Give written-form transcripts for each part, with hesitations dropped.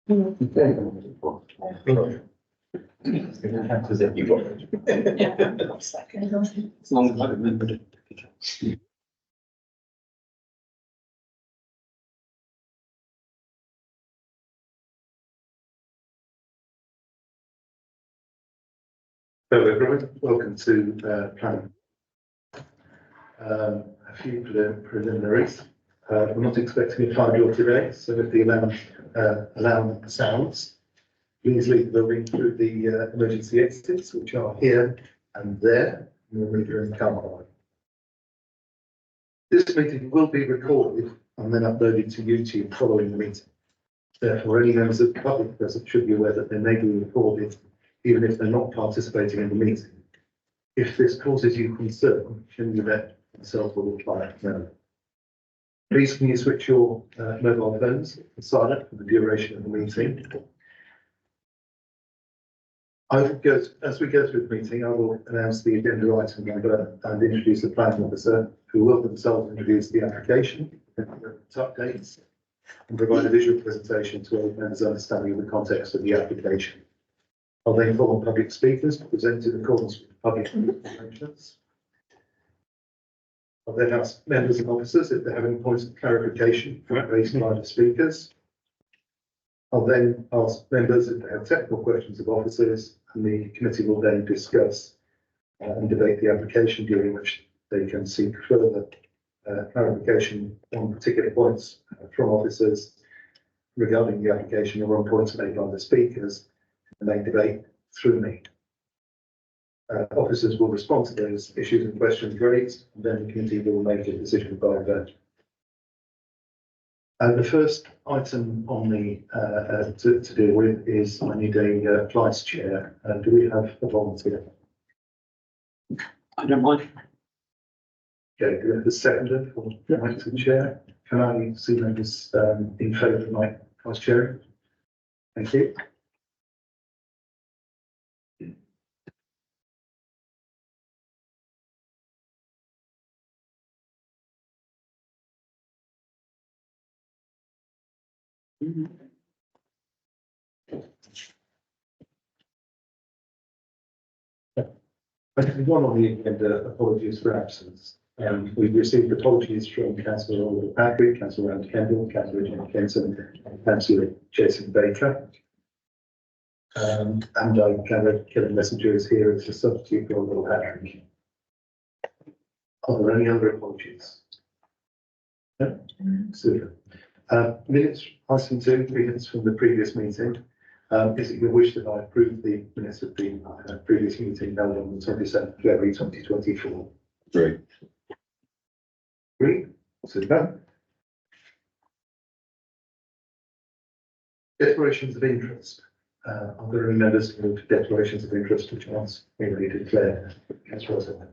As long as I remembered it. Hello everyone, welcome to planning. A few preliminaries. We're not expecting a fire drill today, so if the alarm sounds, please leave the building through the emergency exits, which are here and there, and we'll meet you in the car. This meeting will be recorded and then uploaded to YouTube following the meeting. Therefore, any members of the public present should be aware that they may be recorded even if they're not participating in the meeting. If this causes you concern, can you let myself or the client know? Please can you switch your mobile phones to silent for the duration of the meeting. As we go through the meeting, I will announce the agenda item number and introduce the planning officer, who will themselves introduce the application, updates, and provide a visual presentation to all members' understanding of the context of the application. I'll then call on public speakers to present in accordance with public arrangements. I'll then ask members and officers if they have any points of clarification raised by the speakers. I'll then ask members if they have technical questions of officers, and the committee will then discuss and debate the application, during which they can seek further clarification on particular points from officers regarding the application or on points made by the speakers, and they debate through me. Officers will respond to those issues and questions raised, and then the committee will make a decision by vote. And the first item on the to deal with is I need a vice chair. Do we have a volunteer? I don't mind. Okay, do we have a seconder for the chair? Can I see members in favour of my vice chair? Thank you. Item one on the agenda, apologies for absence. We've received apologies from Councillor Oliver Patrick, Councillor Rand Kendall, Councillor Jim Kenson, and Councillor Jason Baker. And I gather Kevin Messenger is here as a substitute for Oliver Patrick. Are there any other apologies? No? Super. Minutes, item 2, minutes from the previous meeting. Is it your wish that I approve the minutes of the previous meeting held on the 27th of February 2024? Great. Agree? Super. Declarations of interest. Are there any members of declarations of interest which aren't already declared? Councillor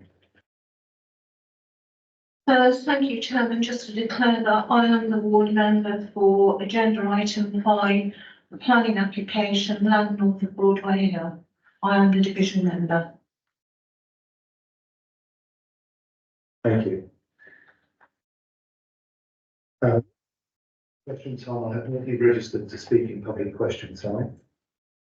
Thank you, Chairman. Just to declare that I am the ward member for agenda item 5, the planning application, land north of Broadway Hill. I am the division member. Thank you. Question time. I have not been registered to speak in public question time.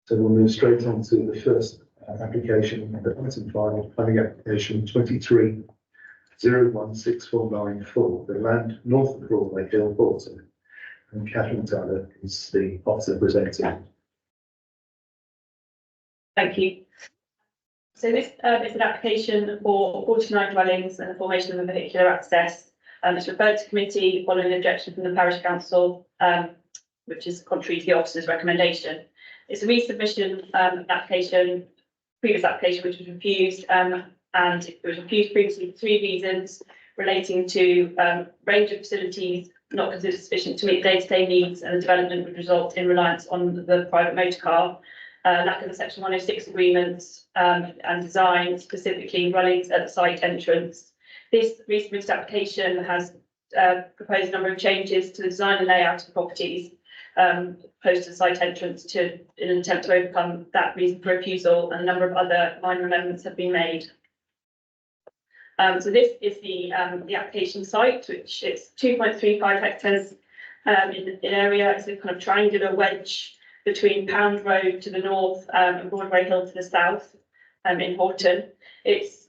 So we'll move straight on to the first application, item 5, planning application 23-016494, the land north of Broadway Hill, Bolton. And Catherine Tyler is the officer presenting. Thank you. So this is an application for 49 dwellings and the formation of a vehicular access. It's referred to committee following an objection from the parish council, which is contrary to the officer's recommendation. It's a resubmission application, previous application, which was refused, and it was refused previously for 3 reasons relating to range of facilities not considered sufficient to meet day-to-day needs, and the development would result in reliance on the private motor car. Lack of the Section 106 agreements and design, specifically running at the site entrance. This resubmitted application has proposed a number of changes to the design and layout of properties close to the site entrance in an attempt to overcome that reason for refusal, and a number of other minor amendments have been made. So this is the application site, which is 2.35 hectares in area. It's a kind of triangular wedge between Pound Road to the north, and Broadway Hill to the south, in Horton. It's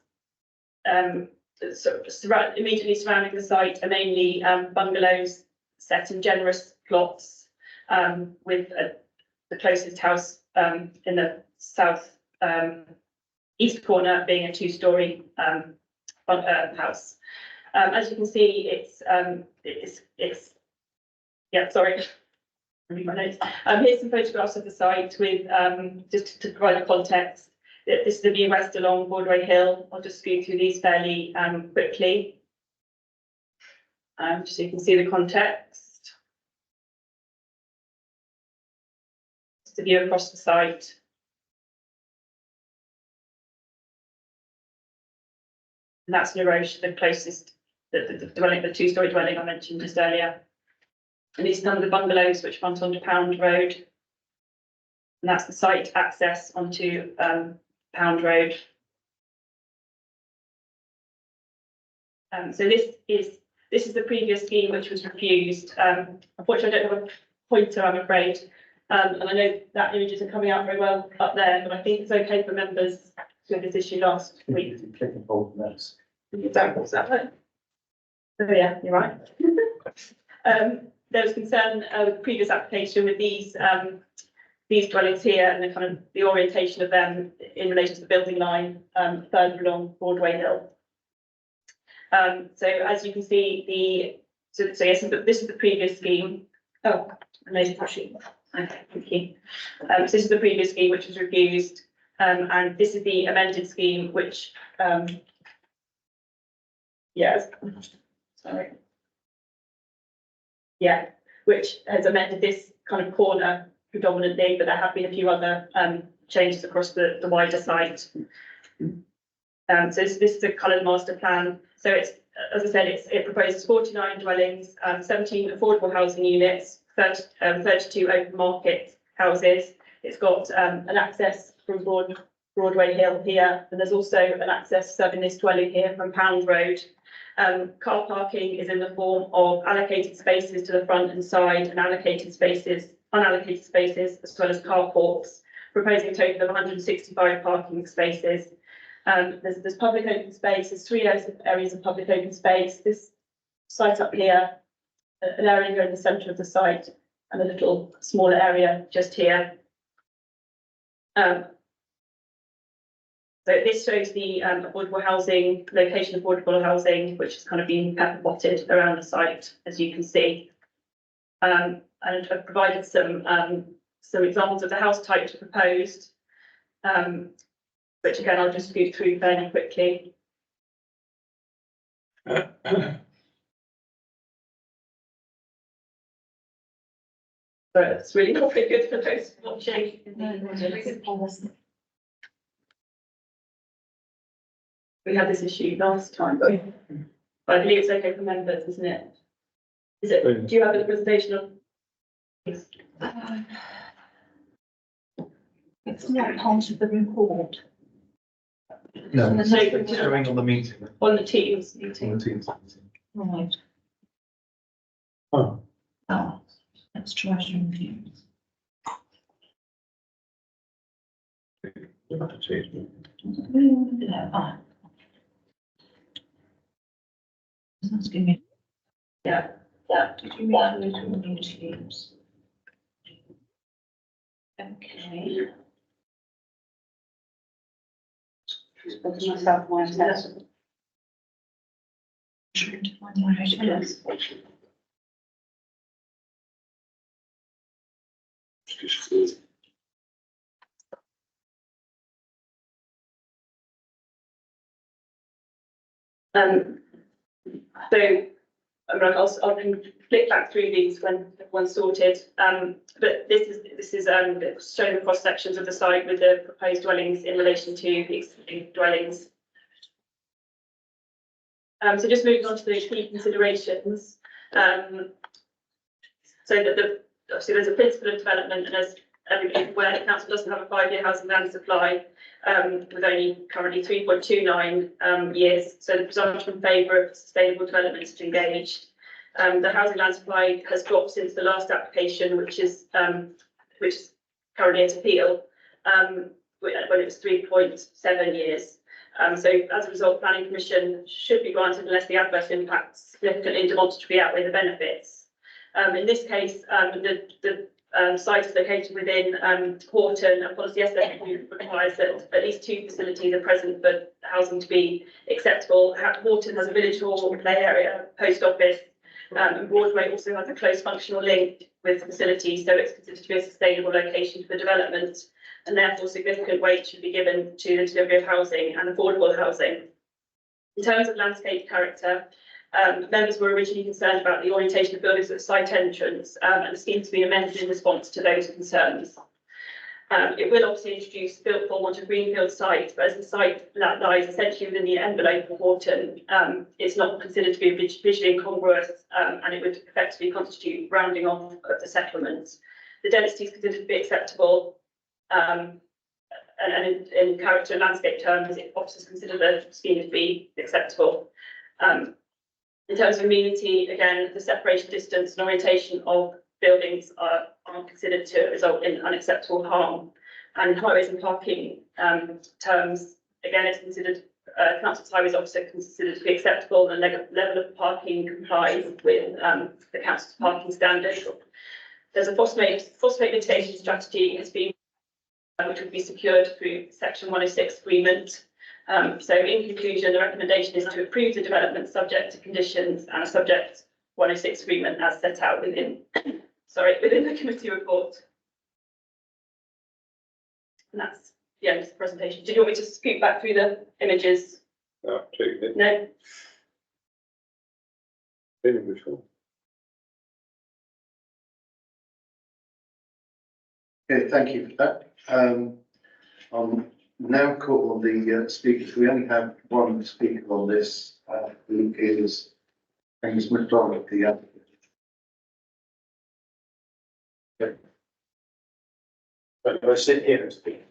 immediately surrounding the site are mainly bungalows set in generous plots, with the closest house in the south east corner being a two-storey house. As you can see, it's yeah, sorry. Read my notes. Here's some photographs of the site with just to provide a context. This is the view west along Broadway Hill. I'll just go through these fairly quickly, just so you can see the context. Just a view across the site. And that's Naroche, the closest, the dwelling, the two-storey dwelling I mentioned just earlier. And these are some of the bungalows which front onto Pound Road. And that's the site access onto Pound Road. So this is the previous scheme which was refused. Unfortunately, I don't have a pointer, I'm afraid. And I know that images are coming out very well up there, but I think it's okay for members to have this issue last week. Click and hold the mouse. Is that right? Oh yeah, you're right. There was concern with the previous application with these dwellings here and the kind of the orientation of them in relation to the building line further along Broadway Hill. So as you can see, yes, this is the previous scheme. Oh, amazing. Okay, thank you. So this is the previous scheme which was refused, and this is the amended scheme which, yes, sorry. Yeah, which has amended this kind of corner predominantly, but there have been a few other changes across the wider site. So this is the coloured master plan. So it's, as I said, it proposes 49 dwellings, 17 affordable housing units, 32 open market houses. It's got an access from Broadway Hill here, and there's also an access serving this dwelling here from Pound Road. Car parking is in the form of allocated spaces to the front and side, and unallocated spaces, as well as carports, proposing a total of 165 parking spaces. There's public open space, there's 3 areas of public open space. This site up here, an area here in the centre of the site, and a little smaller area just here. So this shows the affordable housing, location of affordable housing, which has kind of been pepper potted around the site, as you can see. And I've provided some examples of the house types proposed, which again, I'll just go through fairly quickly. So it's really not very good for those watching. We had this issue last time, but I believe it's okay for members, isn't it? Is it? Do you have a presentation of? It's not part of the report. No, It's showing on the meeting. On the Teams On meeting. the Teams. Right. Oh, Oh, let's try to review. you have to change it. Ah. It's asking me. Yeah. Did you read those from the Teams? Okay. Myself, my assessment. Trying to find where it is. So I can flick back through these when everyone's sorted. But this is showing the cross sections of the site with the proposed dwellings in relation to the existing dwellings. So just moving on to the key considerations. So that obviously there's a principle of development, and as everybody is aware, the council doesn't have a 5-year housing land supply, with only currently 3.29 years. So the presumption in favour of sustainable development is engaged. The housing land supply has dropped since the last application, which is currently at appeal, when it was 3.7 years. So as a result, planning permission should be granted unless the adverse impacts significantly demonstrably outweigh the benefits. In this case, the site is located within Horton, and policy SFU requires that at least 2 facilities are present for housing to be acceptable. Horton has a village hall, play area, post office, and Broadway also has a close functional link with facilities, so it's considered to be a sustainable location for development, and therefore significant weight should be given to the delivery of housing and affordable housing. In terms of landscape character, members were originally concerned about the orientation of buildings at the site entrance, and the scheme has been amended in response to those concerns. It will obviously introduce built form onto greenfield site, but as the site that lies essentially within the envelope of Horton, it's not considered to be visually incongruous, and it would effectively constitute rounding off of the settlement. The density is considered to be acceptable, and in character and landscape terms, officers consider the scheme to be acceptable. In terms of amenity, again, the separation distance and orientation of buildings are considered to result in unacceptable harm. And in highways and parking terms, again, it's considered, Council's highways officer considered to be acceptable, and the level of parking complies with the Council's parking standards. There's a phosphate mitigation strategy has been, which would be secured through Section 106 agreement. So in conclusion, the recommendation is to approve the development subject to conditions and a subject 106 agreement as set out within the committee report. And that's the end of the presentation. Did you want me to scoot back through the images? No, absolutely. No? Okay, thank you for that. I'm now call on the speakers. We only have one speaker on this, who is Angus McDonald, the applicant. But I sit here and speak.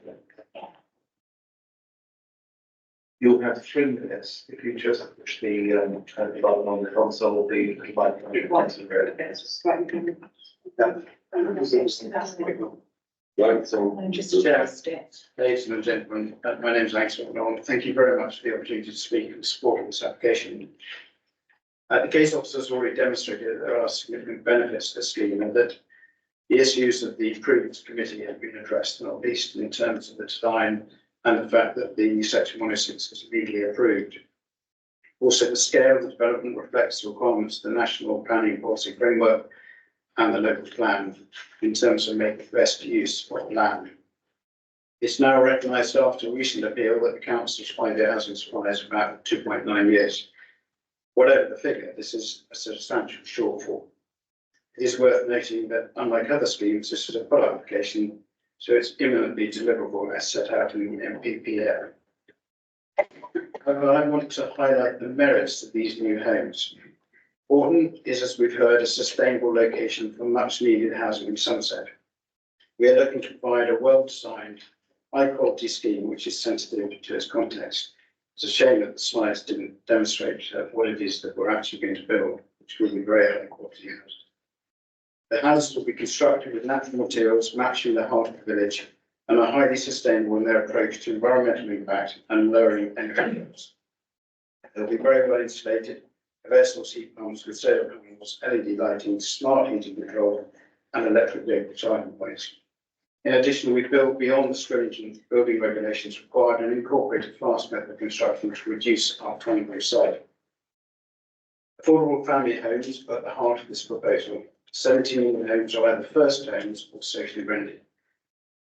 You'll have 3 minutes if you just push the button on the console, the microphone. Right, so. Chair, ladies and gentlemen, my name is Angus McDonald. Thank you very much for the opportunity to speak in support of this application. The case officers already demonstrated that there are significant benefits to the scheme, and that the issues of the previous committee have been addressed, not least in terms of the design and the fact that the Section 106 is legally approved. Also, the scale of the development reflects the requirements of the National Planning Policy Framework and the local plan in terms of making the best use of land. It's now recognised after a recent appeal that the council's 5-year housing supply is about 2.9 years. Whatever the figure, this is a substantial shortfall. It is worth noting that, unlike other schemes, this is a full application, so it's imminently deliverable as set out in the MPPA. However, I want to highlight the merits of these new homes. Horton is, as we've heard, a sustainable location for much needed housing in Somerset. We are looking to provide a well-designed, high-quality scheme which is sensitive to its context. It's a shame that the slides didn't demonstrate what it is that we're actually going to build, which will be very high-quality houses. The houses will be constructed with natural materials matching the heart of the village and are highly sustainable in their approach to environmental impact and lowering energy bills. They'll be very well insulated, have air source heat pumps with solar panels, LED lighting, smart heating control, and electric vehicle charging points. In addition, we built beyond the stringent building regulations required and incorporated fast method of construction to reduce our time per site. Affordable family homes are at the heart of this proposal. 17 homes are either first homes or socially rented.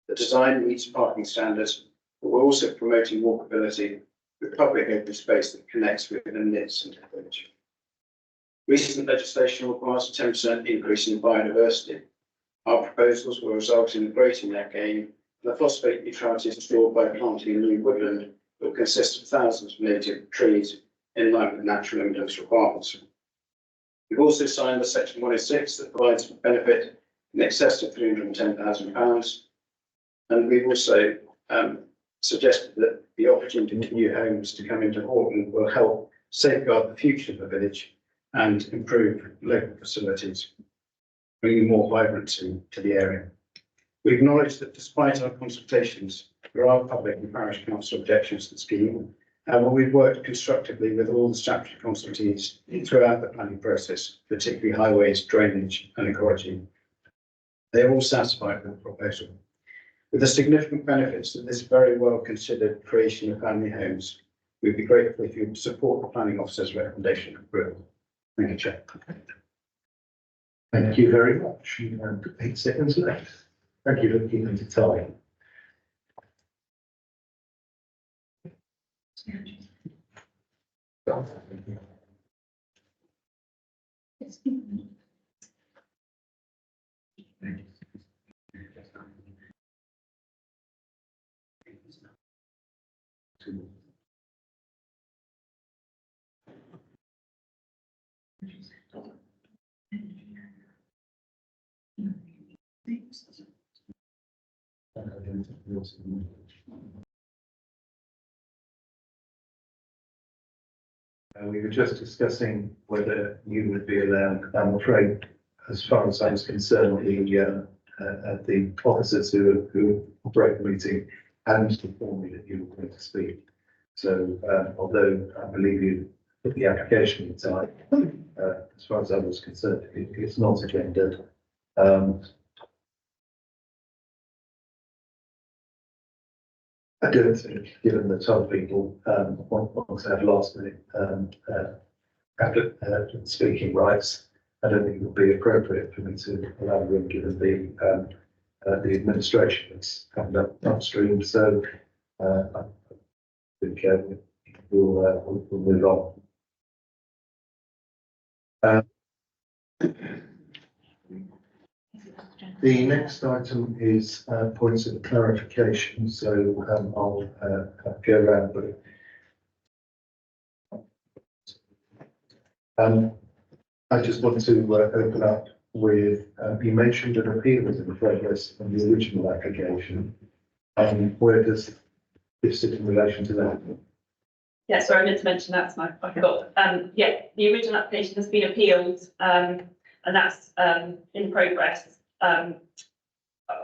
The design meets parking standards, but we're also promoting walkability with public open space that connects with and knits into the village. Recent legislation requires a 10% increase in biodiversity. Our proposals will result in a greater net gain, and the phosphate neutrality is ensured by planting a new woodland that will consist of thousands of native trees in line with natural evidence requirements. We've also signed the Section 106 that provides benefit in excess of £310,000, and we've also suggested that the opportunity to new homes to come into Horton will help safeguard the future of the village and improve local facilities, bringing more vibrancy to the area. We acknowledge that despite our consultations, there are public and parish council objections to the scheme. And we've worked constructively with all the statutory consultees throughout the planning process, particularly highways, drainage and ecology. They are all satisfied with the proposal. With the significant benefits of this very well considered creation of family homes, we'd be grateful if you would support the planning officer's recommendation of approval. Thank you, Chair. Thank you very much. You have 8 seconds left. Thank you for keeping to time. We were just discussing whether you would be allowed, I'm afraid, as far as I was concerned, the officers who operate the meeting hadn't informed me that you were going to speak. So although I believe you put the application inside, as far as I was concerned, it's not agendaed. I don't think, given that some people want to have last minute speaking rights, I don't think it would be appropriate for me to allow room given the administration that's coming up upstream. So I think we'll move on. The next item is points of clarification, so I'll go around with it. I just want to open up with, you mentioned an appeal was in progress on the original application. Where does this sit in relation to that? Yeah, sorry, I meant to mention that, so I forgot. Yeah, the original application has been appealed, and that's in progress.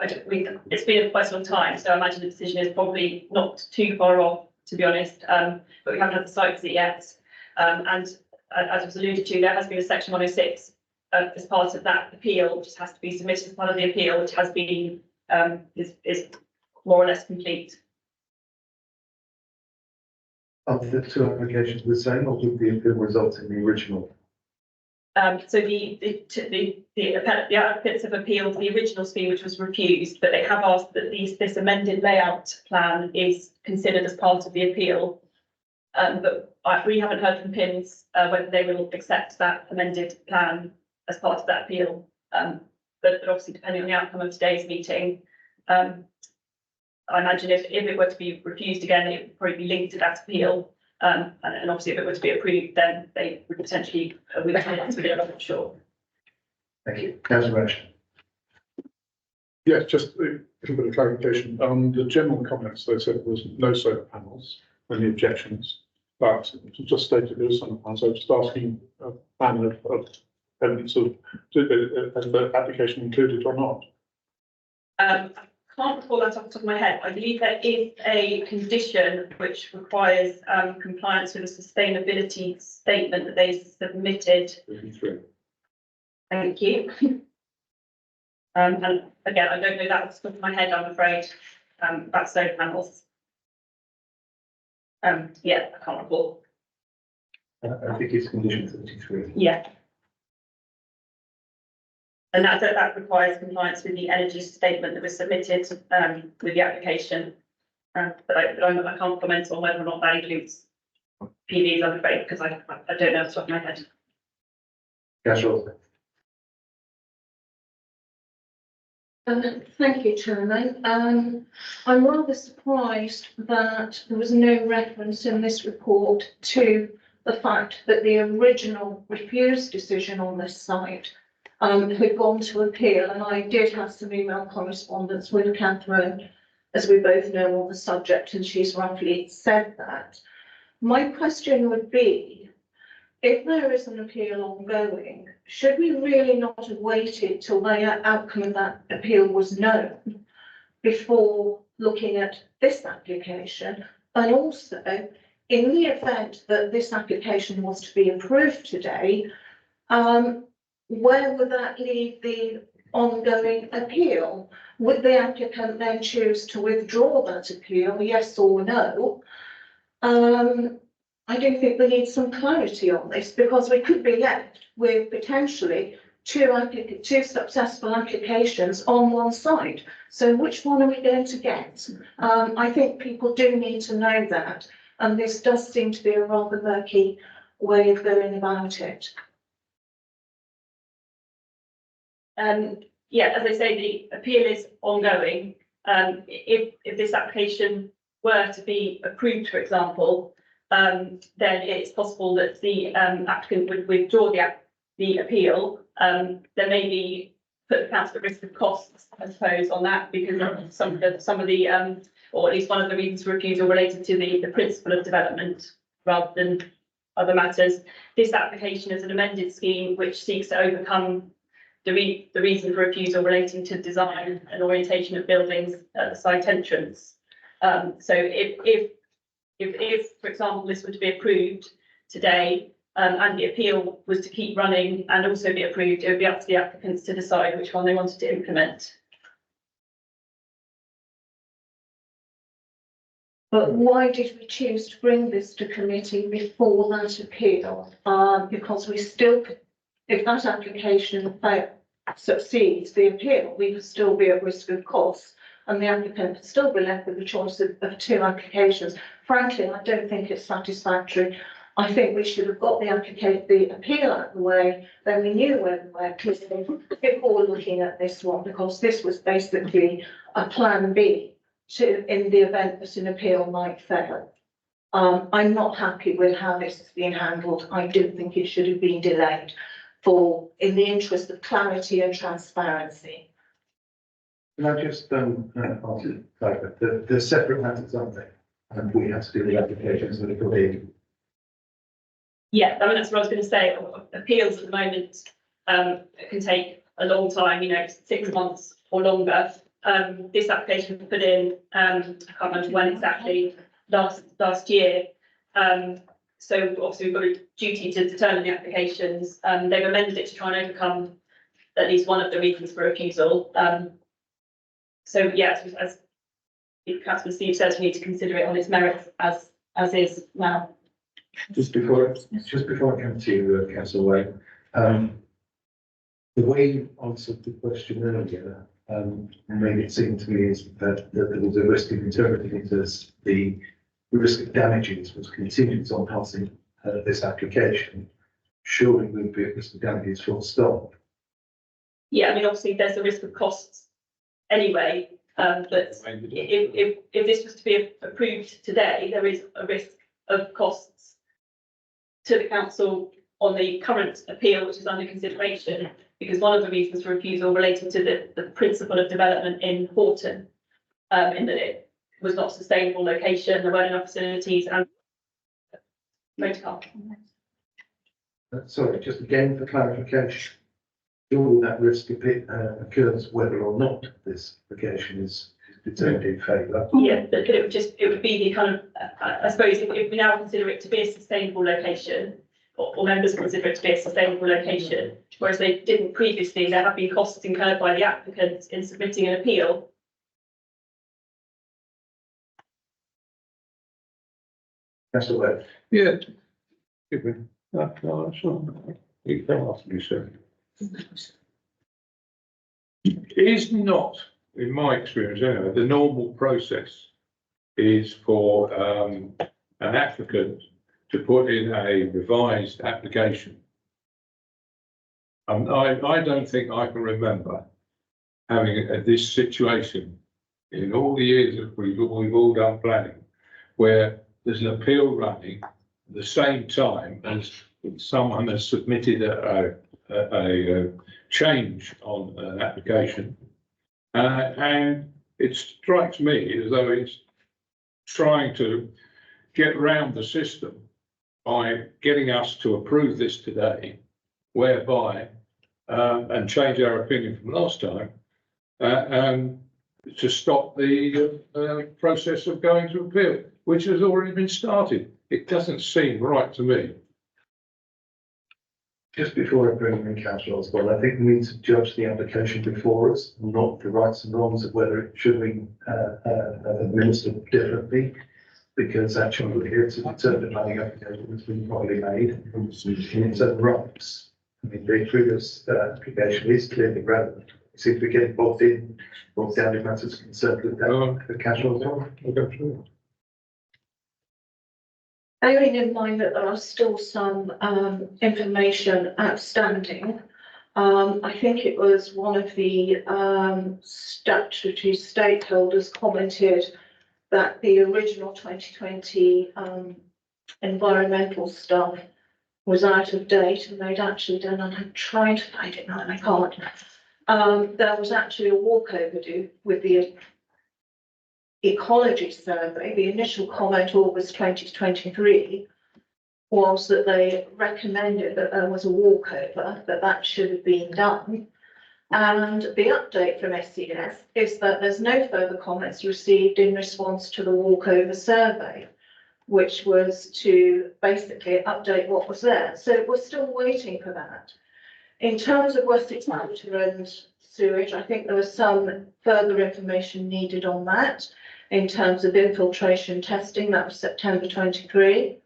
It's been quite a long time, so I imagine the decision is probably not too far off, to be honest. But we haven't had the site visit yet. And as was alluded to, there has been a section 106 as part of that appeal, which has to be submitted as part of the appeal, which has been is more or less complete. Are the two applications the same, or would the appeal result in the original? So the applicants have appealed the original scheme, which was refused, but they have asked that this amended layout plan is considered as part of the appeal. But we haven't heard from PIMS whether they will accept that amended plan as part of that appeal. But obviously, depending on the outcome of today's meeting, I imagine if it were to be refused again, it would probably be linked to that appeal. And obviously, if it were to be approved, then they would potentially withdraw that appeal. I'm not sure. Thank you. Councillor Ashton. Yes, just a little bit of clarification. The general comments, they said there was no solar panels and the objections, but just stated there was solar panels. I was just asking a plan of evidence of the application included or not. I can't recall that off the top of my head. I believe there is a condition which requires compliance with a sustainability statement that they submitted. 33. Thank you. And again, I don't know that off the top of my head, I'm afraid, about solar panels. Yeah, I can't recall. I think it's condition 33. Yeah. And that requires compliance with the energy statement that was submitted with the application. But I can't comment on whether or not that includes PVs, I'm afraid, because I don't know off the top of my head. Councillor. Thank you, Chairman. I'm rather surprised that there was no reference in this report to the fact that the original refused decision on this site had gone to appeal, and I did have some email correspondence with Catherine, as we both know, on the subject, and she's roughly said that. My question would be, if there is an appeal ongoing, should we really not have waited till the outcome of that appeal was known before looking at this application? And also, in the event that this application was to be approved today, where would that leave the ongoing appeal? Would the applicant then choose to withdraw that appeal, yes or no? I do think we need some clarity on this, because we could be left with potentially two successful applications on one side. So which one are we going to get? I think people do need to know that, and this does seem to be a rather murky way of going about it. Yeah, as I say, the appeal is ongoing. If this application were to be approved, for example, then it's possible that the applicant would withdraw the appeal. There may be put the council at risk of costs, I suppose, on that, because some of the or at least one of the reasons for refusal related to the principle of development rather than other matters. This application is an amended scheme which seeks to overcome the reason for refusal relating to design and orientation of buildings at the site entrance. So if, for example, this were to be approved today, and the appeal was to keep running and also be approved, it would be up to the applicants to decide which one they wanted to implement. But why did we choose to bring this to committee before that appeal? Because we still, if that application succeeds the appeal, we could still be at risk of costs, and the applicant could still be left with the choice of two applications. Frankly, I don't think it's satisfactory. I think we should have got the appeal out of the way, then we knew where we were clearly before looking at this one, because this was basically a plan B in the event that an appeal might fail. I'm not happy with how this has been handled. I do think it should have been delayed in the interest of clarity and transparency. Can I just answer that? They're separate matters, aren't they? And we have to do the applications that are big. Yeah, I mean, that's what I was going to say. Appeals at the moment can take a long time, 6 months or longer. This application was put in, I can't remember when exactly, last year. So obviously we've got a duty to determine the applications. They've amended it to try and overcome at least one of the reasons for refusal. So yes, as Councillor Steve says, we need to consider it on its merits as is now. Just before I come to you, Councillor Wade, the way you answered the question earlier made it seem to me is that there was a risk of interpreting it as the risk of damages was contingent on passing this application. Surely we'd be at risk of damages full stop. Yeah, I mean, obviously there's a risk of costs anyway, but if this was to be approved today, there is a risk of costs to the council on the current appeal, which is under consideration, because one of the reasons for refusal relating to the principle of development in Horton, in that it was not a sustainable location, there weren't enough facilities and motor car. Sorry, just again for clarification, surely that risk occurs whether or not this application is determined in favour. Yeah, but it would be the kind of, I suppose, if we now consider it to be a sustainable location, or members consider it to be a sustainable location, whereas they didn't previously, there have been costs incurred by the applicant in submitting an appeal. That's the way. Yeah. No, sure. You can ask me, sir. Is not, in my experience anyway, the normal process is for an applicant to put in a revised application. I don't think I can remember having this situation in all the years that we've all done planning, where there's an appeal running at the same time as someone has submitted a change on an application. And it strikes me as though it's trying to get around the system by getting us to approve this today, whereby, and change our opinion from last time, to stop the process of going to appeal, which has already been started. It doesn't seem right to me. Just before I bring in councillor Osborne, I think we need to judge the application before us, not the rights and wrongs of whether it should be administered differently. Because actually we're here to determine the planning application that's been properly made in its own rights. I mean, the previous application is clearly relevant. It seems to be getting bogged down in matters concerned with the casual zone. Okay, sure. Bearing in mind that there are still some information outstanding, I think it was one of the statutory stakeholders commented that the original 2020 environmental stuff was out of date, and they'd actually done, and I'm trying to find it now and I can't. There was actually a walkover due with the ecology survey. The initial comment, August 2023, was that they recommended that there was a walkover, that should have been done. And the update from SCS is that there's no further comments received in response to the walkover survey, which was to basically update what was there. So we're still waiting for that. In terms of Wessex Water and sewage, I think there was some further information needed on that in terms of infiltration testing. That was September 23.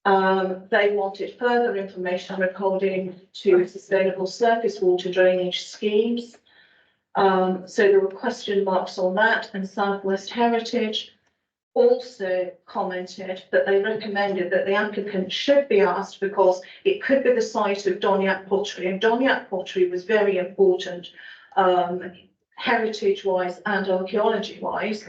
They wanted further information according to sustainable surface water drainage schemes. So there were question marks on that, and Southwest Heritage also commented that they recommended that the applicant should be asked because it could be the site of Doniac pottery, and Doniac pottery was very important heritage-wise and archaeology-wise.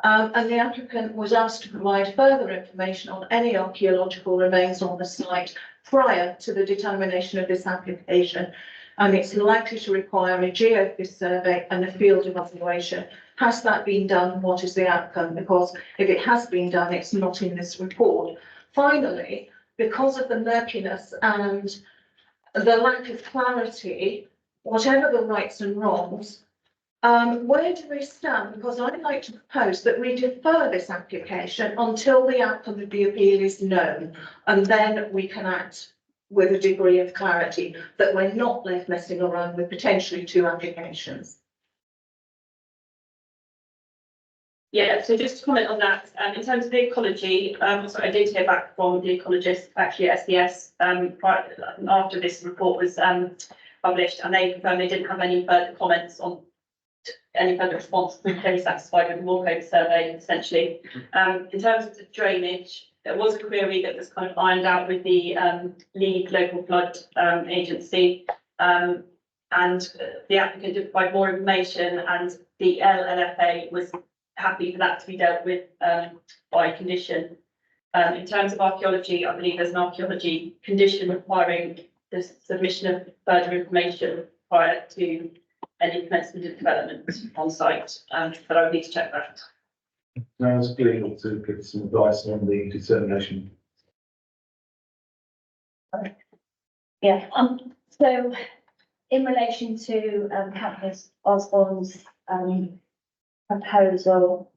And the applicant was asked to provide further information on any archaeological remains on the site prior to the determination of this application. And it's likely to require a geophys survey and a field evaluation. Has that been done? What is the outcome? Because if it has been done, it's not in this report. Finally, because of the murkiness and the lack of clarity, whatever the rights and wrongs, where do we stand? Because I'd like to propose that we defer this application until the outcome of the appeal is known, and then we can act with a degree of clarity that we're not left messing around with potentially two applications. Yeah, so just to comment on that, in terms of the ecology, so I did hear back from the ecologist actually at SDS after this report was published, and they confirmed they didn't have any further comments on any further response. They're very satisfied with the walkover survey, essentially. In terms of the drainage, there was a query that was kind of ironed out with the lead local flood agency, and the applicant did provide more information, and the LLFA was happy for that to be dealt with by condition. In terms of archaeology, I believe there's an archaeology condition requiring the submission of further information prior to any commencement of development on site, but I would need to check that. Now it's legal to give some advice on the determination. Yeah, so in relation to Councillor Osborne's proposal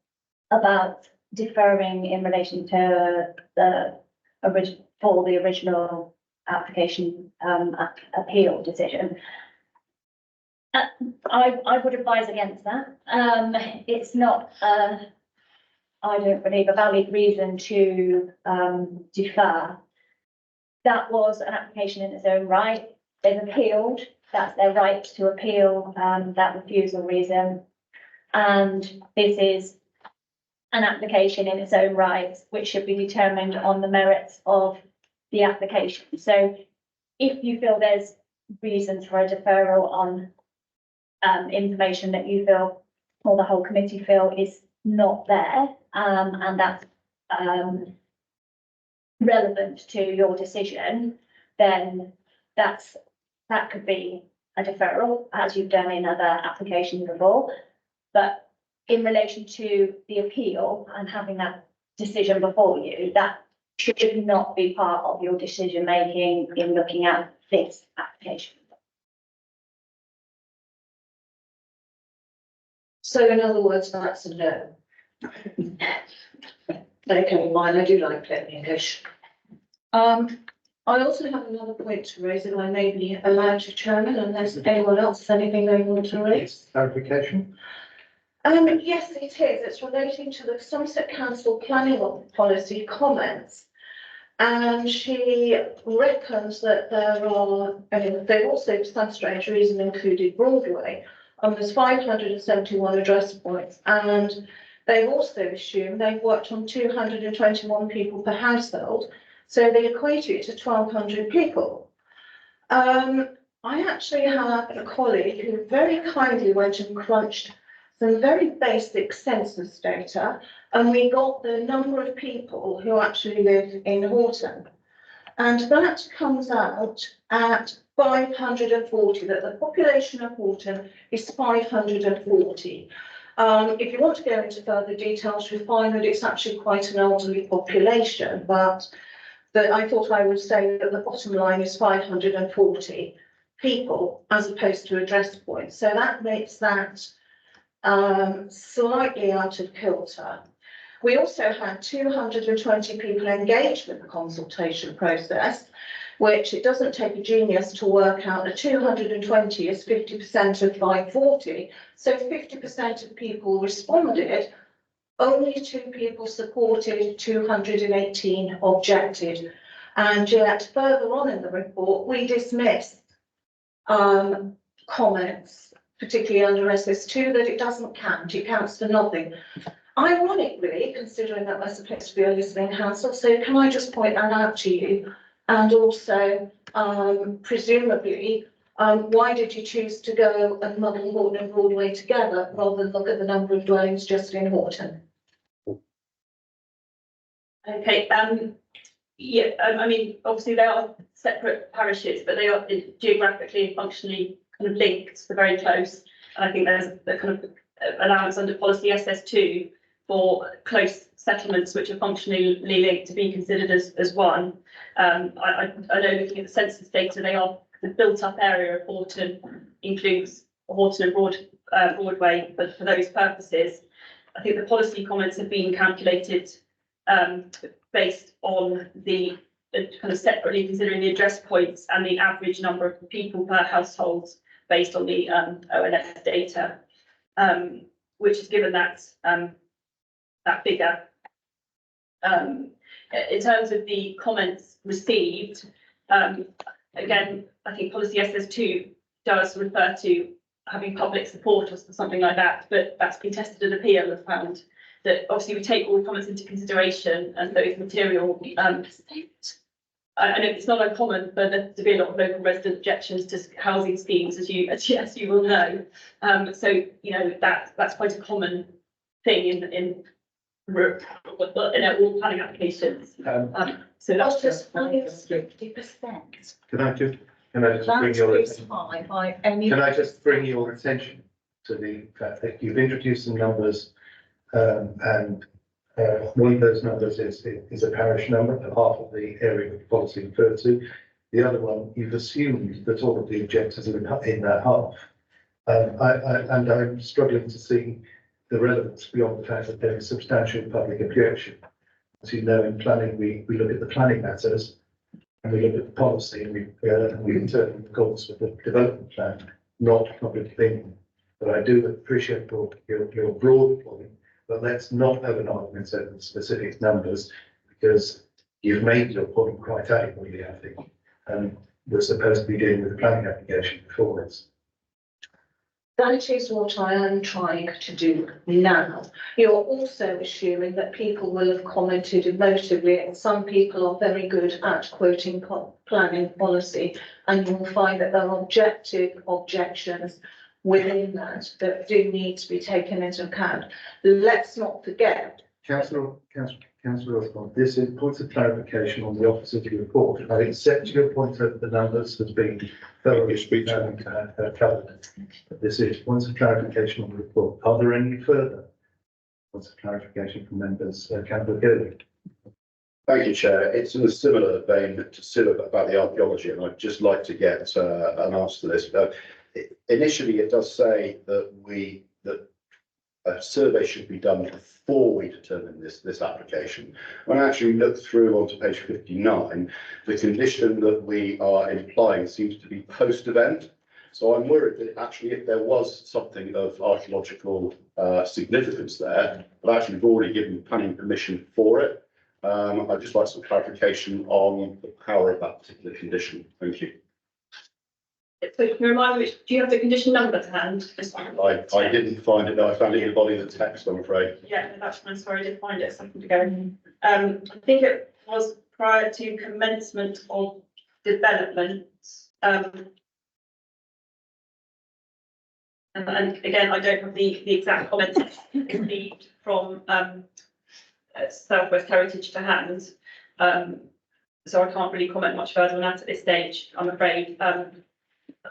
about deferring in relation to the original application appeal decision, I would advise against that. It's not, I don't believe, a valid reason to defer. That was an application in its own right. They've appealed. That's their right to appeal that refusal reason. And this is an application in its own right, which should be determined on the merits of the application. So if you feel there's reasons for a deferral on information that you feel or the whole committee feel is not there, and that's relevant to your decision, then that could be a deferral, as you've done in other applications before. But in relation to the appeal and having that decision before you, that should not be part of your decision making in looking at this application. So in other words, that's a no. Okay, mine, I do like plain English. I also have another point to raise, if I may be allowed to, Chairman, unless anyone else has anything they want to raise. Clarification? Yes, it is. It's relating to the Somerset Council planning policy comments. And she reckons that there are, and they've also, for some strange reason, included Broadway. There's 571 address points, and they've also assumed they've worked on 221 people per household, so they equate it to 1,200 people. I actually have a colleague who very kindly went and crunched some very basic census data, and we got the number of people who actually live in Horton. And that comes out at 540, that the population of Horton is 540. If you want to go into further details, you'll find that it's actually quite an elderly population, but I thought I would say that the bottom line is 540 people as opposed to address points. So that makes that slightly out of kilter. We also had 220 people engaged with the consultation process, which it doesn't take a genius to work out that 220 is 50% of 540. So 50% of people responded, only 2 people supported, 218 objected. And yet further on in the report, we dismissed comments, particularly under SS2, that it doesn't count, it counts for nothing. Ironically, considering that we're supposed to be a listening council, so can I just point that out to you? And also, presumably, why did you choose to go and muddle Horton and Broadway together rather than look at the number of dwellings just in Horton? Okay, yeah, I mean, obviously they are separate parishes, but they are geographically and functionally kind of linked, they're very close. And I think there's the kind of allowance under policy SS2 for close settlements which are functionally linked to be considered as one. I know looking at the census data, they are the built up area of Horton includes Horton and Broadway, but for those purposes, I think the policy comments have been calculated based on the kind of separately considering the address points and the average number of people per household based on the ONS data, which has given that that figure. In terms of the comments received, again, I think policy SS2 does refer to having public support or something like that, but that's been tested and appeal and found that obviously we take all comments into consideration and those material. I know it's not uncommon for there to be a lot of local resident objections to housing schemes, as you will know. So you know that's quite a common thing in all planning applications. So that's just 50%. Can I just bring your attention? Can I just bring your attention to the fact that you've introduced some numbers, and one of those numbers is a parish number, a half of the area of policy referred to. The other one, you've assumed that all of the objectors are in that half. And I'm struggling to see the relevance beyond the fact that there is substantial public objection. As you know, in planning, we look at the planning matters and we look at the policy and we interpret the goals of the development plan, not public opinion. But I do appreciate your broad point, but let's not have an argument over the specific numbers, because you've made your point quite adequately, I think. And we're supposed to be dealing with the planning application before this. That is what I am trying to do now. You're also assuming that people will have commented emotively, and some people are very good at quoting planning policy, and you'll find that there are objective objections within that do need to be taken into account. Let's not forget. Councillor Osborne, this is points of clarification on the Office of your report. I accept your point that the numbers has been thoroughly covered. But this is points of clarification on the report. Are there any further points of clarification from members? Councillor Gilligan. Thank you, Chair. It's in a similar vein to Siva about the archaeology, and I'd just like to get an answer to this. Initially, it does say that a survey should be done before we determine this application. When I actually look through onto page 59, the condition that we are implying seems to be post-event. So I'm worried that actually if there was something of archaeological significance there, but actually we've already given planning permission for it. I'd just like some clarification on the power of that particular condition. Thank you. So can you remind me, do you have the condition number to hand? I didn't find it, no, I found it in the body of the text, I'm afraid. Yeah, no, that's fine. Sorry, I did find it a second ago. I think it was prior to commencement of development. And again, I don't have the exact comments received from South West Heritage to hand. So I can't really comment much further on that at this stage, I'm afraid.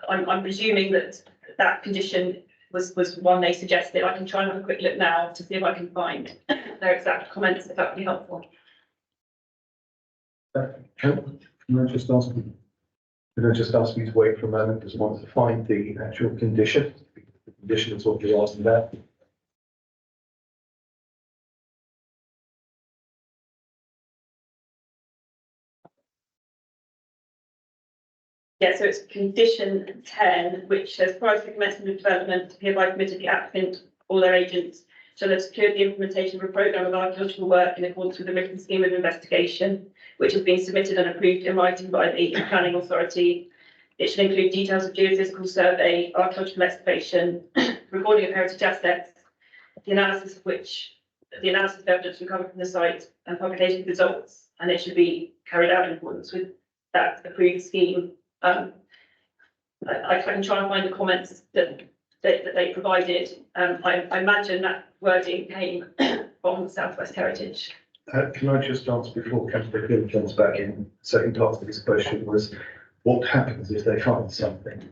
I'm presuming that that condition was one they suggested. I can try and have a quick look now to see if I can find their exact comments, if that would be helpful. Can I just ask you to wait for a moment, because I want to find the actual condition. The condition is what you're asking about. Yeah, so it's condition 10, which says prior to the commencement of development, hereby permitted the applicant or their agents shall have secured the implementation of a programme of archaeological work in accordance with the written scheme of investigation, which has been submitted and approved in writing by the planning authority. It should include details of geophysical survey, archaeological excavation, recording of heritage assets, the analysis of evidence recovered from the site, and publication of results. And it should be carried out in accordance with that approved scheme. I can try and find the comments that they provided. I imagine that wording came from South West Heritage. Can I just ask before Councillor Hill comes back in? Second part of this question was, what happens if they find something?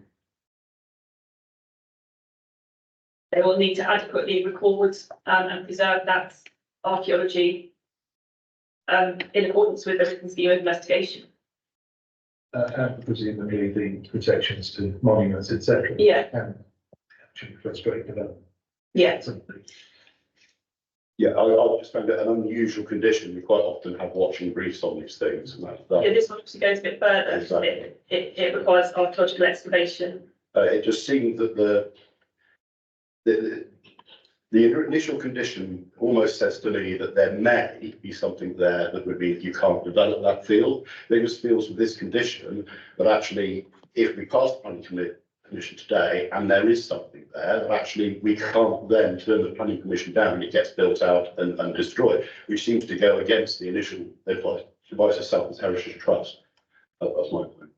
They will need to adequately record and preserve that archaeology in accordance with the written scheme of investigation. And presumably the protections to monuments, etc. Yeah. And actually frustrate development. Yeah. Yeah, I just found it an unusual condition. We quite often have watching briefs on these things. And Yeah, this one obviously goes a bit further. Exactly. It requires archaeological excavation. It just seemed that the initial condition almost says to me that there may be something there that would mean you can't develop that field. It just feels with this condition that actually, if we pass the planning commission today and there is something there, that actually we can't then turn the planning commission down and it gets built out and destroyed, which seems to go against the initial advice of South West Heritage Trust. That's my point.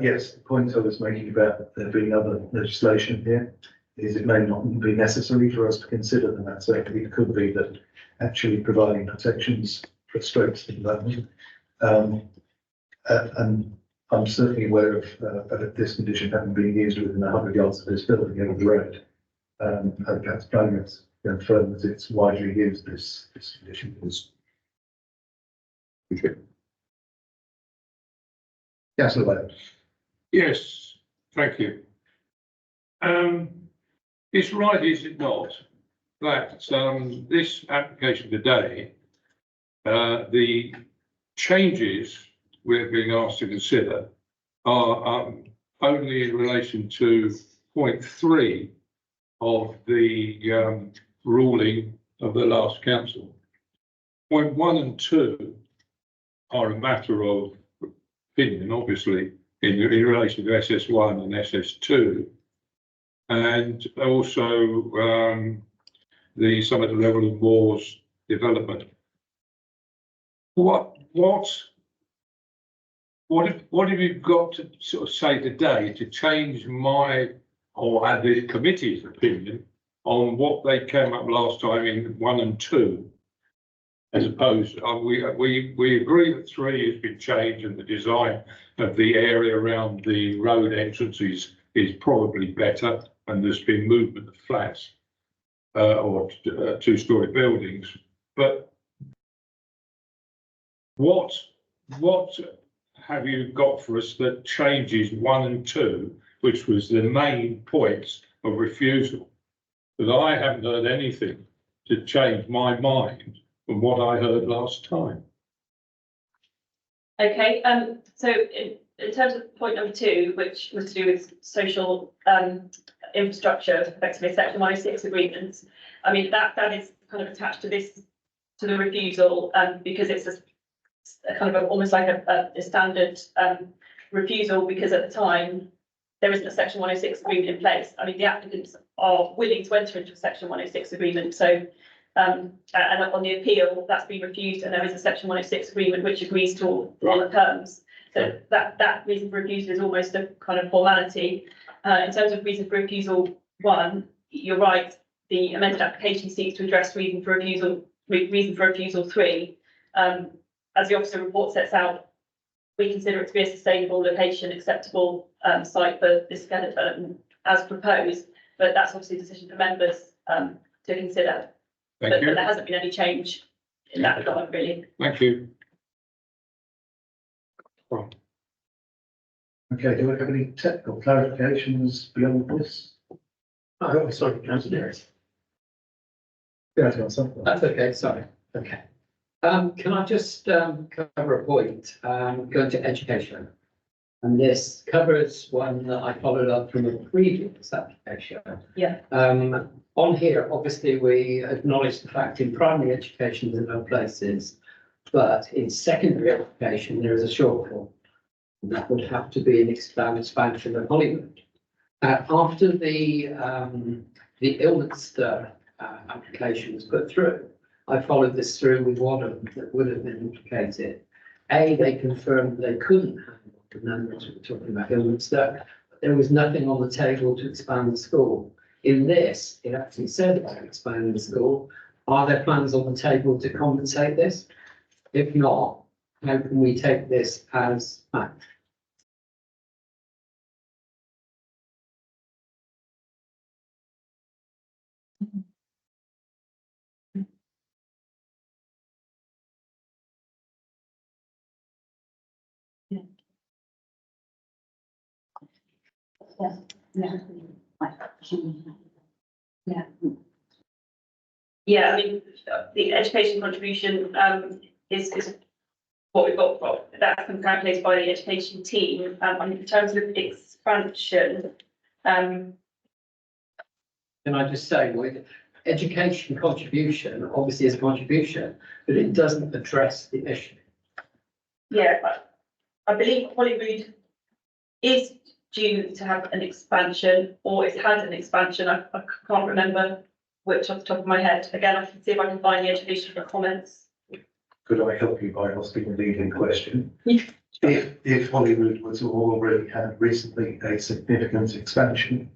Yes, the point I was making about there being other legislation here is it may not be necessary for us to consider that. So it could be that actually providing protections frustrates the development. And I'm certainly aware of this condition having been used within 100 yards of this building over the road. And perhaps planning has confirmed that it's widely used, this condition is. Okay. Councillor Wade. Yes, thank you. It's right, is it not, that this application today, the changes we're being asked to consider are only in relation to point 3 of the ruling of the last council. Point 1 and 2 are a matter of opinion, obviously, in relation to SS1 and SS2, and also some of the level of Moore's development. What have you got to sort of say today to change my or the committee's opinion on what they came up last time in 1 and 2? As opposed, we agree that 3 has been changed and the design of the area around the road entrances is probably better, and there's been movement of flats or two-storey buildings. But what have you got for us that changes 1 and 2, which was the main points of refusal? Because I haven't heard anything to change my mind from what I heard last time. Okay, so in terms of point number 2, which was to do with social infrastructure, effectively section 106 agreements. I mean, that is kind of attached to this, to the refusal, because it's a kind of almost like a standard refusal, because at the time there isn't a section 106 agreement in place. I mean, the applicants are willing to enter into a section 106 agreement, so and on the appeal, that's been refused, and there is a section 106 agreement which agrees to all the terms. So that reason for refusal is almost a kind of formality. In terms of reason for refusal 1, you're right, the amended application seeks to address reason for refusal 3. As the officer report sets out, we consider it to be a sustainable location, acceptable site for this kind of development as proposed, but that's obviously a decision for members to consider. Thank you. But there hasn't been any change in that regard, really. Thank you. Okay, do we have any technical clarifications beyond this? Oh, sorry, councillor. Yeah, I've got something. That's okay, sorry, okay. Can I just cover a point, going to education? And this covers one that I followed up from a previous application. Yeah. On here, obviously, we acknowledge the fact in primary education there are no places, but in secondary education, there is a shortfall. That would have to be an expansion of Hollywood. After the Ilminster application was put through, I followed this through with Wadham that would have been implicated. They confirmed they couldn't handle the numbers we were talking about Ilminster, but there was nothing on the table to expand the school. In this, it actually said about expanding the school. Are there plans on the table to compensate this? If not, how can we take this as fact? Yeah, I mean, the education contribution is what we've got from, that's been calculated by the education team. In terms of expansion, Can I just say, with education contribution, obviously is a contribution, but it doesn't address the issue. yeah, but I believe Holyrood is due to have an expansion, or it's had an expansion. I can't remember which off the top of my head. Again, I can see if I can find the education comments. Could I help you by asking a leading question? Yeah. If Holyrood was already had recently a significant expansion,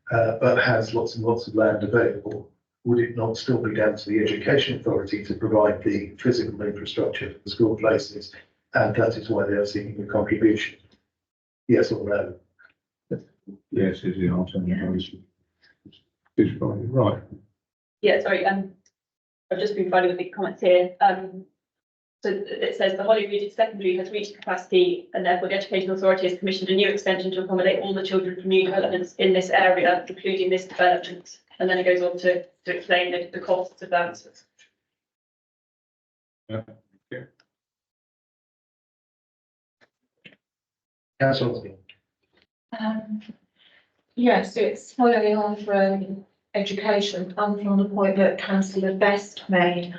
but has lots and lots of land available, would it not still be down to the education authority to provide the physical infrastructure for the school places? And that is why they are seeking a contribution? Yes or no? Yes, is the answer. It's probably right. Yeah, sorry, I've just been provided with the comments here. So it says the Holyrood Secondary has reached capacity, and therefore the Education Authority has commissioned a new extension to accommodate all the children from new developments in this area, including this development. And then it goes on to explain the costs of that. Yeah. Yeah. Councillor. Yes, it's following on from education and from the point that Councillor Best made.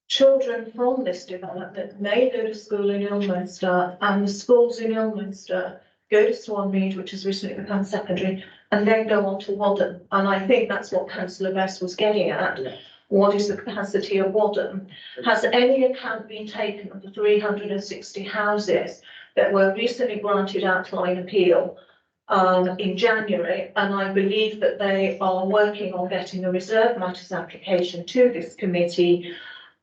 Children from this development may go to school in Ilminster, and the schools in Ilminster go to Swanmead, which has recently become secondary, and then go on to Wadham. And I think that's what Councillor Best was getting at. What is the capacity of Wadham? Has any account been taken of the 360 houses that were recently granted outline appeal in January? And I believe that they are working on getting a reserve matters application to this committee.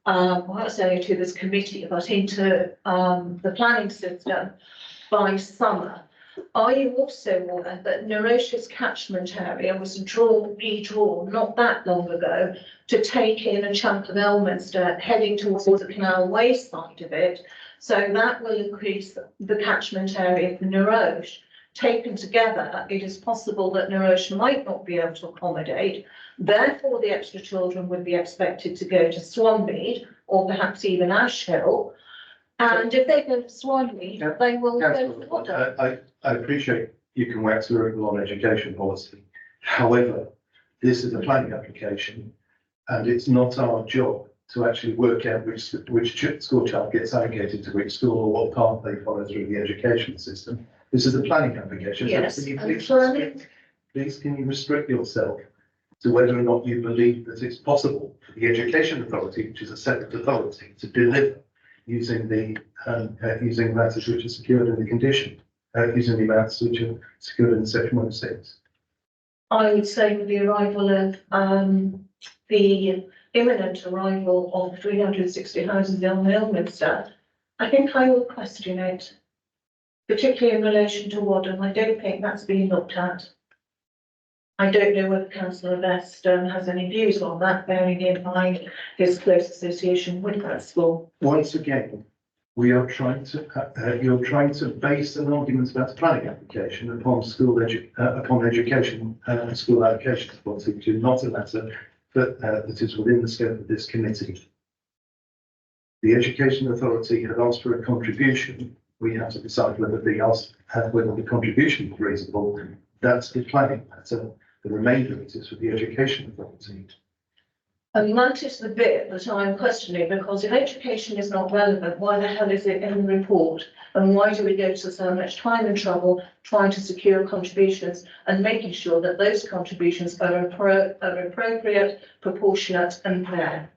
Well, it's only to this committee, but into the planning system by summer. Are you also aware that Nerocious catchment area was redrawn not that long ago to take in a chunk of Ilminster heading towards the Canal Way side of it? So that will increase the catchment area for Nerocious. taken together, it is possible that Neurosh might not be able to accommodate. Therefore, the extra children would be expected to go to Swanmead or perhaps even Ash Hill. And if they go to Swanmead, they will go to Fodder. I appreciate you can wax lyrical on education policy. However, this is a planning application and it's not our job to actually work out which school child gets allocated to which school or what path they follow through the education system. This is a planning application. So Yes, can you and please planning- please can you restrict yourself to whether or not you believe that it's possible for the education authority, which is a separate authority, to deliver using the using matters which are secured in the condition, using the matters which are secured in section 106. I would say with the arrival of the imminent arrival of 360 houses in Ilminster, I think I will question it, particularly in relation to Wadham. I don't think that's been looked at. I don't know whether Councillor Best has any views on that, bearing in mind his close association with that school. Once again, we are trying to, you're trying to base an argument about a planning application upon upon education, school allocation policy, which is not a matter that is within the scope of this committee. The Education Authority had asked for a contribution. We have to decide whether the contribution is reasonable. That's the planning matter. The remainder is for the Education Authority. And that is the bit that I'm questioning, because if education is not relevant, why the hell is it in the report? And why do we go to so much time and trouble trying to secure contributions and making sure that those contributions are appropriate, proportionate and fair?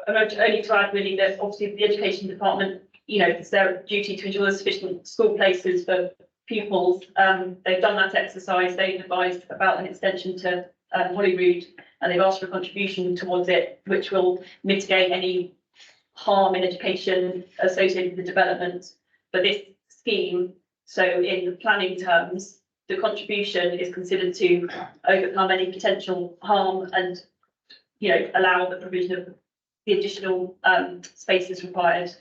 And only to add really that obviously the education department, you know, it's their duty to ensure there's sufficient school places for pupils. They've done that exercise, they've advised about an extension to Holyrood, and they've asked for a contribution towards it, which will mitigate any harm in education associated with the development. But this scheme, so in the planning terms, the contribution is considered to overcome any potential harm and, you know, allow the provision of the additional spaces required.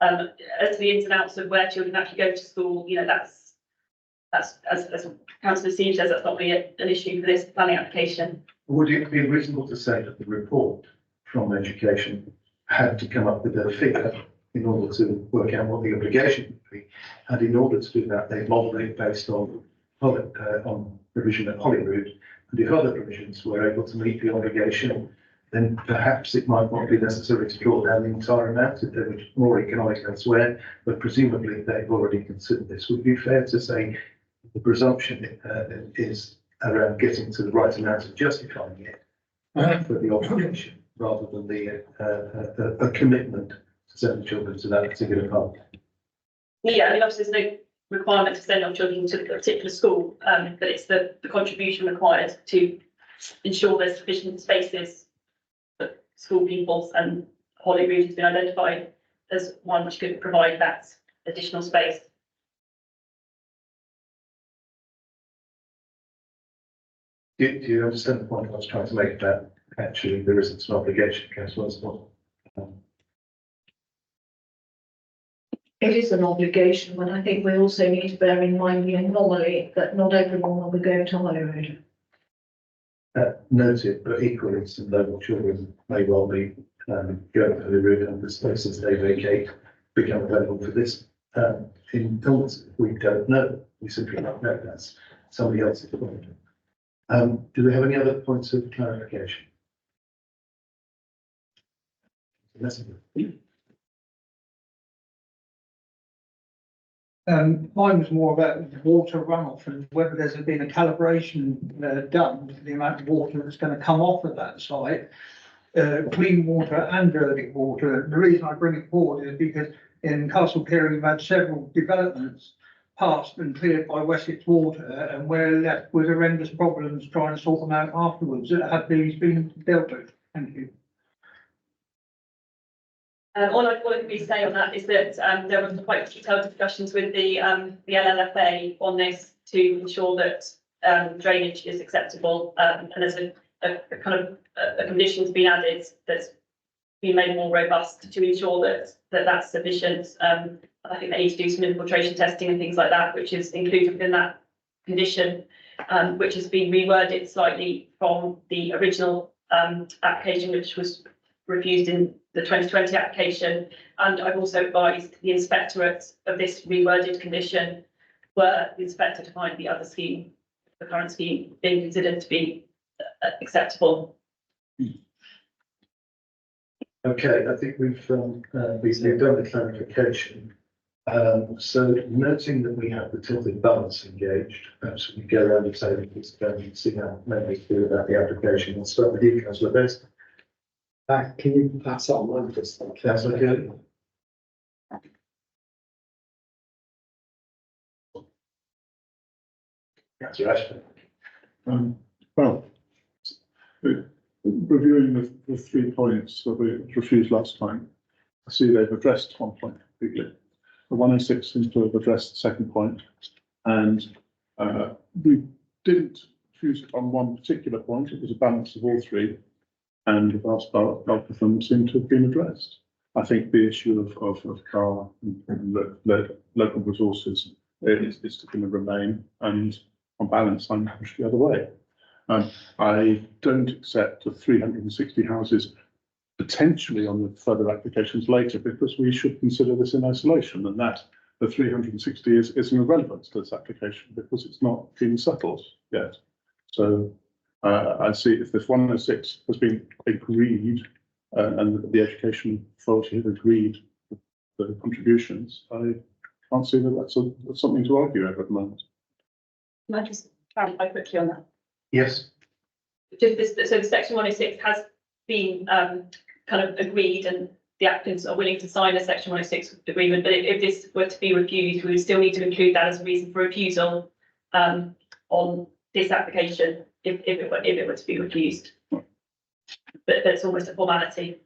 As to the ins and outs of where children actually go to school, you know, that's as Councillor Siege says, that's not really an issue for this planning application. Would it be reasonable to say that the report from education had to come up with a figure in order to work out what the obligation would be? And in order to do that, they modelled it based on provision at Holyrood. And if other provisions were able to meet the obligation, then perhaps it might not be necessary to draw down the entire amount if they were more economic elsewhere, but presumably they've already considered this. Would it be fair to say the presumption is around getting to the right amount of justifying it for the obligation, rather than a commitment to send the children to that particular path? Yeah, I mean, obviously there's no requirement to send our children to a particular school, but it's the contribution required to ensure there's sufficient spaces for school pupils, and Holyrood has been identified as one which could provide that additional space. Do you understand the point I was trying to make about actually there isn't an obligation, Councillor Osborne? It is an obligation, but I think we also need to bear in mind the anomaly that not everyone will be going to Holyrood. Noted, but equally some local children may well be going to Holyrood, and the spaces they vacate become available for this in Ilminster. We don't know. We simply don't know. That's somebody else's point. Do we have any other points of clarification? Mine was more about water runoff and whether there's been a calibration done to the amount of water that's going to come off of that site, clean water and dirty water. The reason I bring it forward is because in Castle Pirie we've had several developments passed and cleared by Wessex Water, and we're left with horrendous problems trying to sort them out afterwards. Have these been dealt with? Thank you. All I can really say on that is that there were quite detailed discussions with the LLFA on this to ensure that drainage is acceptable, and there's a kind of a condition's been added that's been made more robust to ensure that that's sufficient. I think they need to do some infiltration testing and things like that, which is included within that condition, which has been reworded slightly from the original application, which was refused in the 2020 application. And I've also advised the inspectorate of this reworded condition, were the inspector to find the other scheme, the current scheme, being considered to be acceptable. Okay, I think we've done the clarification. So noting that we have the tilted balance engaged, perhaps we go around and say that it's going to see how members feel about the application. We'll start with you, Councillor Best. Can you pass on? I'm just. Councillor Curley. Councillor Ashton. Well, reviewing the 3 points that we refused last time, I see they've addressed 1 point completely. The 106 seems to have addressed the 2nd point, and we didn't refuse it on 1 particular point. It was a balance of all 3, and the vast bulk of them seem to have been addressed. I think the issue of car and local resources is going to remain, and on balance, I'm pushed the other way. I don't accept the 360 houses potentially on the further applications later, because we should consider this in isolation, and that the 360 is irrelevant to this application because it's not been settled yet. So I see if this 106 has been agreed and the education authority have agreed the contributions, I can't see that that's something to argue over at the moment. Can I just clarify quickly on that? Yes. Just this, so the section 106 has been kind of agreed, and the applicants are willing to sign a section 106 agreement, but if this were to be refused, we would still need to include that as a reason for refusal on this application, if it were to be refused. But it's almost a formality.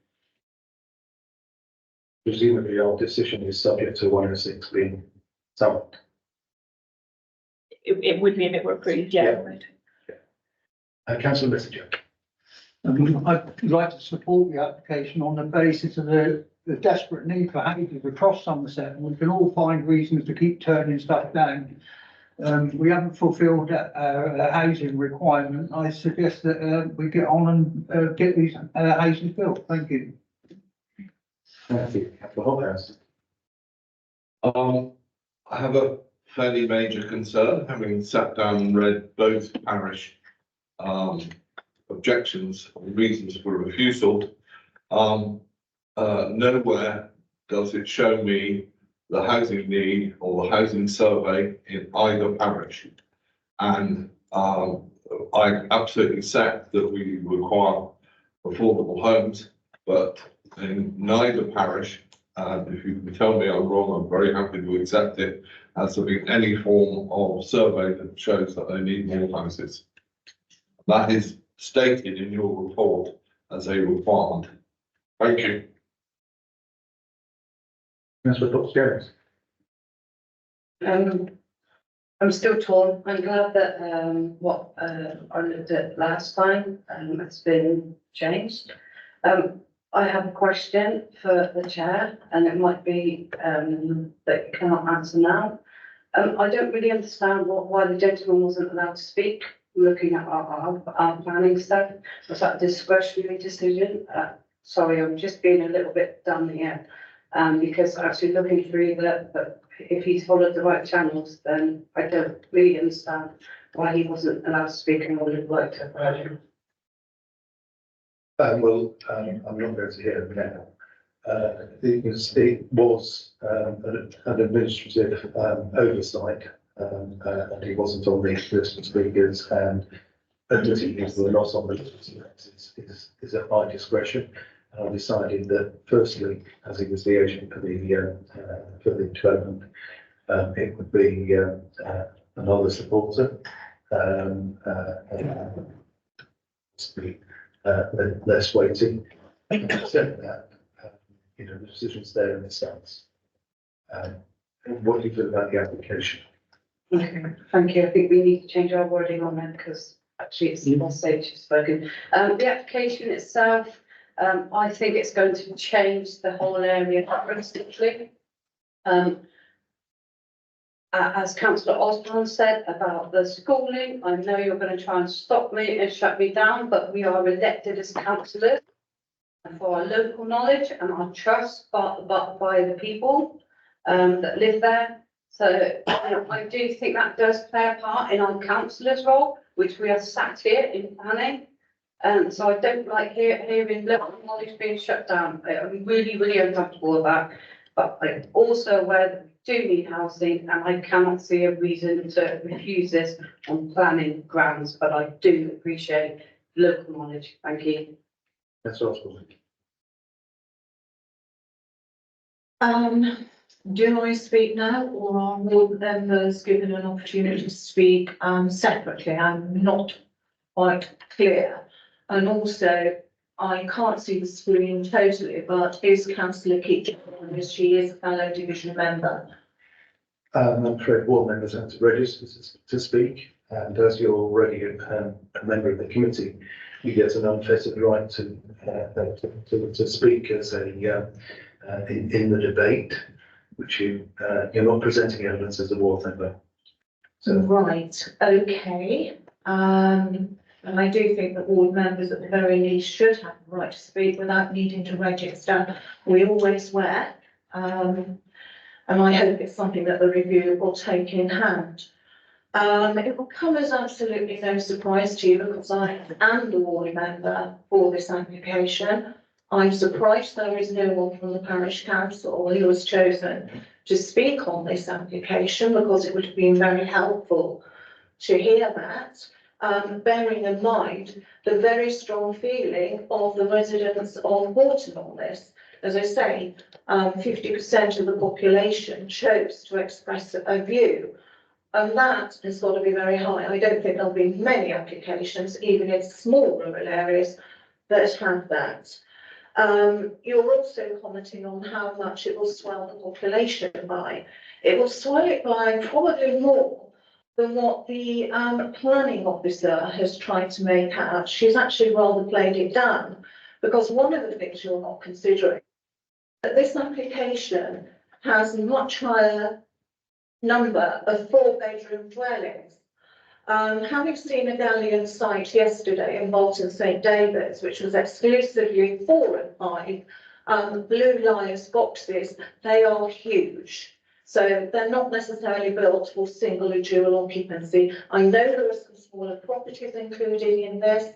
Presumably our decision is subject to 106 being signed. It would be if it were approved, yeah. Councillor Messenger. I'd like to support the application on the basis of the desperate need for houses across Somerset, and we can all find reasons to keep turning stuff down. We haven't fulfilled our housing requirement. I suggest that we get on and get these houses built. Thank you. Thank you. Councillor Hobhouse. I have a fairly major concern, having sat down and read both parish objections or reasons for refusal. Nowhere does it show me the housing need or the housing survey in either parish. And I absolutely accept that we require affordable homes, but in neither parish, if you can tell me I'm wrong, I'm very happy to accept it, has there been any form of survey that shows that they need more houses. That is stated in your report as a requirement. Thank you. Councillor Fox-Jones. I'm still torn. I'm glad that what I looked at last time has been changed. I have a question for the chair, and it might be that you cannot answer now. I don't really understand why the gentleman wasn't allowed to speak. Looking at our planning stuff, was that a discretionary decision? Sorry, I'm just being a little bit dumb here, because actually looking through that, if he's followed the right channels, then I don't really understand why he wasn't allowed to speak, and I would have liked to have heard him. I'm not going to hear him now. It was an administrative oversight, and he wasn't on the list of speakers, and admitting these were not on the list is at my discretion. And I decided that firstly, as he was the agent for the development, it would be another supporter. Less weighting. Except that, the decision's there in the stance. What do you feel about the application? Okay, thank you. I think we need to change our wording on that, because actually it's more safe to spoken. The application itself, I think it's going to change the whole area drastically. As councillor Osborne said about the schooling, I know you're going to try and stop me and shut me down, but we are elected as councillors for our local knowledge and our trust, but by the people that live there. So I do think that does play a part in our councillors' role, which we are sat here in planning. So I don't like hearing local knowledge being shut down. I'm really, really uncomfortable with that. But I'm also aware that we do need housing, and I cannot see a reason to refuse this on planning grounds, but I do appreciate local knowledge. Thank you. That's Osborne. Do I speak now, or are ward members given an opportunity to speak separately? I'm not quite clear. And also, I can't see the screen totally, but is councillor Keating, as she is a fellow division member? I'm afraid ward members have to register to speak, and as you're already a member of the committee, you get an unfettered right to speak as a in the debate, which you're not presenting evidence as a ward member. So, Right, okay. And I do think that ward members at the very least should have the right to speak without needing to register. We always were. And I hope it's something that the review will take in hand. It will come as absolutely no surprise to you because I am the ward member for this application. I'm surprised there is no one from the parish council who was chosen to speak on this application because it would have been very helpful to hear that. Bearing in mind the very strong feeling of the residents of Horton on this. As I say, 50% of the population chose to express a view, and that has got to be very high. I don't think there'll be many applications, even in small rural areas, that have that. You're also commenting on how much it will swell the population by. It will swell it by probably more than what the planning officer has tried to make out. She's actually rather played it down, because one of the things you're not considering, that this application has a much higher number of 4-bedroom dwellings. Having seen a Galleon site yesterday in Bolton St David's, which was exclusively 4 and 5 Blue Liars boxes, they are huge. So they're not necessarily built for single or dual occupancy. I know there are some smaller properties included in this,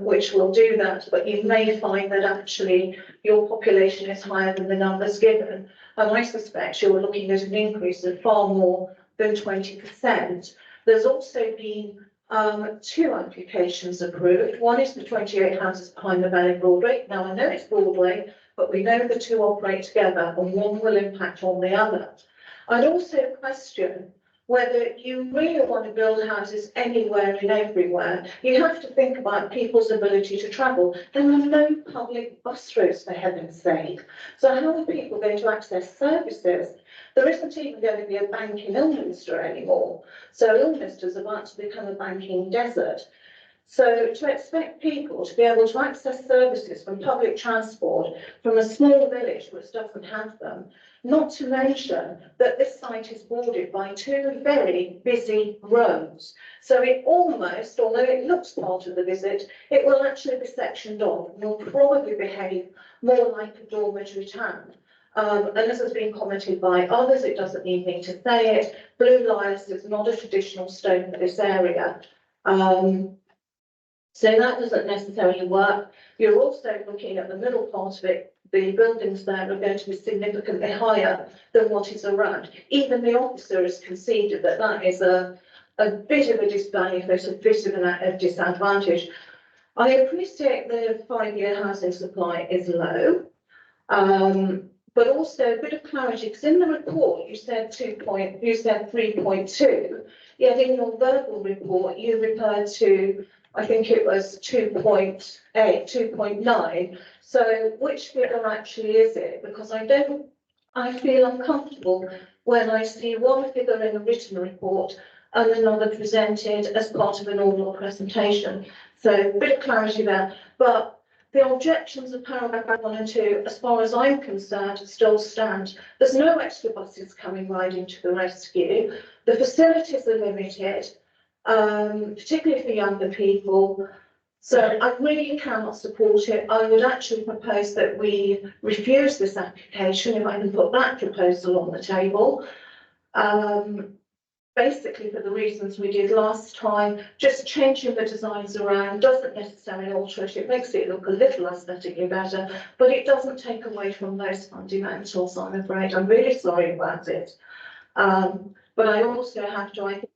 which will do that, but you may find that actually your population is higher than the numbers given. And I suspect you're looking at an increase of far more than 20%. There's also been 2 applications approved. One is the 28 houses behind the Valley Broadway. Now I know it's Broadway, but we know the 2 operate together and one will impact on the other. I'd also question whether you really want to build houses anywhere and everywhere. You have to think about people's ability to travel. There are no public bus routes, for heaven's sake. So how are people going to access services? There isn't even going to be a bank in Ilminster anymore. So Ilminster's about to become a banking desert. So to expect people to be able to access services from public transport from a small village which doesn't have them, not to mention that this site is bordered by 2 very busy roads. So it almost, although it looks part of the visit, it will actually be sectioned off and will probably behave more like a dormitory town. And this has been commented by others, it doesn't need me to say it. Blue Liars is not a traditional stone for this area. So that doesn't necessarily work. You're also looking at the middle part of it. The buildings there are going to be significantly higher than what is around. Even the officer has conceded that that is a bit of a disbenefit, a bit of a disadvantage. I appreciate the 5-year housing supply is low, but also a bit of clarity, because in the report you said 3.2, yet in your verbal report you referred to, I think it was 2.8, 2.9. So which figure actually is it? Because I feel uncomfortable when I see one figure in a written report and another presented as part of an oral presentation. So a bit of clarity there. But the objections of paragraph 1 and 2, as far as I'm concerned, still stand. There's no extra buses coming riding to the rescue. The facilities are limited, particularly for younger people. So I really cannot support it. I would actually propose that we refuse this application, if I can put that proposal on the table. Basically for the reasons we did last time, just changing the designs around doesn't necessarily alter it. It makes it look a little aesthetically better, but it doesn't take away from those fundamentals, I'm afraid. I'm really sorry about it. But I also have to, I think,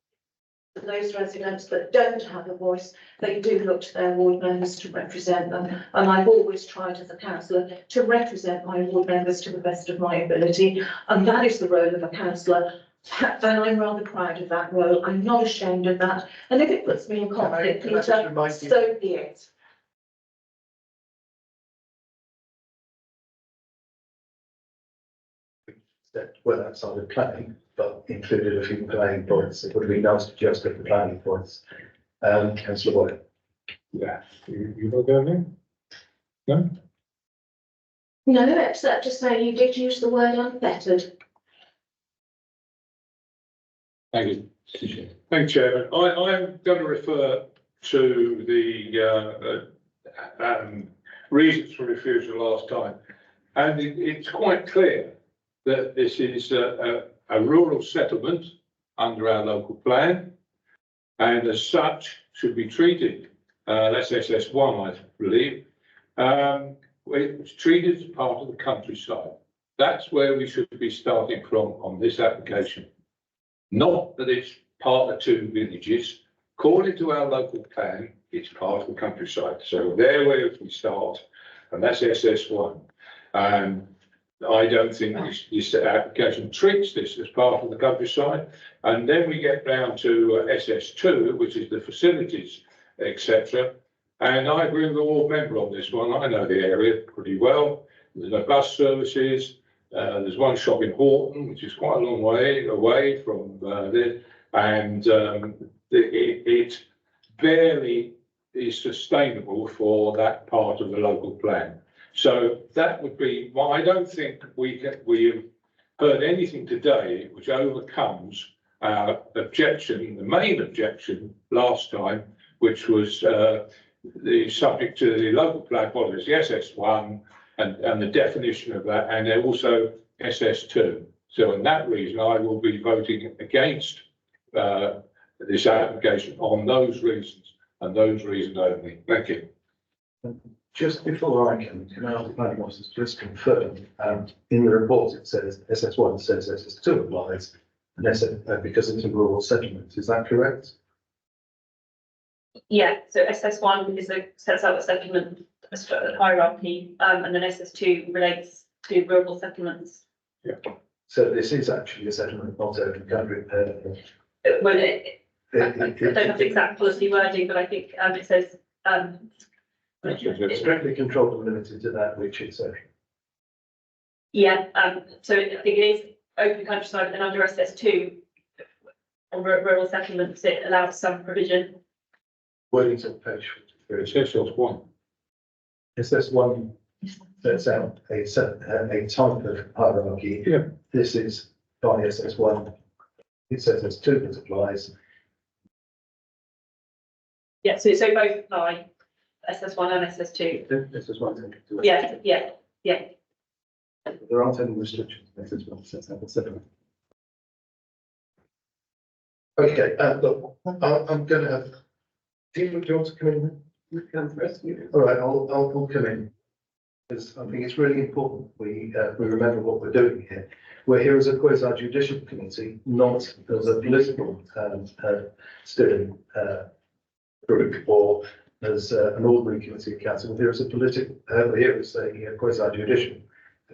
those residents that don't have a voice, they do look to their ward members to represent them. And I've always tried as a councillor to represent my ward members to the best of my ability. And that is the role of a councillor. And I'm rather proud of that role. I'm not ashamed of that. And if it puts me in conflict, Peter, so be it. Stepped well outside of planning, but included a few planning points. It would have been nice to just get the planning points. Councillor Boyd. Yeah, you got anything? No? No, except to say you did use the word unfettered. Thank you. Thank you, Chairman. I'm going to refer to the reasons for refusal last time. And it's quite clear that this is a rural settlement under our local plan, and as such should be treated, that's SS1, I believe, it's treated as part of the countryside. That's where we should be starting from on this application. Not that it's part of 2 villages. According to our local plan, it's part of the countryside. So there where we start, and that's SS1. I don't think this application treats this as part of the countryside. And then we get down to SS2, which is the facilities, etc. And I agree with the ward member on this one. I know the area pretty well. There's no bus services. There's one shop in Horton, which is quite a long way away from there, and it barely is sustainable for that part of the local plan. So that would be, well, I don't think we have heard anything today which overcomes our objection, the main objection last time, which was the subject to the local plan policy, SS1, and the definition of that, and then also SS2. So in that reason, I will be voting against this application on those reasons and those reasons only. Thank you. Just before I can ask the planning officers just confirm, in the report it says SS1 says SS2 applies, and because it's a rural settlement. Is that correct? Yeah, so SS1 sets out a settlement hierarchy, and then SS2 relates to rural settlements. Yeah. So this is actually a settlement, not open country. Well, I don't have the exact policy wording, but I think it says It's strictly controlled and limited to that which it's open. yeah, so I think it is open countryside, and under SS2 on rural settlements, it allows some provision. Wording's on page 43. It's SS1. SS1 sets out a type of hierarchy. Yeah. This is by SS1. It says SS2 that applies. Yeah, so both apply, SS1 and SS2. SS1. Yeah. There aren't any restrictions. SS1 sets out a settlement. Okay, look, I'm going to have. Do you want to come in? All right, I'll come in. Because I think it's really important we remember what we're doing here. We're here as a quasi-judicial committee, not as a political steering group or as an ordinary committee of council. We're here as a we're here as a quasi-judicial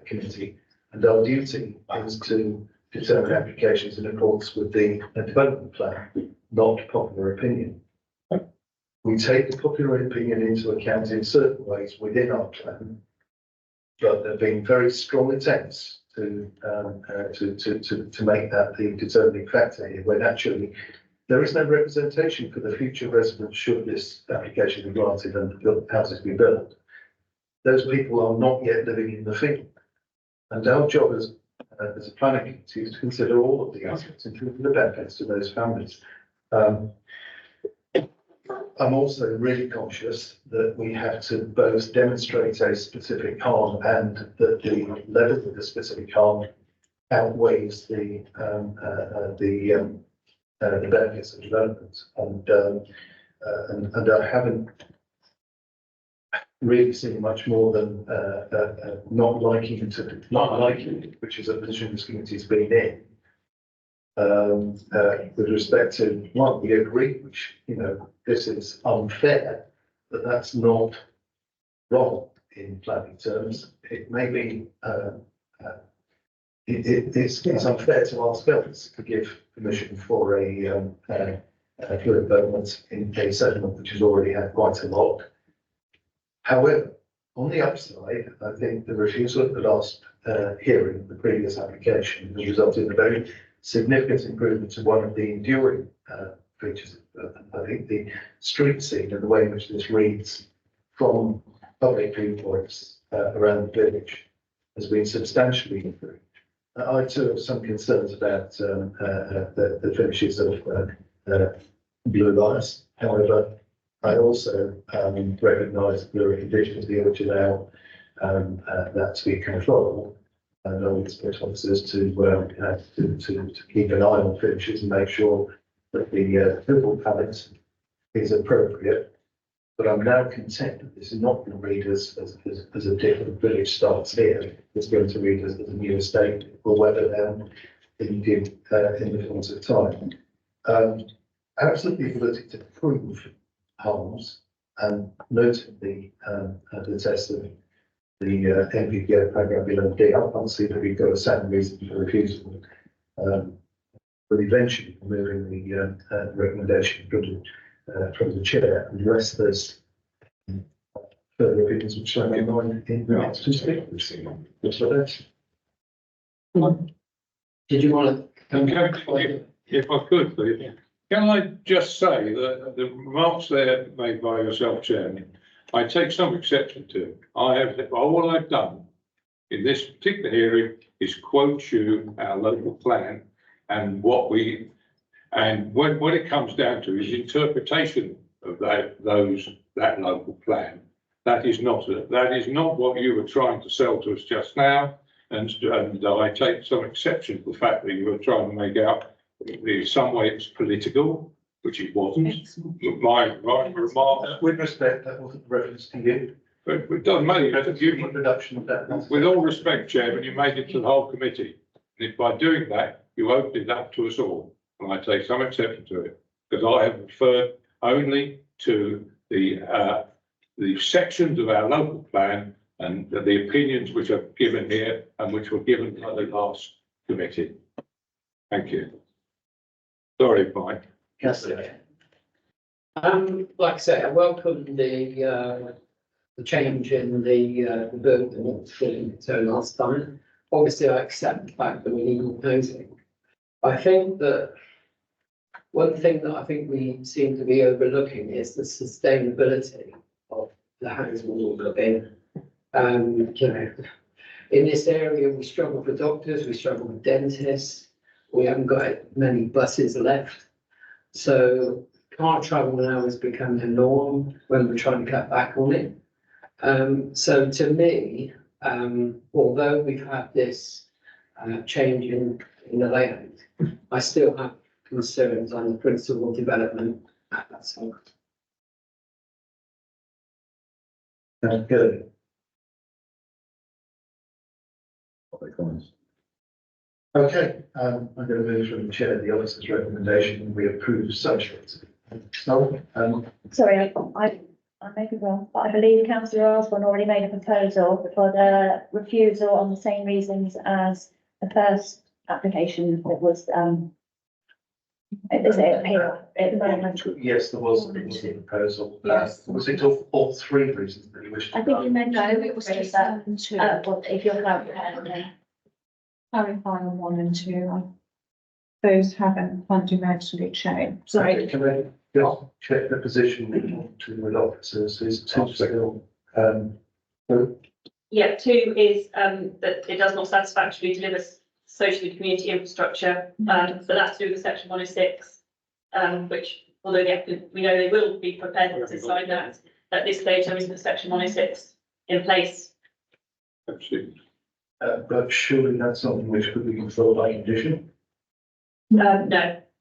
committee, and our duty is to determine applications in accordance with the development plan, not popular opinion. We take the popular opinion into account in certain ways within our plan, but there have been very strong attempts to make that the determining factor here, when actually there is no representation for the future residents should this application be granted and the houses be built. those people are not yet living in the field. And our job as a planning committee is to consider all of the aspects, including the benefits to those families. I'm also really conscious that we have to both demonstrate a specific harm and that the level of the specific harm outweighs the benefits of development. And I haven't really seen much more than not liking, which is a position this committee's been in. With respect to what we agree, which, you know, this is unfair, but that's not wrong in planning terms. It may be, it's unfair to ourselves to give permission for a development in a settlement which has already had quite a lot. However, on the upside, I think the refusal at the last hearing, the previous application, has resulted in a very significant improvement to one of the enduring features. I think the street scene and the way in which this reads from public viewpoints around the village has been substantially improved. I too have some concerns about the finishes of Blue Lights. However, I also recognise that there are conditions here which allow that to be controlled. And I would expect officers to keep an eye on finishes and make sure that the physical palette is appropriate. But I'm now content that this is not going to read as a different village starts here. It's going to read as a new estate or whether then in the fullness of time. Absolutely the ability to prove harms and notably the test of the NPPF paragraph below D. I can't see that we've got a sound reason for refusal. But eventually removing the recommendation from the chair, unless there's further opinions which I may mind in the next to speak. Did you want If I could, please. Can I just say that the remarks there made by yourself, Chairman, I take some exception to. All I've done in this particular hearing is quote you our local plan and what when it comes down to is interpretation of that local plan. That is not what you were trying to sell to us just now. And I take some exception to the fact that you were trying to make out in some way it's political, which it wasn't. My remark. With respect, that wasn't reference to you. But it doesn't matter. Introduction of that. With all respect, Chairman, you made it to the whole committee. And if by doing that, you opened it up to us all. And I take some exception to it, because I have referred only to the sections of our local plan and the opinions which are given here and which were given by the last committee. Thank you. Sorry, Mike. Yes, like I say, I welcome the change in the burden so last time. Obviously, I accept the fact that we need more housing. I think that one thing that I think we seem to be overlooking is the sustainability of the housing we live in. You know, in this area, we struggle for doctors, we struggle with dentists. We haven't got many buses left. So car travel now has become the norm when we're trying to cut back on it. So to me, although we've had this change in the layout, I still have concerns on the principal development at that site. Good. Okay, I'm going to move from the chair, the officer's recommendation, we approve such. So, Sorry, I may be wrong, but I believe councillor Osborne already made a proposal for the refusal on the same reasons as the first application that was, is it appeal? yes, there was a proposal. Yes. Was it all three reasons that you wish to? I think you mentioned. No, it was just that. 1 and 2. Well, if you're clarifying. Clarify on 1 and 2. Those haven't fundamentally changed. Sorry. Can I just check the position to the officers is to still Yeah, two is, that it does not satisfactorily deliver social and community infrastructure, but that's through the section 106. Which, although the applicant, we know they will be prepared to sign that, at this stage, there isn't a section 106 in place. Absolutely. But surely that's something which could be controlled by condition. No,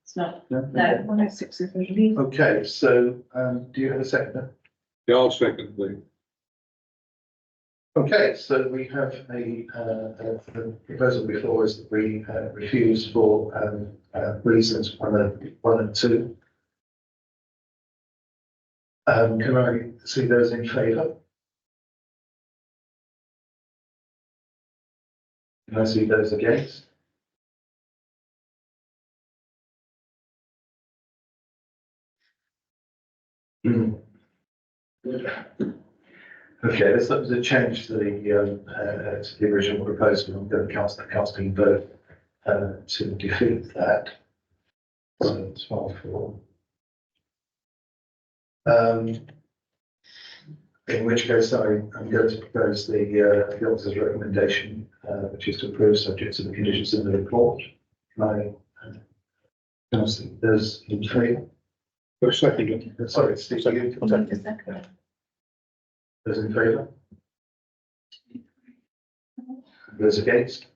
it's not. No. 106 is really. Okay, so, do you have a seconder? Yeah, I'll second the. Okay, so we have a proposal before us that we refuse for reasons one and two. Can I see those in favour? Can I see those against? Okay, let's change to the original proposal. I'm going to cast a casting vote to defeat that. So it's 5-4. In which case I'm going to propose the officer's recommendation, which is to approve subject to the conditions in the report. Can I see those in favour? Second. Sorry, Steve, you those in favour? Those against?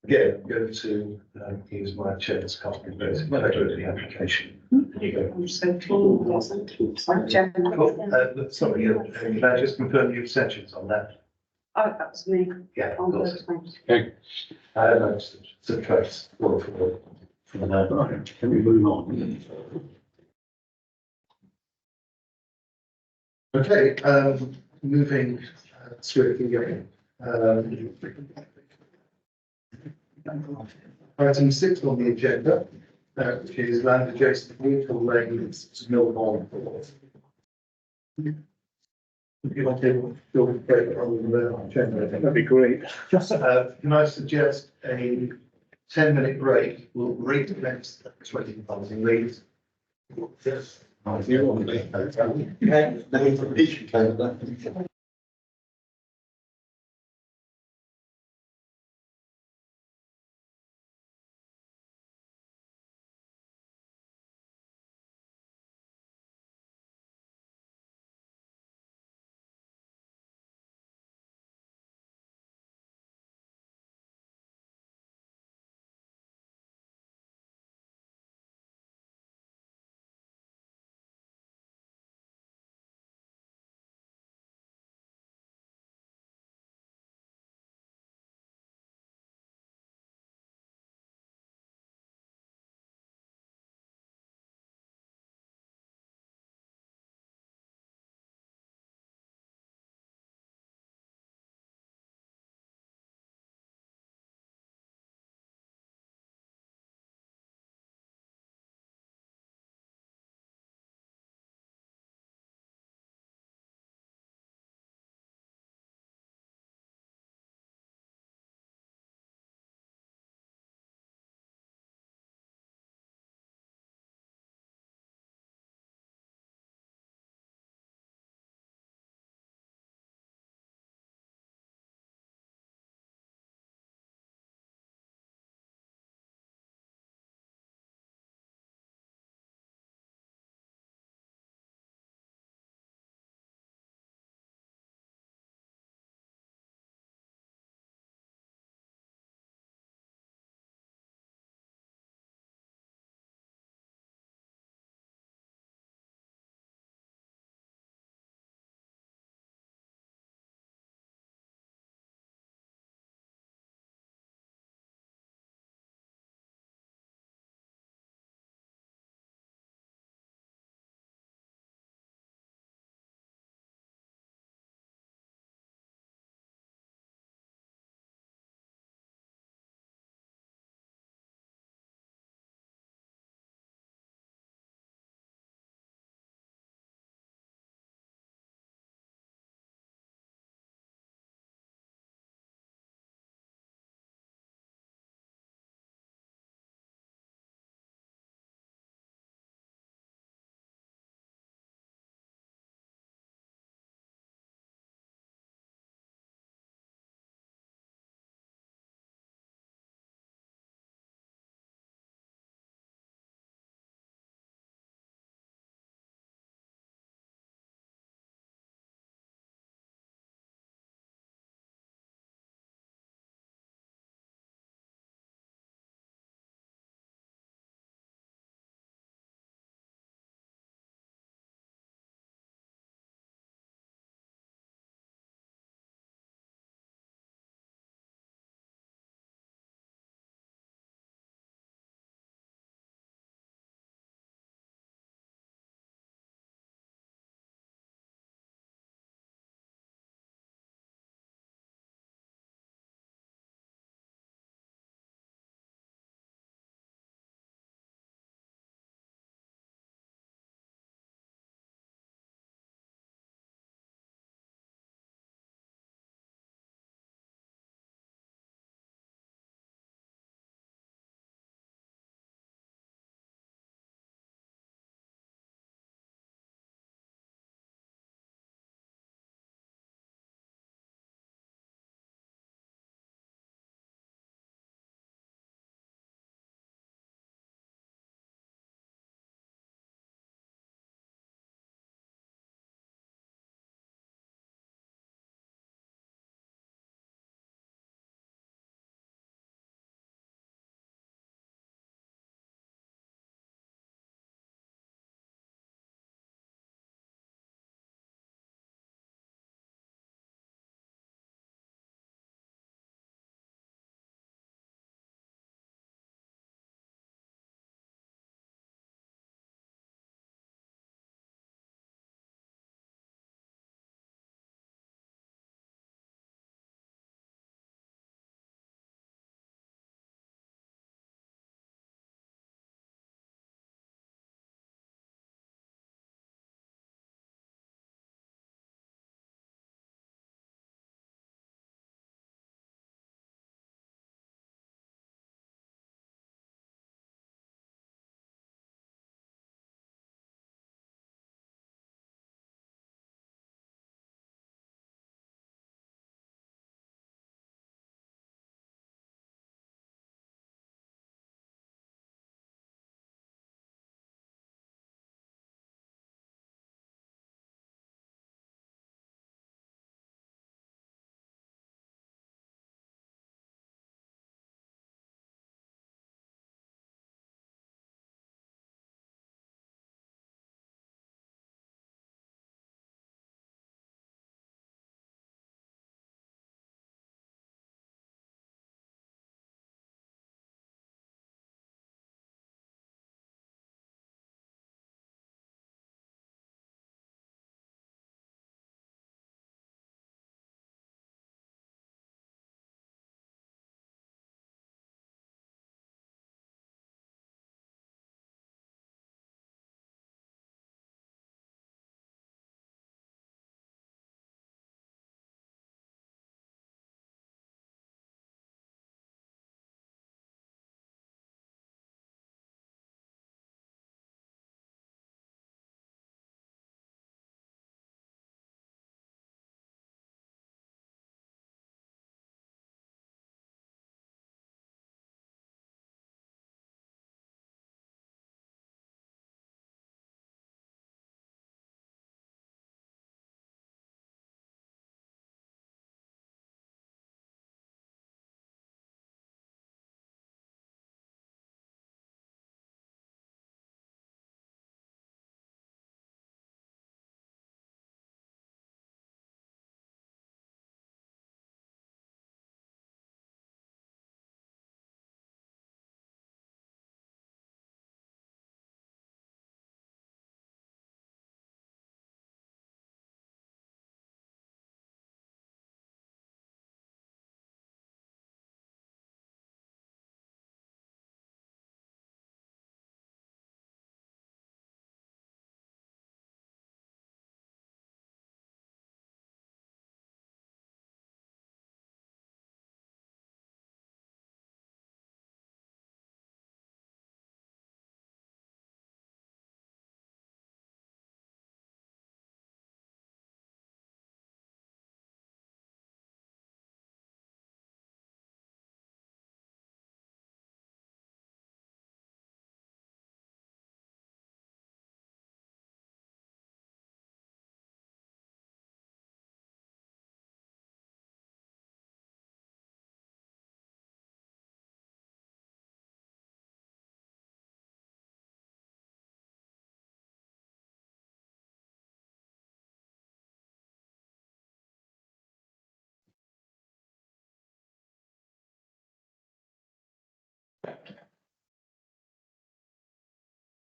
Again, I'm going to use my chair's casting vote in favour of the application. I'm so tall, wasn't it? Cool. Sorry, can I just confirm your abstentions on that? Oh, that was me. Yeah, of course. Okay. No, it's a trace. From the moment. Can we move on? Okay, moving swiftly going. Item 6 on the agenda, which is land adjacent to Waterville Lane to Millwall. If you want to go break on the agenda, That'd be great. can I suggest a 10-minute break? We'll recommence at 20,000 leads. Yes.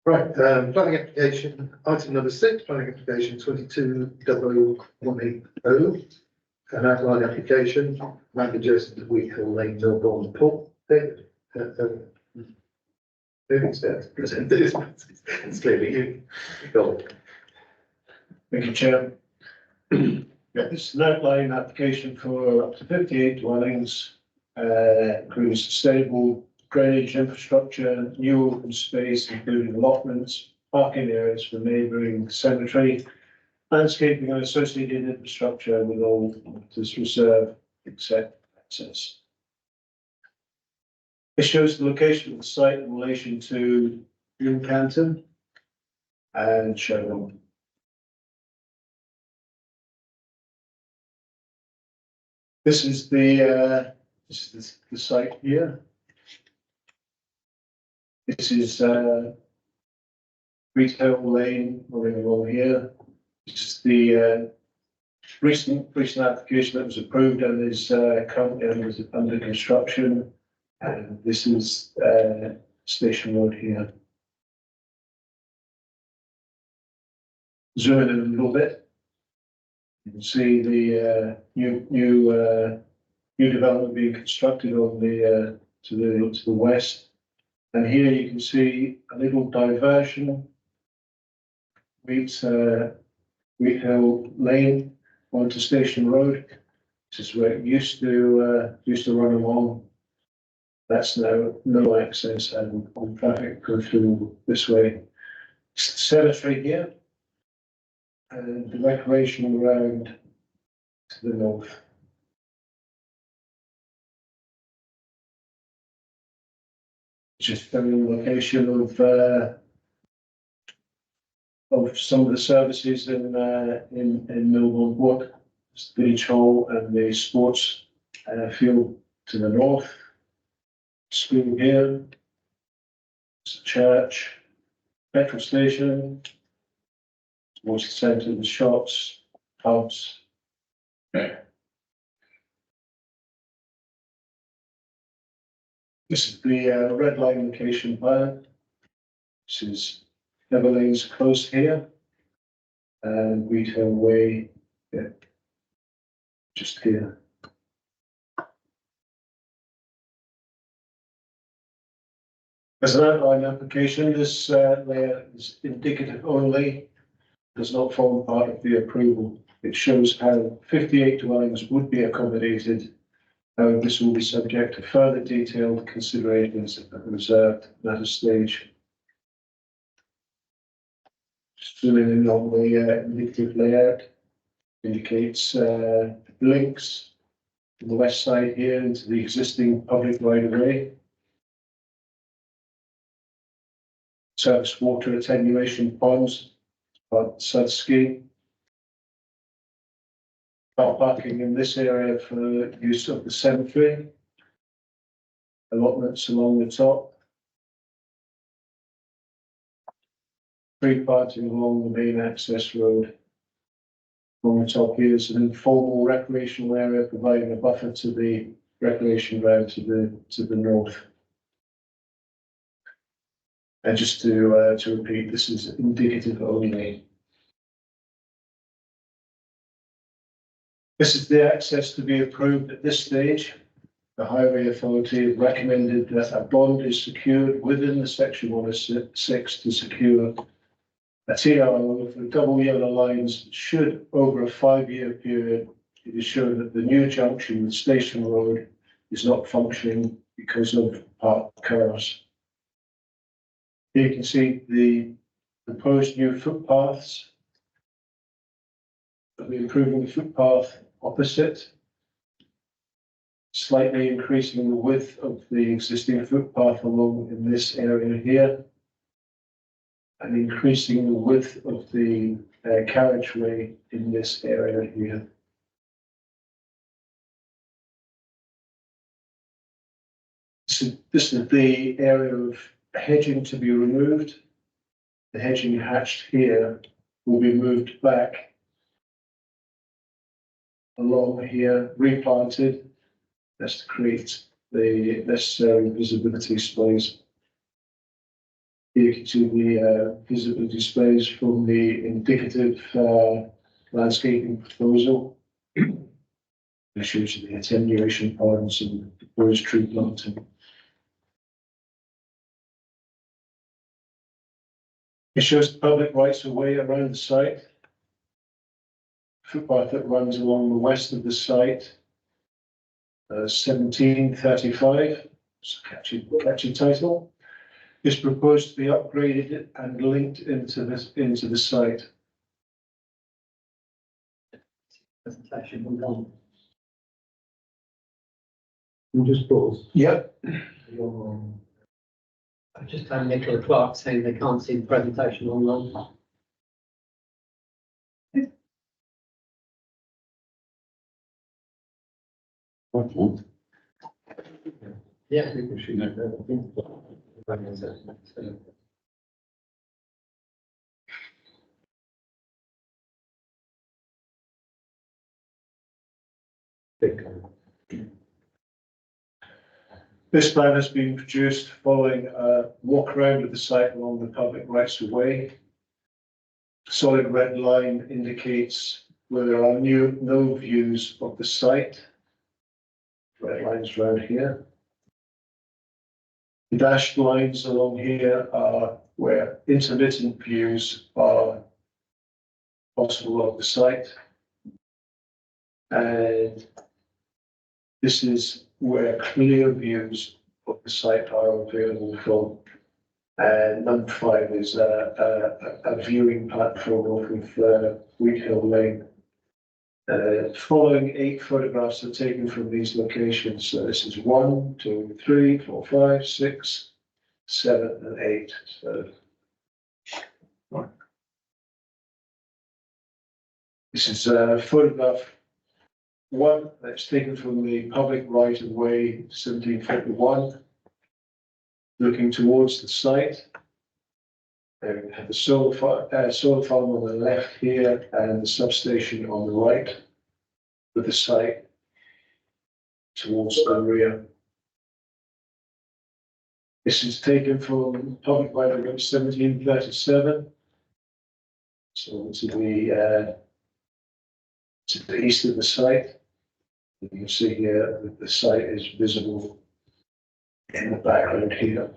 Right, planning application, item number 6, planning application 22-180. An outline application, land adjacent to Wheat Hill Lane, Milborne Port. Moving steps, present this, it's clearly you. Go on. Thank you, Chair. Yeah, this is an outline application for up to 58 dwellings, including sustainable drainage infrastructure, new open space, including allotments, parking areas for neighbouring cemetery, landscaping and associated infrastructure with all this reserve except access. It shows the location of the site in relation to Canton and Sherwin. This is the site here. This is Retail Lane running along here. This is the recent application that was approved and is currently under construction. And this is Station Road here. Zoom in a little bit. You can see the new development being constructed on the to the west, and here you can see a little diversion. Wheat Hill Lane onto Station Road. This is where it used to run along. That's now no access and on traffic go through this way. Cemetery here. And the recreation ground to the north. Just a location of some of the services in Milborne Wood, the village hall and the sports field to the north. School here, church, petrol station. Water centre, the shops, pubs. This is the red line location plan. This is Everlane's close here. And Wheat Hill Way, yeah, just here. As an outline application, this layer is indicative only. Does not form part of the approval. It shows how 58 dwellings would be accommodated. However, this will be subject to further detailed considerations reserved at a stage. Zooming in on the indicative layout indicates links on the west side here into the existing public right of way. Surface water attenuation ponds. South Ski. Car parking in this area for use of the cemetery. Allotments along the top. Free parking along the main access road. Along the top here is an informal recreational area providing a buffer to the recreation ground to the north. And just to repeat, this is indicative only. This is the access to be approved at this stage. The Highway Authority recommended that a bond is secured within the Section 106 to secure a TRO for double yellow lines should, over a 5-year period, it is shown that the new junction with Station Road is not functioning because of parked cars. Here you can see the proposed new footpaths. We'll be improving the footpath opposite, slightly increasing the width of the existing footpath along in this area here, and increasing the width of the carriageway in this area here. This is the area of hedging to be removed. The hedging hatched here will be moved back along here, replanted. That's to create the necessary visibility space. You can see the visible displays from the indicative landscaping proposal. It shows you the attenuation points and proposed tree planting. It shows the public rights of way around the site. Footpath that runs along the west of the site. 1735, it's a catchy title, is proposed to be upgraded and linked into the site. Presentation, hold on. We'll just pause. Yep. I've just had Nicola Clark saying they can't see the presentation online. Yeah. People should know This plan has been produced following a walk around of the site along the public rights of way. Solid red line indicates where there are no views of the site. Red lines around here. The dashed lines along here are where intermittent views are possible of the site. And this is where clear views of the site are available from. And number 5 is a viewing platform off of Wheat Hill Lane. Following 8 photographs are taken from these locations. So this is 1, 2, 3, 4, 5, 6, 7, and 8. So this is photograph 1 that's taken from the public right of way 1751, looking towards the site. There we have the solar farm on the left here and the substation on the right, with the site towards the rear. This is taken from public right of way 1737. So to the east of the site. You can see here that the site is visible in the background here.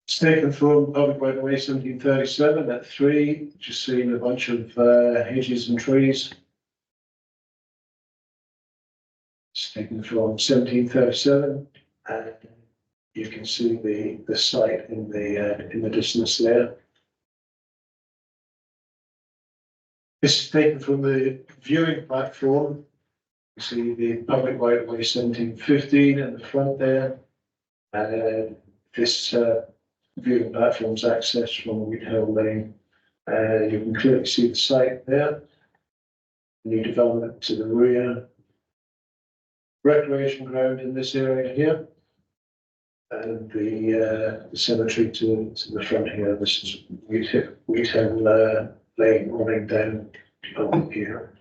It's taken from public right of way 1737 at 3, just seeing a bunch of hedges and trees. It's taken from 1737, and you can see the site in the distance there. This is taken from the viewing platform. You see the public right of way 1715 in the front there. And this viewing platform's access from Wheat Hill Lane. You can clearly see the site there. New development to the rear. Recreation ground in this area here. And the cemetery to the front here. This is Wheat Hill Lane running down here.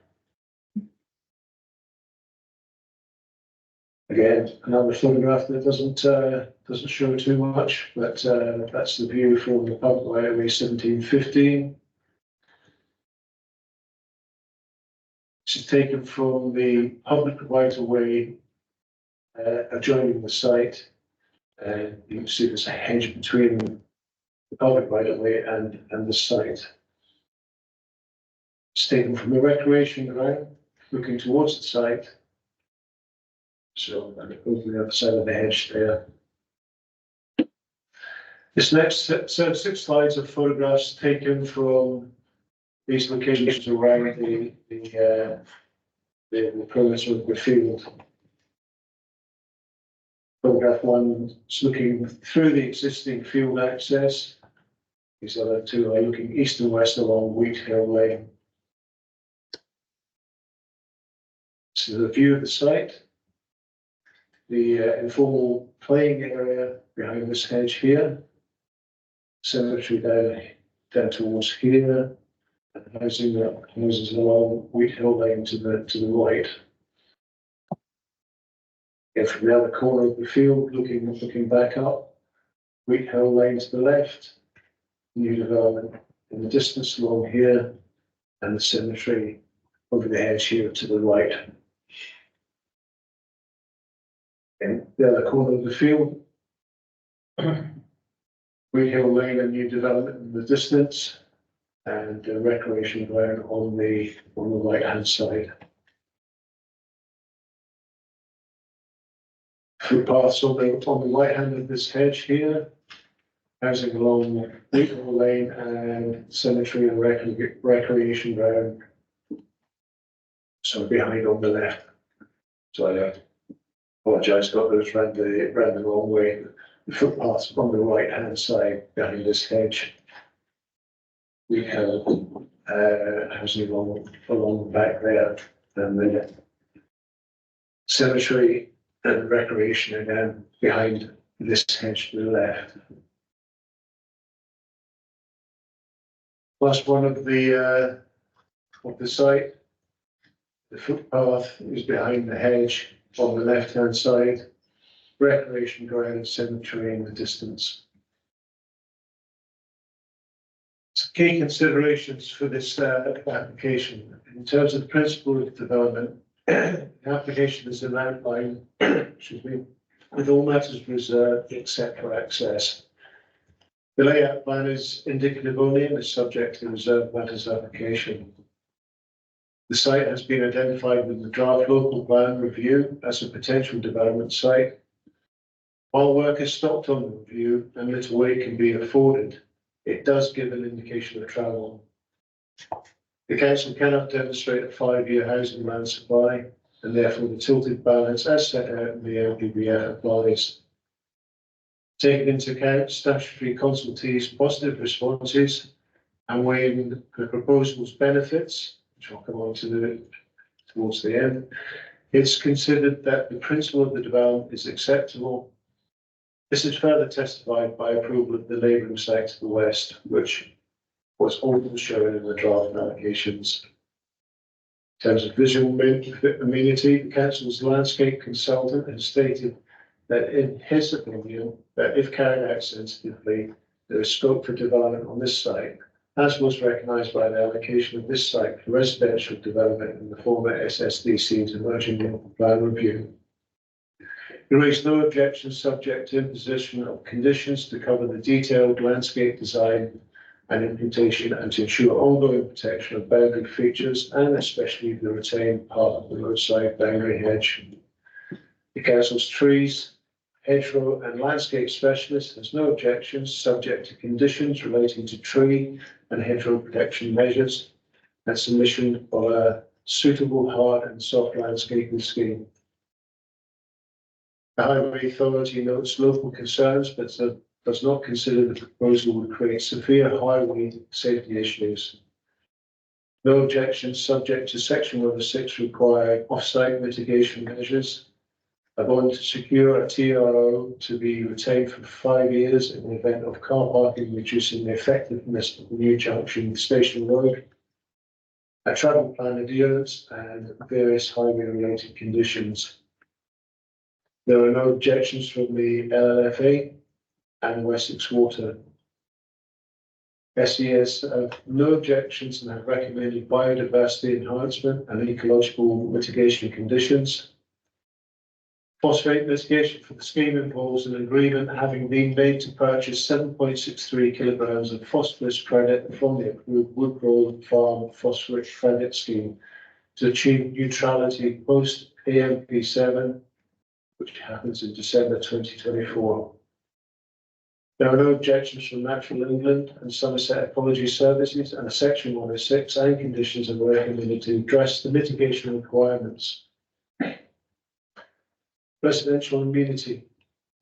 Again, another photograph that doesn't show too much, but that's the view from the public right of way 1715. This is taken from the public right of way adjoining the site. You can see there's a hedge between the public right of way and the site. It's taken from the recreation ground, looking towards the site. So, over the other side of the hedge there. This next set of 6 slides are photographs taken from these locations around the perimeter of the field. Photograph 1 is looking through the existing field access. These other 2 are looking east and west along Wheat Hill Lane. This is a view of the site. The informal playing area behind this hedge here. Cemetery down towards here. And housing that houses along Wheat Hill Lane to the right. And from the other corner of the field, looking back up, Wheat Hill Lane to the left, new development in the distance along here, and the cemetery over the hedge here to the right. In the other corner of the field, Wheat Hill Lane, a new development in the distance, and a recreation ground on the right hand side. Footpaths on the right hand of this hedge here, housing along Wheat Hill Lane and cemetery and recreation ground. So behind on the left. So I apologise, got those round the wrong way. The footpaths on the right hand side behind this hedge. We have housing along the back there, and the cemetery and recreation again behind this hedge to the left. Last one of the site. The footpath is behind the hedge on the left hand side. Recreation ground and cemetery in the distance. Some key considerations for this application. In terms of the principle of development, the application is an outline, excuse me, with all matters reserved except for access. The layout plan is indicative only and is subject to reserved matters application. The site has been identified with the draft local plan review as a potential development site. While work is stopped on the review and little weight can be afforded, it does give an indication of travel. The council cannot demonstrate a 5-year housing land supply, and therefore the tilted balance as set out in the LPBF applies. Taking into account statutory consultees' positive responses and weighing the proposal's benefits, which I'll come on to towards the end, it's considered that the principle of the development is acceptable. This is further testified by approval of the neighbouring site to the west, which was also shown in the draft applications. In terms of visual amenity, the council's landscape consultant has stated that in his opinion, that if carried out sensitively, there is scope for development on this site, as was recognised by the allocation of this site for residential development in the former SSDC's emerging local plan review. He raised no objections subject to imposition of conditions to cover the detailed landscape design and implementation and to ensure ongoing protection of boundary features and especially the retained part of the roadside boundary hedge. The council's trees, hedgerow and landscape specialist has no objections subject to conditions relating to tree and hedgerow protection measures and submission of a suitable hard and soft landscaping scheme. The Highway Authority notes local concerns, but does not consider the proposal would create severe highway safety issues. No objections subject to section 106 require off-site mitigation measures. I want to secure a TRO to be retained for 5 years in the event of car parking, reducing the effectiveness of the new junction with Station Road. A travel plan adherence and various highway-related conditions. There are no objections from the LLFA and Wessex Water. SES have no objections and have recommended biodiversity enhancement and ecological mitigation conditions. Phosphate mitigation for the scheme involves an agreement having been made to purchase 7.63 kilograms of phosphorus credit from the approved Woodrow Farm Phosphorus Credit Scheme to achieve neutrality post AMP7, which happens in December 2024. There are no objections from Natural England and Somerset Ecology Services, and a section 106 and conditions are recommended to address the mitigation requirements. Residential amenity.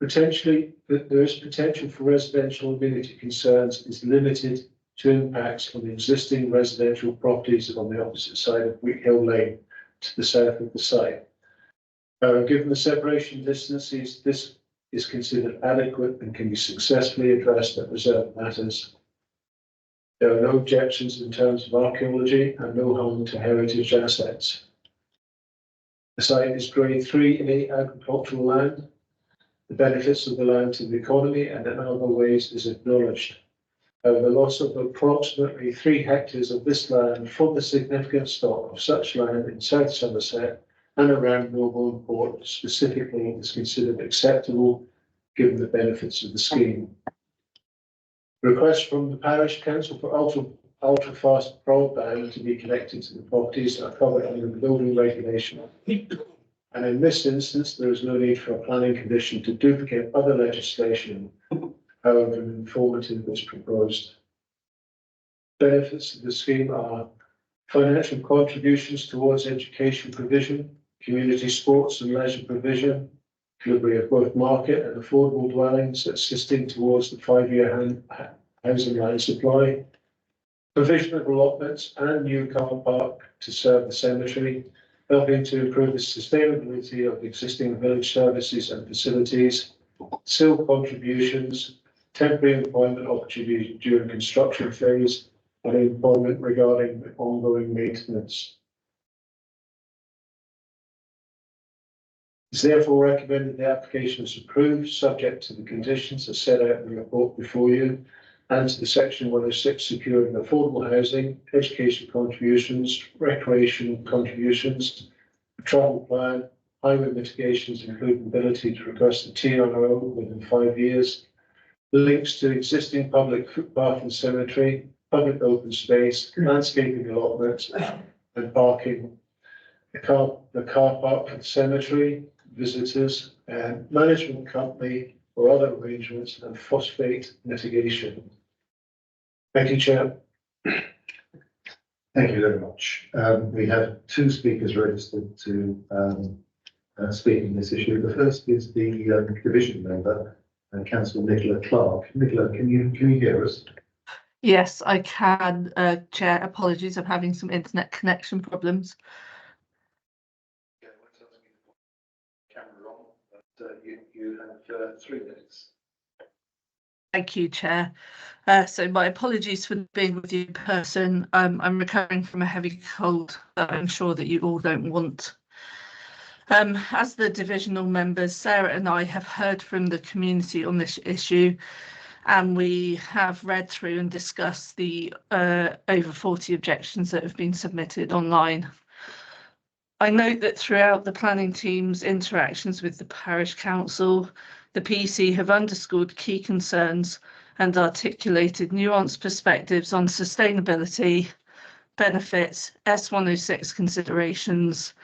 Potentially, there is potential for residential amenity concerns is limited to impacts on the existing residential properties on the opposite side of Wheat Hill Lane to the south of the site. Given the separation distances, this is considered adequate and can be successfully addressed at reserved matters. There are no objections in terms of archaeology and no harm to heritage assets. The site is grade 3A agricultural land. The benefits of the land to the economy and in other ways is acknowledged. The loss of approximately 3 hectares of this land from the significant stock of such land in South Somerset and around Melbourne Port specifically is considered acceptable given the benefits of the scheme. Requests from the parish council for ultra fast broadband to be connected to the properties are covered under the building regulation. And in this instance, there is no need for a planning condition to duplicate other legislation, however informative is proposed. Benefits of the scheme are financial contributions towards education provision, community sports and leisure provision, delivery of both market and affordable dwellings, assisting towards the 5-year housing line supply, provision of allotments and new car park to serve the cemetery, helping to improve the sustainability of existing village services and facilities, SIL contributions, temporary employment opportunities during construction phase, and employment regarding ongoing maintenance. It's therefore recommended the application is approved, subject to the conditions as set out in the report before you, and to the section 106 securing affordable housing, education contributions, recreation contributions, a travel plan, highway mitigations, including ability to request a TRO within 5 years, links to existing public footpath and cemetery, public open space, landscaping allotments, and parking, the car park for the cemetery, visitors, and management company or other arrangements, and phosphate mitigation. Thank you, Chair. Thank you very much. We have 2 speakers registered to speak on this issue. The first is the division member, Councillor Nicola Clark. Nicola, can you hear us? Yes, I can, Chair. Apologies, I'm having some internet connection problems. Camera on, but you have 3 minutes. Thank you, Chair. So my apologies for being with you in person. I'm recovering from a heavy cold that I'm sure that you all don't want. As the divisional members, Sarah and I have heard from the community on this issue, and we have read through and discussed the over 40 objections that have been submitted online. I note that throughout the planning team's interactions with the parish council, the PC have underscored key concerns and articulated nuanced perspectives on sustainability, benefits, S106 considerations,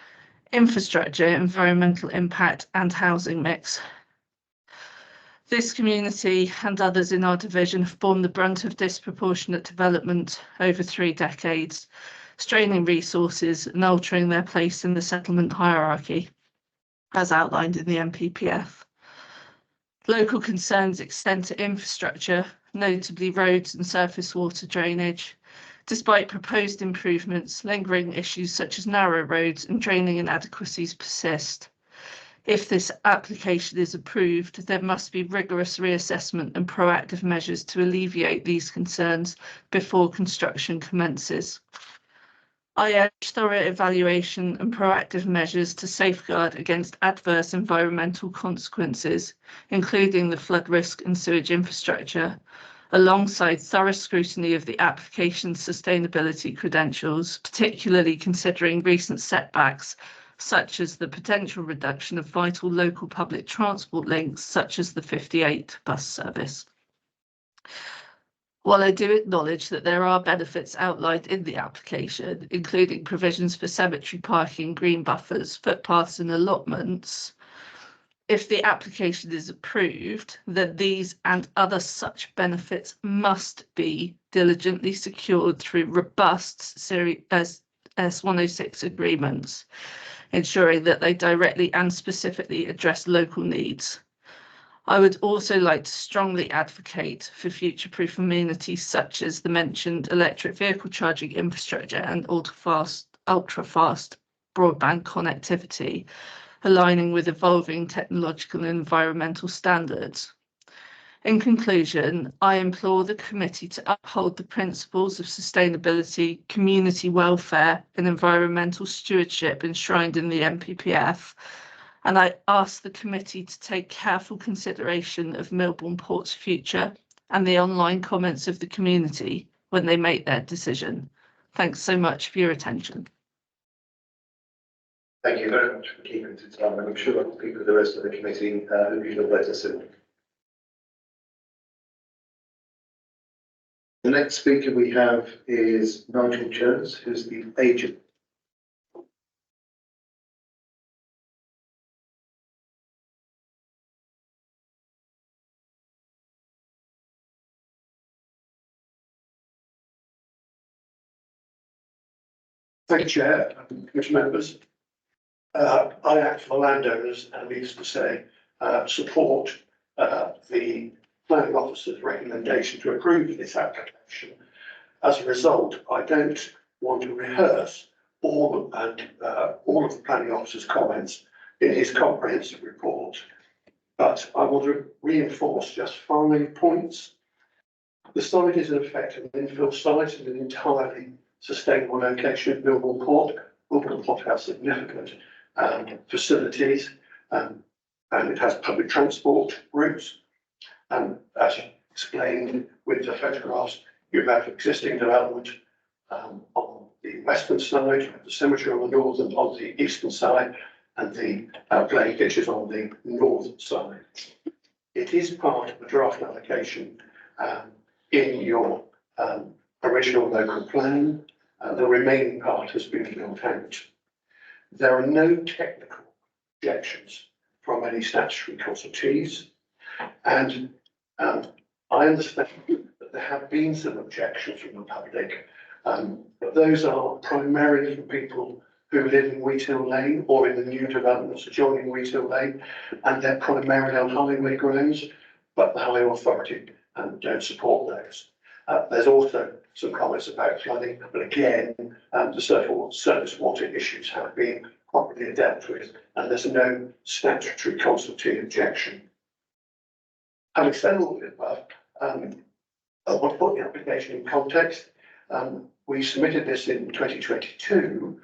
infrastructure, environmental impact, and housing mix. This community and others in our division have borne the brunt of disproportionate development over 3 decades, straining resources and altering their place in the settlement hierarchy, as outlined in the NPPF. Local concerns extend to infrastructure, notably roads and surface water drainage. Despite proposed improvements, lingering issues such as narrow roads and draining inadequacies persist. If this application is approved, there must be rigorous reassessment and proactive measures to alleviate these concerns before construction commences. I urge thorough evaluation and proactive measures to safeguard against adverse environmental consequences, including the flood risk and sewage infrastructure, alongside thorough scrutiny of the application's sustainability credentials, particularly considering recent setbacks, such as the potential reduction of vital local public transport links, such as the 58 bus service. While I do acknowledge that there are benefits outlined in the application, including provisions for cemetery parking, green buffers, footpaths and allotments, if the application is approved, then these and other such benefits must be diligently secured through robust S106 agreements, ensuring that they directly and specifically address local needs. I would also like to strongly advocate for future-proof amenities such as the mentioned electric vehicle charging infrastructure and ultra-fast broadband connectivity, aligning with evolving technological and environmental standards. In conclusion, I implore the committee to uphold the principles of sustainability, community welfare and environmental stewardship enshrined in the NPPF. And I ask the committee to take careful consideration of Millbourne Port's future and the online comments of the community when they make their decision. Thanks so much for your attention. Thank you very much for keeping to time, and I'm sure I'll speak with the rest of the committee who you feel better soon. The next speaker we have is Nigel Jones, who's the agent. Thank you, Chair, committee members. I act for the landowners and needless to say, support the planning officer's recommendation to approve this application. As a result, I don't want to rehearse all of the planning officer's comments in his comprehensive report, but I want to reinforce just 5 points. The site is in effect an infill site in an entirely sustainable location at Millbourne Port. Millbourne Port has significant facilities and it has public transport routes. And as explained with the photographs, you have existing development on the western side, the cemetery on the northern, on the eastern side, and the playing pitches on the northern side. It is part of the draft allocation in your original local plan. The remaining part has been filled out. There are no technical objections from any statutory consultees, and I understand that there have been some objections from the public, but those are primarily from people who live in Wheathill Lane or in the new developments adjoining Wheathill Lane, and they're primarily on highway grounds, but the Highway Authority don't support those. There's also some comments about flooding, but again, the surface water issues have been properly dealt with, and there's no statutory consultee objection. Having said all of the above, I want to put the application in context. We submitted this in 2022.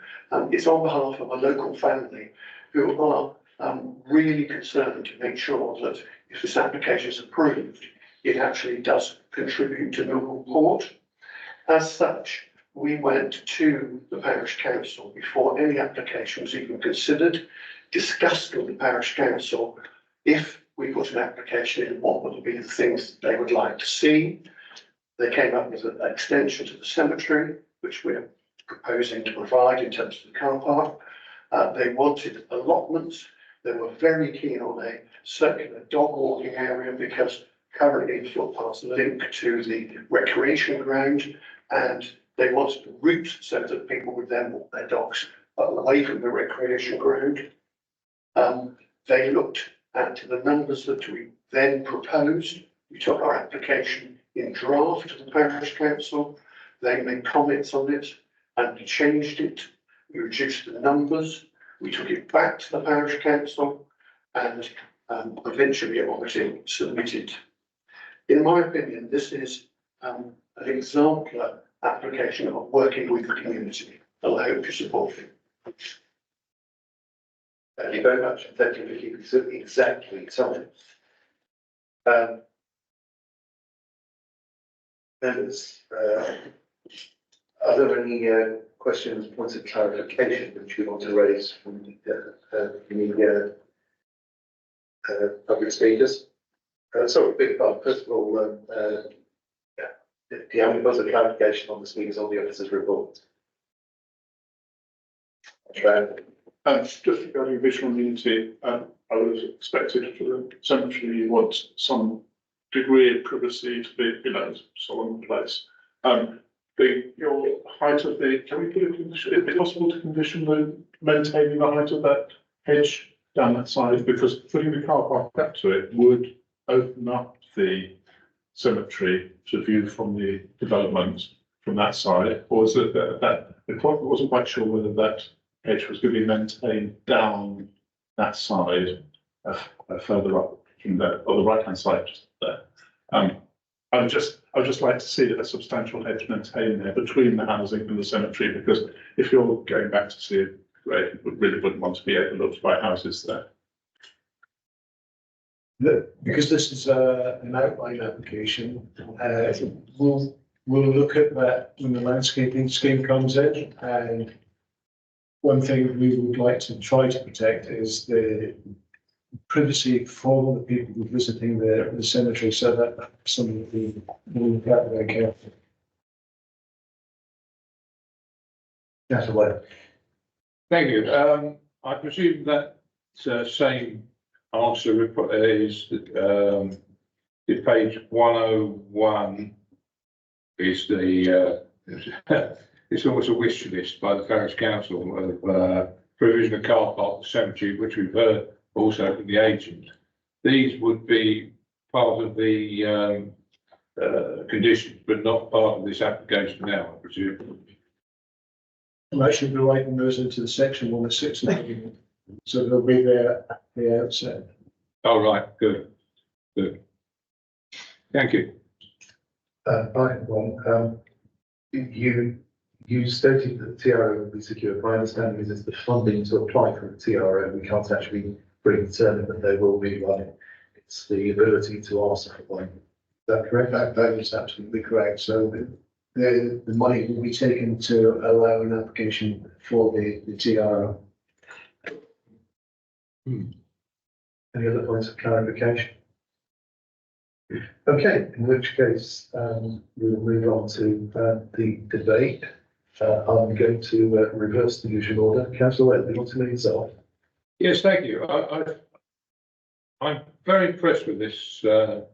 It's on behalf of a local family who are really concerned to make sure that if this application is approved, it actually does contribute to Millbourne Port. As such, we went to the parish council before any application was even considered, discussed with the parish council if we put an application in, what would be the things they would like to see. They came up with an extension to the cemetery, which we're proposing to provide in terms of the car park. They wanted allotments. They were very keen on a circular dog walking area because currently the footpaths link to the recreation ground, and they wanted the route so that people would then walk their dogs away from the recreation ground. They looked at the numbers that we then proposed. We took our application in draft to the parish council. They made comments on it and we changed it. We reduced the numbers. We took it back to the parish council and eventually obviously submitted. In my opinion, this is an exemplar application of working with the community, and I hope you support it. Thank you very much, and thank you for keeping exactly time. Members, are there any questions, points of clarification that you want to raise from the public speakers? Sorry, big part. First of all, do you have any points of clarification on the speakers on the officer's report? Just regarding visual immunity, I would have expected for the cemetery you want some degree of privacy to be, solemn place. Your height of the, can we put it in, is it possible to condition the maintaining the height of that hedge down that side? Because putting the car park up to it would open up the cemetery to view from the development from that side, or is it that the clock wasn't quite sure whether that hedge was going to be maintained down that side further up from there, or the right hand side just there. I would just like to see a substantial hedge maintained there between the housing and the cemetery, because if you're going back to see it, you really wouldn't want to be overlooked by houses there. Because this is an outline application, we'll look at that when the landscaping scheme comes in. And one thing we would like to try to protect is the privacy for the people visiting the cemetery, so that something we look at very carefully. That's the way. Thank you. I presume that same answer is page 101 is the it's almost a wish list by the parish council of provision of car park at the cemetery, which we've heard also from the agent. These would be part of the conditions, but not part of this application now, I presume. I'm actually writing those into the section 1 at 6, so they'll be there at the outset. Oh, right, good, good. Thank you. I have one. You stated that the TRO would be secured. My understanding is it's the funding to apply for the TRO. We can't actually predetermine that there will be one. It's the ability to ask for one. Is that correct? That is absolutely correct. So the money will be taken to allow an application for the TRO. Any other points of clarification? Okay, in which case we will move on to the debate. I'm going to reverse the usual order. Councillor Webb, you want to lead us off? Yes, thank you. I'm very impressed with this,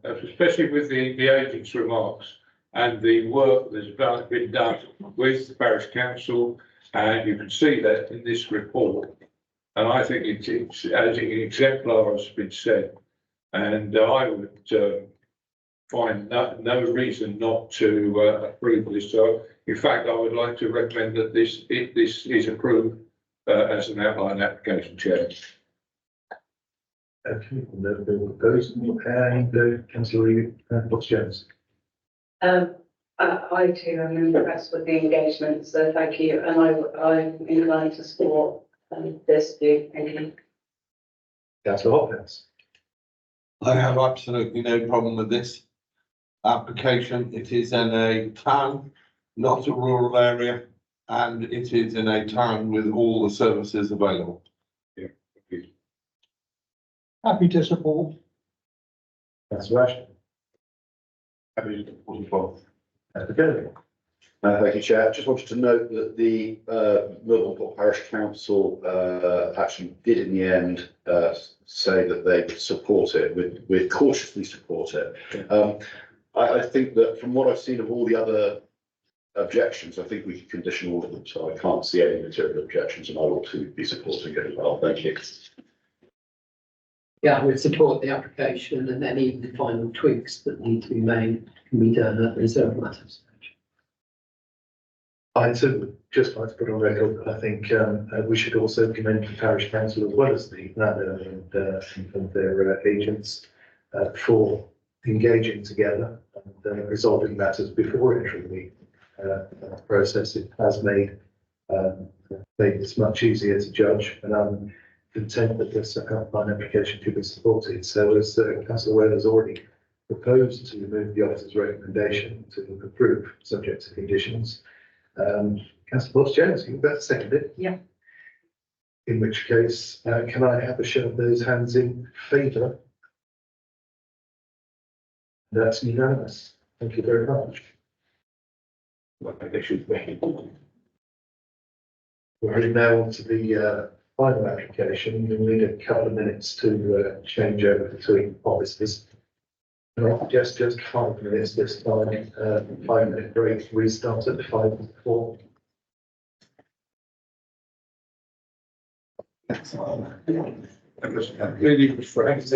especially with the agent's remarks and the work that's been done with the parish council, and you can see that in this report. And I think it's as an exemplar has been said, and I would find no reason not to approve this. So, in fact, I would like to recommend that this is approved as an outline application, Chair. Okay, no bill proposed, and Councillor Fox-Jones. I too am impressed with the engagement, so thank you, and I'm inclined to support this view. Thank you. Councillor Hopkins. I have absolutely no problem with this application. It is in a town, not a rural area, and it is in a town with all the services available. Yeah. Happy to support. Councillor Ashton. Happy to support as well. Councillor Thank you, Chair. I just wanted to note that the Millwall Port Parish Council actually did in the end say that they would support it, would cautiously support it. I think that from what I've seen of all the other objections, I think we can condition all of them, so I can't see any material objections, and I will too be supporting it as well. Thank you. Yeah, I would support the application, and then even the final tweaks that need to be made can be done at the reserve matters. I too just like to put on record that I think we should also commend the parish council as well as the landowner and their agents for engaging together and resolving matters before entering the process. It has made it much easier to judge, and I'm content that this outline application could be supported. So as Councillor Webb has already proposed to move the officer's recommendation to approve subject to conditions. Councillor Fox-Jones, you better second it. Yeah. In which case, can I have a show of those hands in favour? That's unanimous. Thank you very much. We're heading now on to the final application. You'll need a couple of minutes to change over between offices. Just 5 minutes this time, 5-minute break, restart at 5:04. Really refreshed.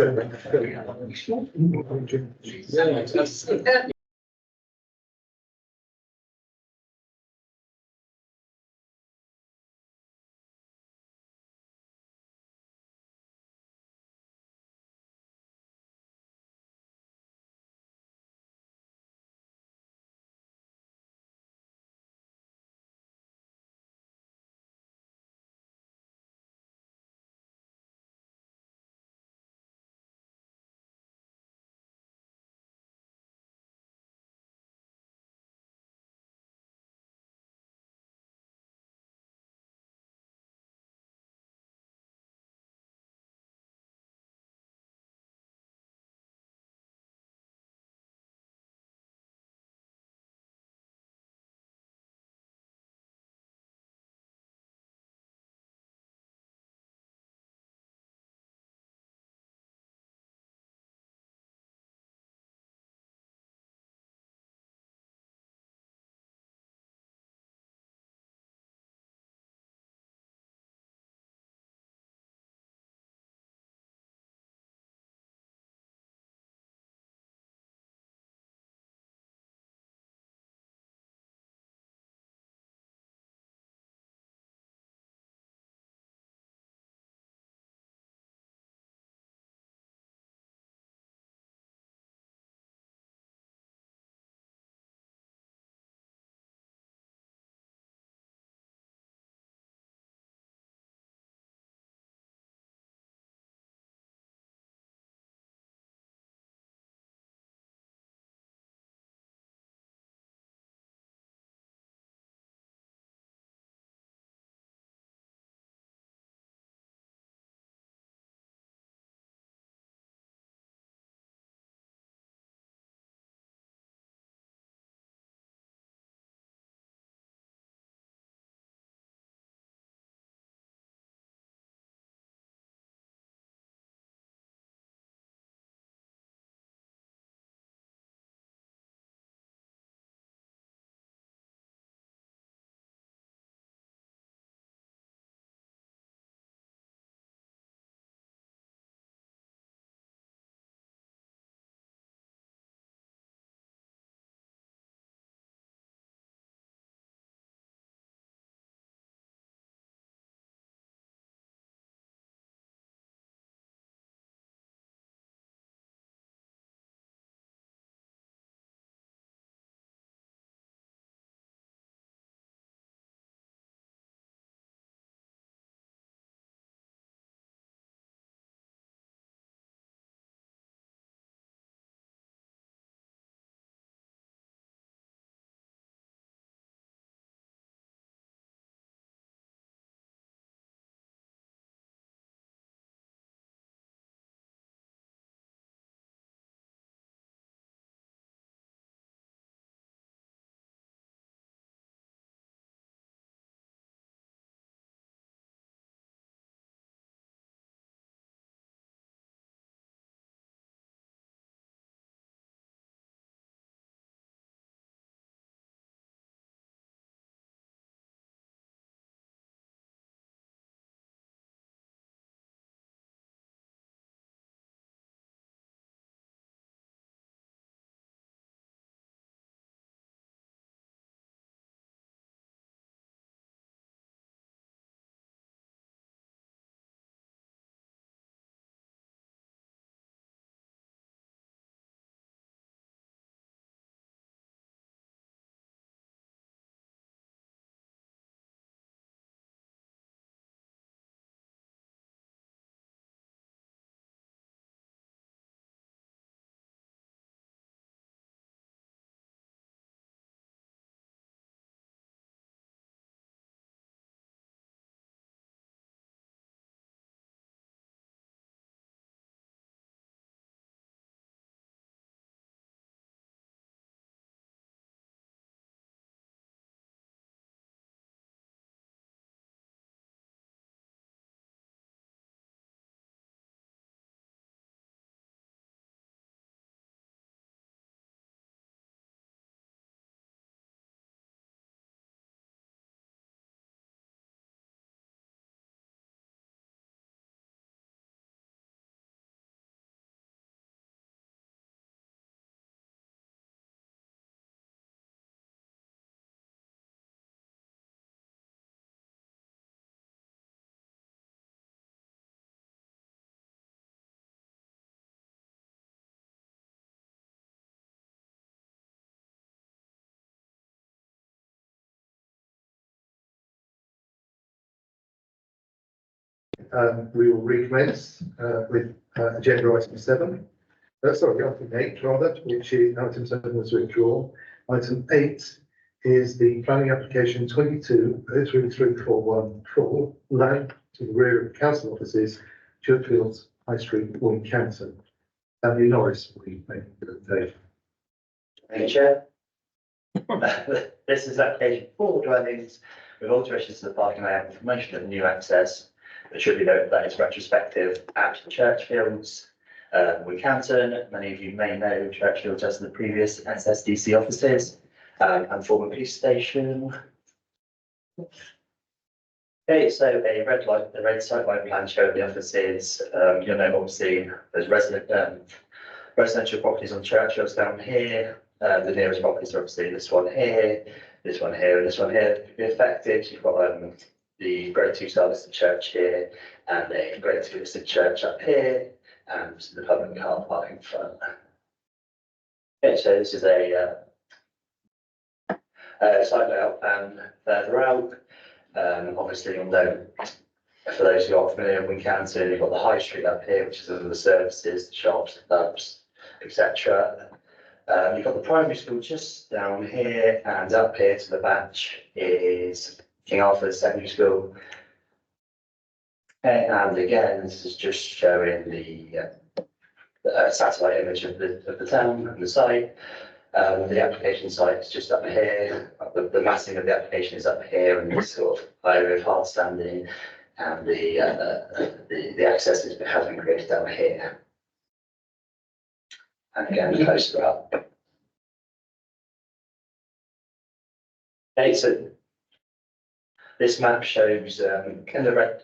we will recommence with agenda item 7. Sorry, item 8 rather, which is item 7 was withdrawn. Item 8 is the planning application 22-03341 for land to the rear of council offices, Churchfields, High Street, Wincanton. Andy Norris will be making the presentation. Thank you, Chair. This is application for dwellings with alterations to the parking layout and promotion of new access. It should be noted that it's retrospective at Churchfields, Wincanton. Many of you may know Churchfields as the previous SSDC offices and former police station. Okay, so the red sightline plan showing the offices. You'll know obviously there's residential properties on Churchfields down here. The nearest properties are obviously this one here, this one here, and this one here to be affected. You've got the Grade 2 star listed church here, and a Grade 2 listed church up here, and the public car park in front. Okay, so this is a site layout plan further out. Obviously, you'll know, for those who aren't familiar with Wincanton, you've got the High Street up here, which is all the services, the shops, the pubs, etc. You've got the primary school just down here, and up here to the back is King Arthur's Secondary School. And again, this is just showing the satellite image of the town and the site. The application site is just up here. The massing of the application is up here, and this sort of area of hard standing, and the access has been created down here. And again, closer up. Okay, so this map shows in the red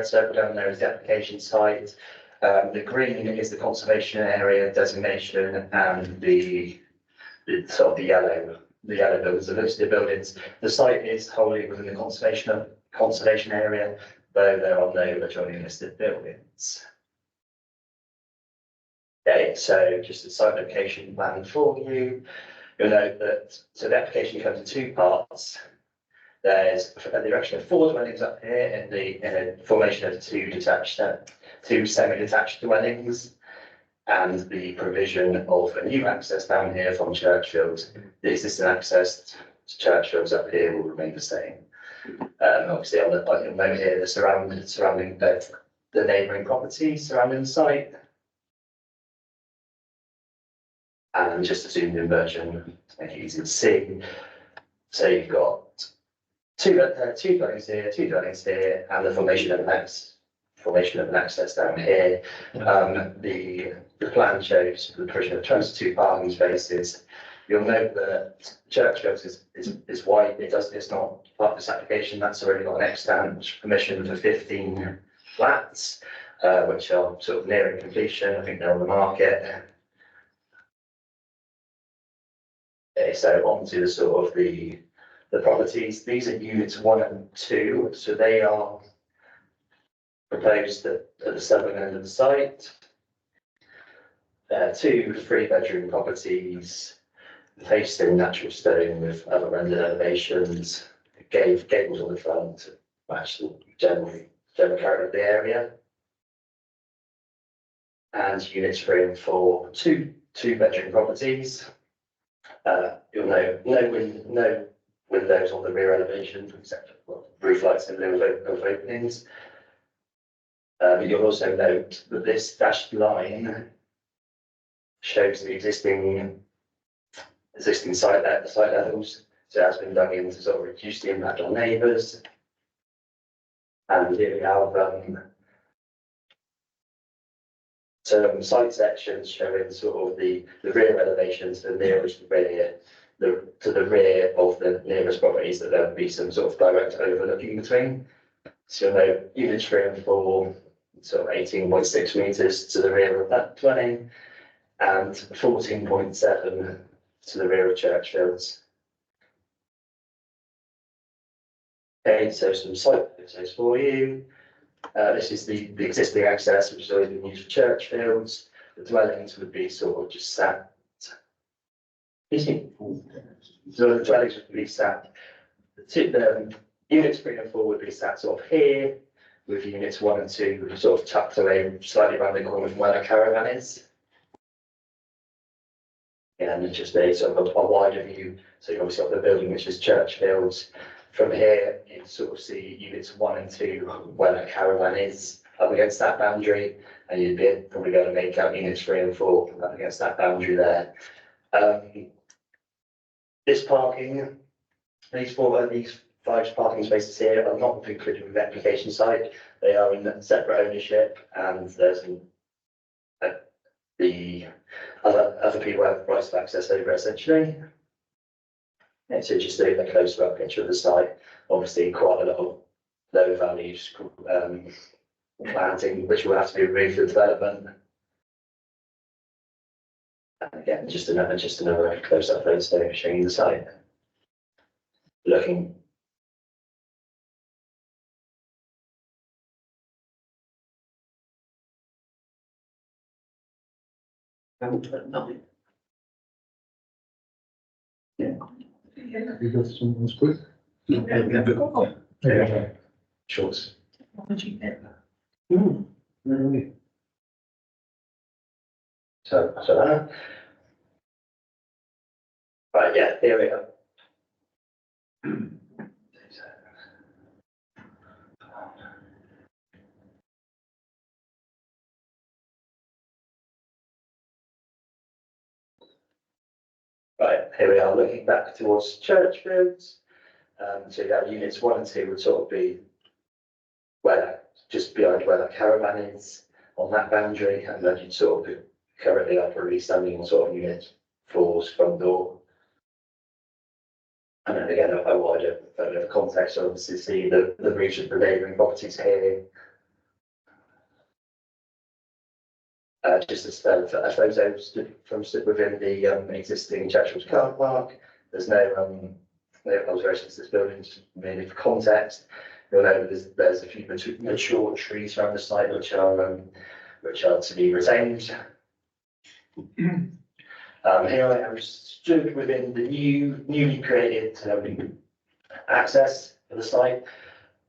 circle down there is the application site. The green is the conservation area designation, and the sort of the yellow buildings are listed buildings. The site is wholly within the conservation area, though there are no adjoining listed buildings. Okay, so just the site location plan for you. You'll note that, so the application comes in two parts. There's the erection of 4 dwellings up here in a formation of two semi-detached dwellings, and the provision of a new access down here from Churchfields. The existing access to Churchfields up here will remain the same. Obviously, on the note here, the surrounding the neighbouring properties surrounding the site. And just a zoomed in version to make it easy to see. So you've got two dwellings here, and the formation of an access down here. The plan shows the provision of 22 parking spaces. You'll note that Churchfields is white. It's not part of this application. That's already got an extant permission for 15 flats, which are sort of nearing completion. I think they're on the market. Okay, so on to the sort of the properties. These are units 1 and 2, so they are proposed at the southern end of the site. 2 3-bedroom properties faced in natural stone with other rendered elevations, gables on the front to match the general character of the area. And units 3 and 4, 2 2-bedroom properties. You'll know no windows on the rear elevation, except for roof lights and little openings. But you'll also note that this dashed line shows the existing site levels. So it has been dug in to sort of reduce the impact on neighbours. And here we have some site sections showing sort of the rear elevations, the nearest rear, to the rear of the nearest properties, that there would be some sort of direct overlooking between. So you'll know units 3 and 4, sort of 18.6 metres to the rear of that dwelling, and 14.7 to the rear of Churchfields. Okay, so some site photos for you. This is the existing access, which has always been used for Churchfields. The dwellings would be sort of just sat. So the dwellings would be sat. The units 3 and 4 would be sat sort of here. with units 1 and 2 sort of tucked away slightly around the corner from where the caravan is. And it's just a sort of a wider view. So you've obviously got the building which is Churchfield. From here, you can sort of see units 1 and 2 where the caravan is up against that boundary, and you'd be probably going to make out units 3 and 4 up against that boundary there. This parking, these 5 parking spaces here are not included with the application site. They are in separate ownership, and there's the other people have rights of access over essentially. And so just a closer up picture of the site, obviously quite a lot of low value planting, which will have to be removed for development. And again, just another close up photo showing the site. Looking. You got someone's quick? Yeah. Shorts. So right, yeah, here we go. Right, here we are looking back towards Churchfields. So you have units 1 and 2 would sort of be where just behind where that caravan is on that boundary, and then you'd sort of be currently probably standing on sort of unit 4's front door. And then again, a wider photo of context, so obviously see the reach of the neighbouring properties here. Just a photo from within the existing Churchfield car park. There's no alterations to this building, just mainly for context. You'll know that there's a few mature trees around the site which are to be retained. Here I am stood within the newly created access for the site.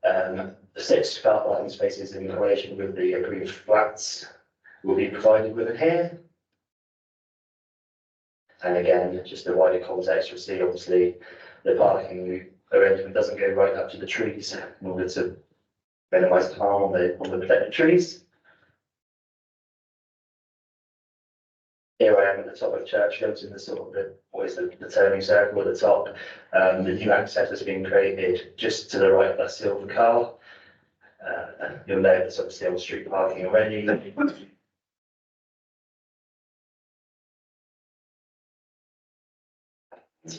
The 6 car parking spaces in relation with the approved flats will be provided within here. And again, just a wider context, you'll see obviously the parking arrangement doesn't go right up to the trees in order to minimise harm on the protected trees. Here I am at the top of Churchfields in the sort of the turning circle at the top. The new access has been created just to the right of that silver car. You'll know there's obviously on street parking already.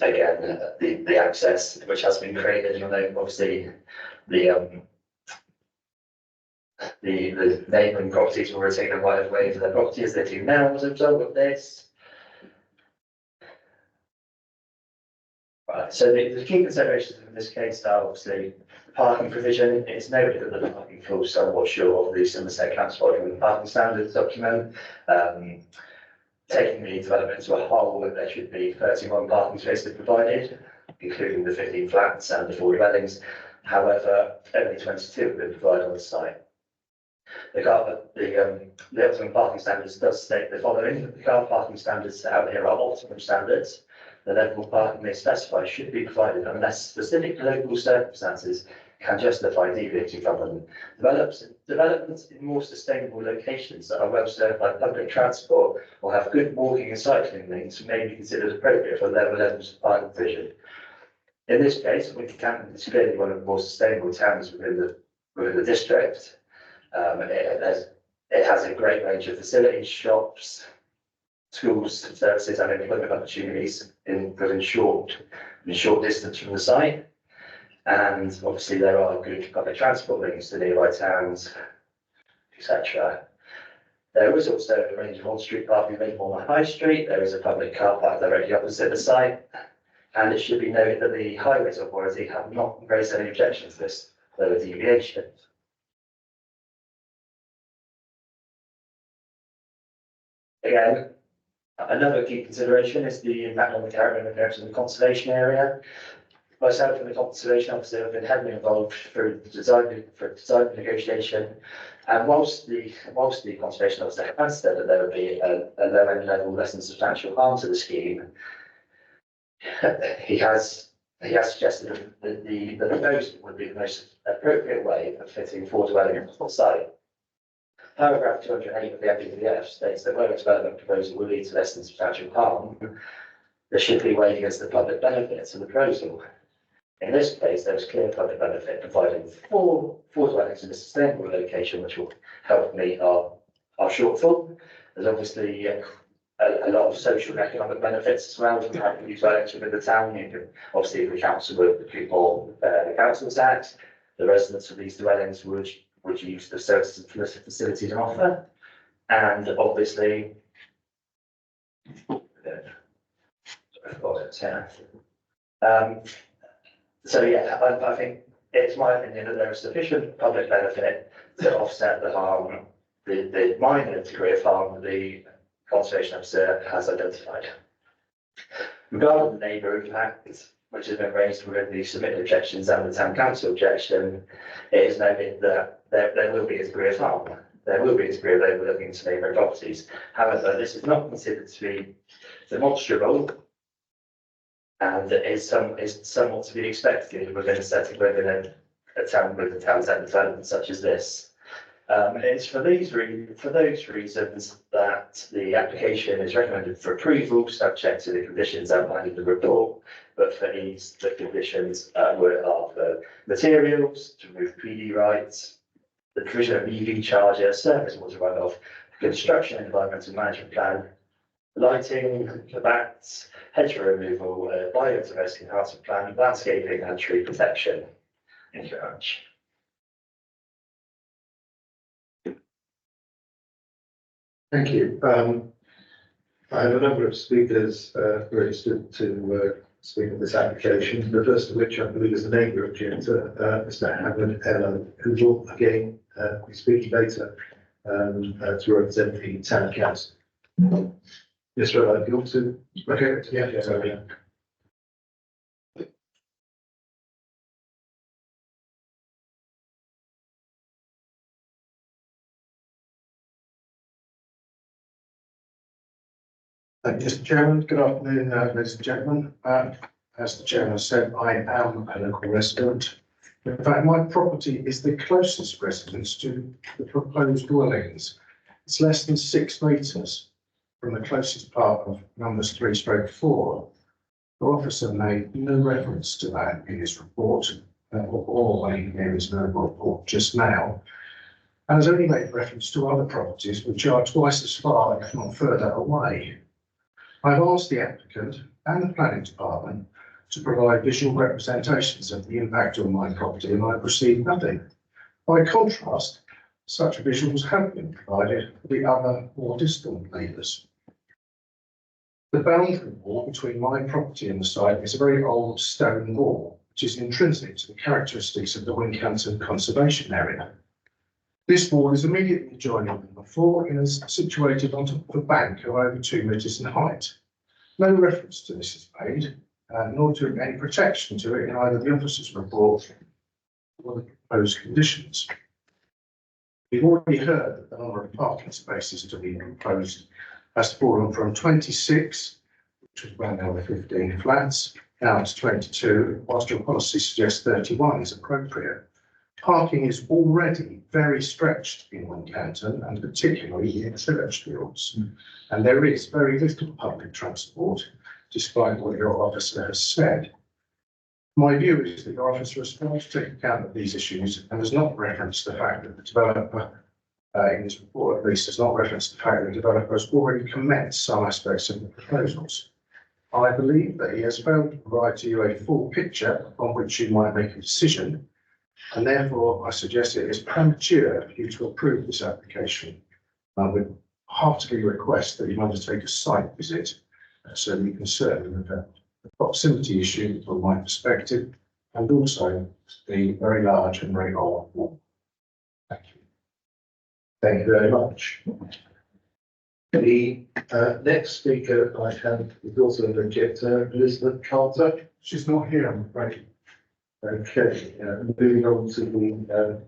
Again, the access which has been created, you'll know obviously the neighbouring properties will retain the right of way for their property as they do now as a result of this. Right, so the key considerations in this case are obviously parking provision. It's noted that the parking falls somewhat short of the Somerset Council Volume Parking Standards document. Taking the development as a whole, there should be 31 parking spaces provided, including the 15 flats and the 4 dwellings. However, only 22 have been provided on the site. The optimum parking standards does state the following: the car parking standards set out here are optimum standards. The level of parking they specify should be provided unless specific local circumstances can justify deviating from them. Developments in more sustainable locations that are well served by public transport or have good walking and cycling links may be considered appropriate for lower levels of parking provision. In this case, Wincanton is clearly one of the more sustainable towns within the district. It has a great range of facilities, shops, schools, services, and employment opportunities within short distance from the site. And obviously there are good public transport links to nearby towns, etc. There is also a range of on-street parking available on the high street. There is a public car park directly opposite the site. And it should be noted that the Highways Authority have not raised any objections to this lower deviation. Again, another key consideration is the impact on the character and appearance of the conservation area. Myself and the conservation officer have been heavily involved through the design negotiation. And whilst the conservation officer has said that there would be a low end level less than substantial harm to the scheme, he has suggested that the proposal would be the most appropriate way of fitting 4 dwellings on site. Paragraph 208 of the FDPF states that where a development proposal will lead to less than substantial harm, there should be weighed against the public benefits of the proposal. In this case, there was clear public benefit providing four dwellings in a sustainable location, which will help meet our shortfall. There's obviously a lot of social and economic benefits as well from having these dwellings within the town. You can, obviously, the council would recoup all the council tax. The residents of these dwellings would use the services and facilities on offer. And obviously, so yeah, I think it's my opinion that there is sufficient public benefit to offset the harm, the minor degree of harm that the conservation officer has identified. Regarding the neighbour impact, which has been raised within the submitted objections and the town council objection, it is noted that there will be a degree of harm. There will be a degree of overlooking to neighbouring properties. However, this is not considered to be demonstrable and is somewhat to be expected within a setting within a town with a town centre development such as this. It's for those reasons that the application is recommended for approval, subject to the conditions outlined in the report. But for these, the conditions are for materials, to remove PD rights, the provision of EV charger, surface water runoff, construction and environmental management plan, lighting, the bats, hedgerow removal, biodiversity enhancement plan, landscaping and tree protection. Thank you very much. Thank you. I have a number of speakers registered to speak on this application, the first of which I believe is the neighbour objector, Mr. Howard Ellen, who will again be speaking later to represent the town council. Yes, right, you want to? Okay, yeah, sorry. Thank you, Mr. Chairman. Good afternoon, ladies and gentlemen. As the chairman said, I am a local resident. In fact, my property is the closest residence to the proposed dwellings. It's less than 6 metres from the closest part of numbers 3/4. The officer made no reference to that in his report, or when he gave his verbal report just now, and has only made reference to other properties which are twice as far, if not further away. I've asked the applicant and the planning department to provide visual representations of the impact on my property, and I've received nothing. By contrast, such visuals have been provided for the other more distant neighbours. The boundary wall between my property and the site is a very old stone wall, which is intrinsic to the characteristics of the Wincanton Conservation Area. This wall is immediately adjoining number 4 and is situated on top of a bank of over 2 metres in height. No reference to this is made, nor to any protection to it in either the officer's report or the proposed conditions. We've already heard that the number of parking spaces to be proposed has fallen from 26, which was around over 15 flats, down to 22, whilst your policy suggests 31 is appropriate. Parking is already very stretched in Wincanton, and particularly in Churchfields, and there is very little public transport, despite what your officer has said. My view is that your officer has failed to take account of these issues and has not referenced the fact that the developer, in his report at least, has not referenced the fact that the developer has already commenced some aspects of the proposals. I believe that he has failed to provide to you a full picture on which you might make a decision, and therefore I suggest it is premature for you to approve this application. I would heartily request that you undertake a site visit so that you can certainly look at the proximity issue from my perspective, and also the very large and very old wall. Thank you. Thank you very much. The next speaker I have is also an objector, Elizabeth Carter. She's not here, I'm afraid. Okay, moving on to the,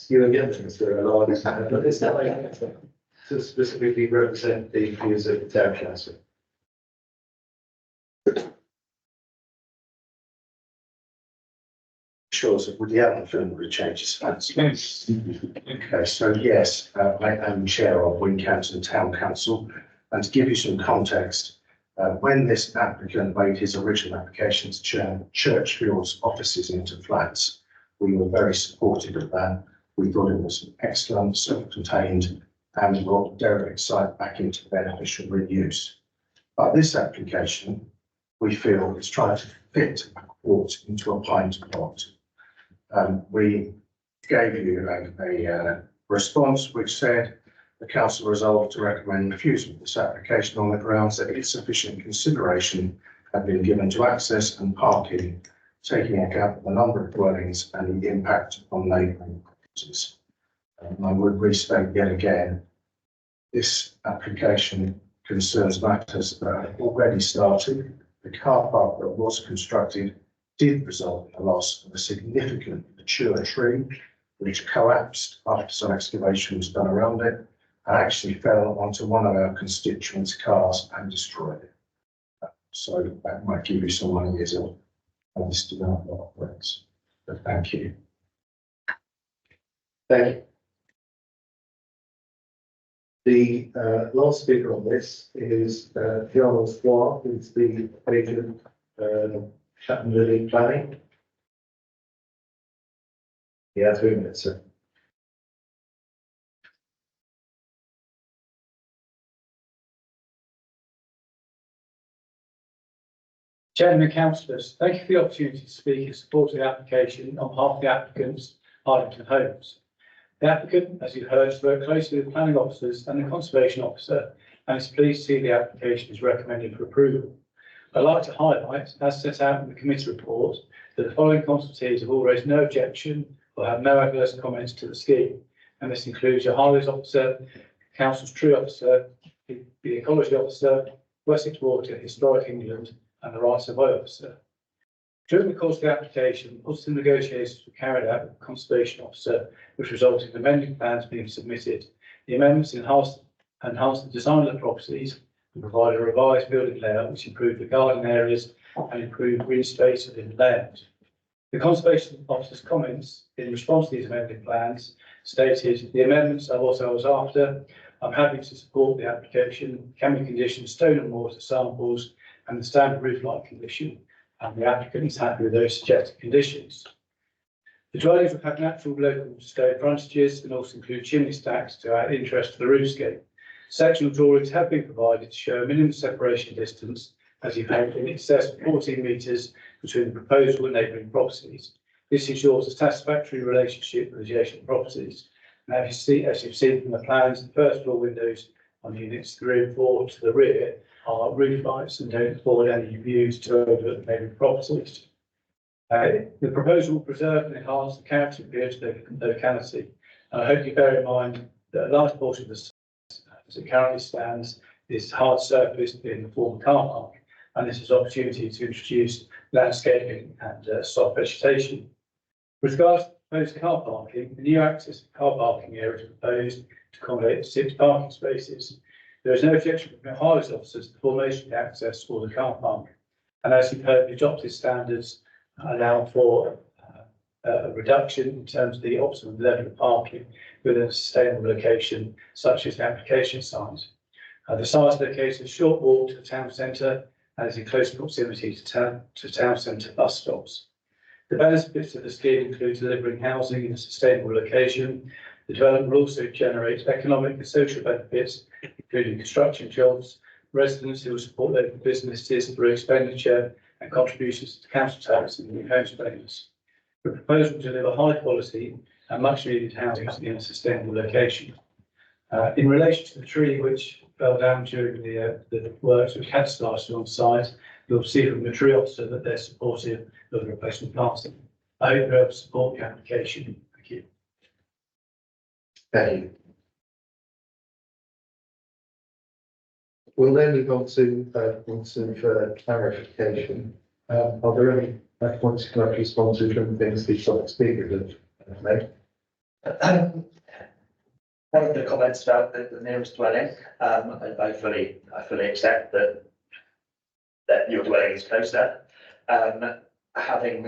you again, Mr. Alliance, but this time to specifically represent the views of the town council. Sure, so would the applicant would change his fancy? Okay, so yes, I am chair of Wincanton Town Council, and to give you some context, when this applicant made his original application to turn Churchfield's offices into flats, we were very supportive of that. We thought it was excellent, self-contained, and brought derelict site back into beneficial reuse. But this application, we feel, is trying to fit a quart into a pint pot. We gave you a response which said the council resolved to recommend refusal of this application on the grounds that insufficient consideration had been given to access and parking, taking account of the number of dwellings and the impact on neighbouring properties. I would restate yet again, this application concerns matters that have already started. The car park that was constructed did result in the loss of a significant mature tree, which collapsed after some excavation was done around it, and actually fell onto one of our constituents' cars and destroyed it. So that might give you some ideas of how this development operates. But thank you. Thank you. The last speaker on this is Fiona Squire, who's the agent Chatham Living Planning. Yeah, 3 minutes, sir. Chairman and councillors, thank you for the opportunity to speak in support of the application on behalf of the applicants, Arlington Homes. The applicant, as you heard, has worked closely with planning officers and the conservation officer and is pleased to see the application is recommended for approval. I'd like to highlight, as set out in the committee report, that the following consultees have all raised no objection or have no adverse comments to the scheme. And this includes your highways officer, council's tree officer, the ecology officer, Wessex Water, Historic England, and the rights of way officer. During the course of the application, positive negotiations were carried out with the conservation officer, which resulted in amending plans being submitted. The amendments enhanced the design of the properties and provided a revised building layout which improved the garden areas and improved green space within the layout. The conservation officer's comments in response to these amended plans stated the amendments are what I was after. I'm happy to support the application. Can we condition stone and mortar samples and the standard roof line condition? And the applicant is happy with those suggested conditions. The dwellings will have natural local stone frontages and also include chimney stacks to add interest to the roofscape. Sectional drawings have been provided to show a minimum separation distance, as you've had, in excess of 14 metres between the proposal and neighbouring properties. This ensures a satisfactory relationship with adjacent properties. Now, as you've seen from the plans, the first floor windows on units 3 and 4 to the rear are roof lights and don't afford any views to over neighbouring properties. The proposal will preserve and enhance the character and appearance of the locality. I hope you bear in mind that a large portion of the site, as it currently stands, is hard surface in the form of car park, and this is an opportunity to introduce landscaping and soft vegetation. With regards to proposed car parking, the new access car parking area is proposed to accommodate 6 parking spaces. There is no objection from the highways officers to the formation of the access for the car park. And as you've heard, the adopted standards allow for a reduction in terms of the optimum level of parking within a sustainable location, such as the application site. The site is located a short walk to the town centre and is in close proximity to town centre bus stops. The benefits of the scheme include delivering housing in a sustainable location. The development will also generate economic and social benefits, including construction jobs, residents who will support local businesses through expenditure and contributions to council tax and new homes payments. The proposal will deliver high quality and much needed housing in a sustainable location. In relation to the tree which fell down during the works which had started on site, you'll see from the tree officer that they're supportive of the replacement planting. I hope you're able to support the application. Thank you. Thank you. We'll then move on to points of clarification. Are there any points you'd like to respond to from things the topic speakers have made? One of the comments about the nearest dwelling, I fully accept that your dwelling is closer. Having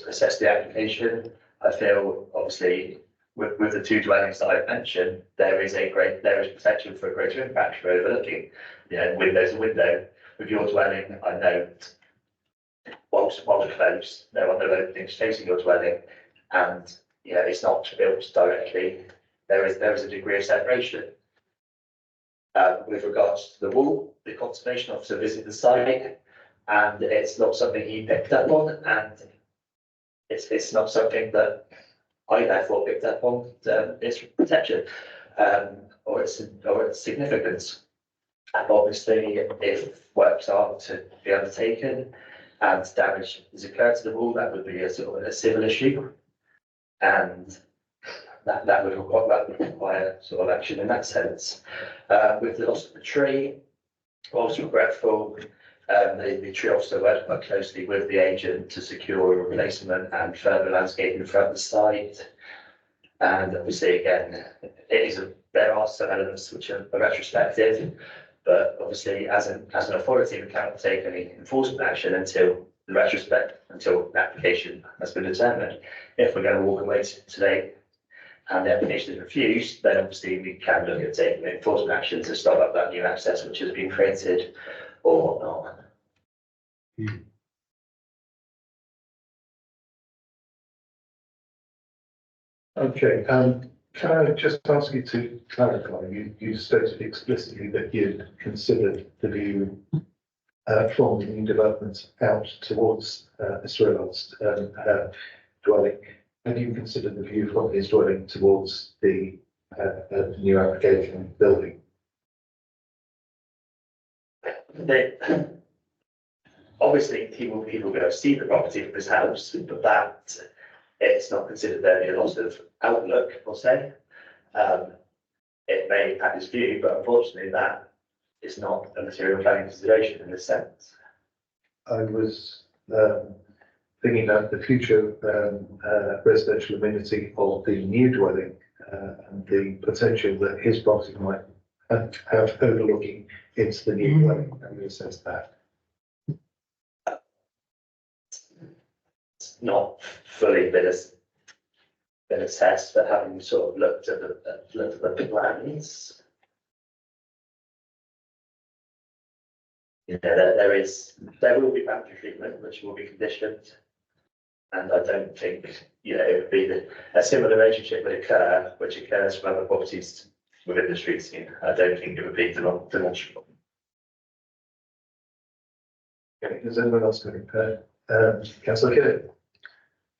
assessed the application, I feel obviously with the two dwellings that I've mentioned, there is potential for a greater impact for overlooking, window to window. With your dwelling, I note walls are close, there are no openings facing your dwelling, and it's not built directly. There is a degree of separation. With regards to the wall, the conservation officer visited the site, and it's not something he picked up on, and it's not something that I therefore picked up on its protection or its significance. And obviously, if works are to be undertaken and damage has occurred to the wall, that would be a sort of a civil issue, and that would require sort of action in that sense. With the loss of the tree, I was regretful. The tree officer worked quite closely with the agent to secure a replacement and further landscaping throughout the site. And obviously, again, there are some elements which are retrospective, but obviously, as an authority, we cannot take any enforcement action until the application has been determined. If we're going to walk away today and the application is refused, then obviously we can look at taking enforcement action to stop up that new access which has been created or not. Okay, can I just ask you to clarify? You stated explicitly that you'd considered the view from the new development out towards Mr. Reynolds' dwelling. Have you considered the view from his dwelling towards the new application building? Obviously, he will be able to see the property from his house, but that it's not considered there to be a loss of outlook, per se. It may impact his view, but unfortunately, that is not a material planning consideration in this sense. I was thinking about the future residential amenity of the new dwelling and the potential that his property might have overlooking into the new dwelling, and we assess that. It's not fully been assessed, but having sort of looked at the plans, there will be boundary treatment which will be conditioned, and I don't think it would be a similar relationship would occur which occurs from other properties within the street scene. I don't think it would be demonstrable. Okay, does anyone else got Councillor Kelly?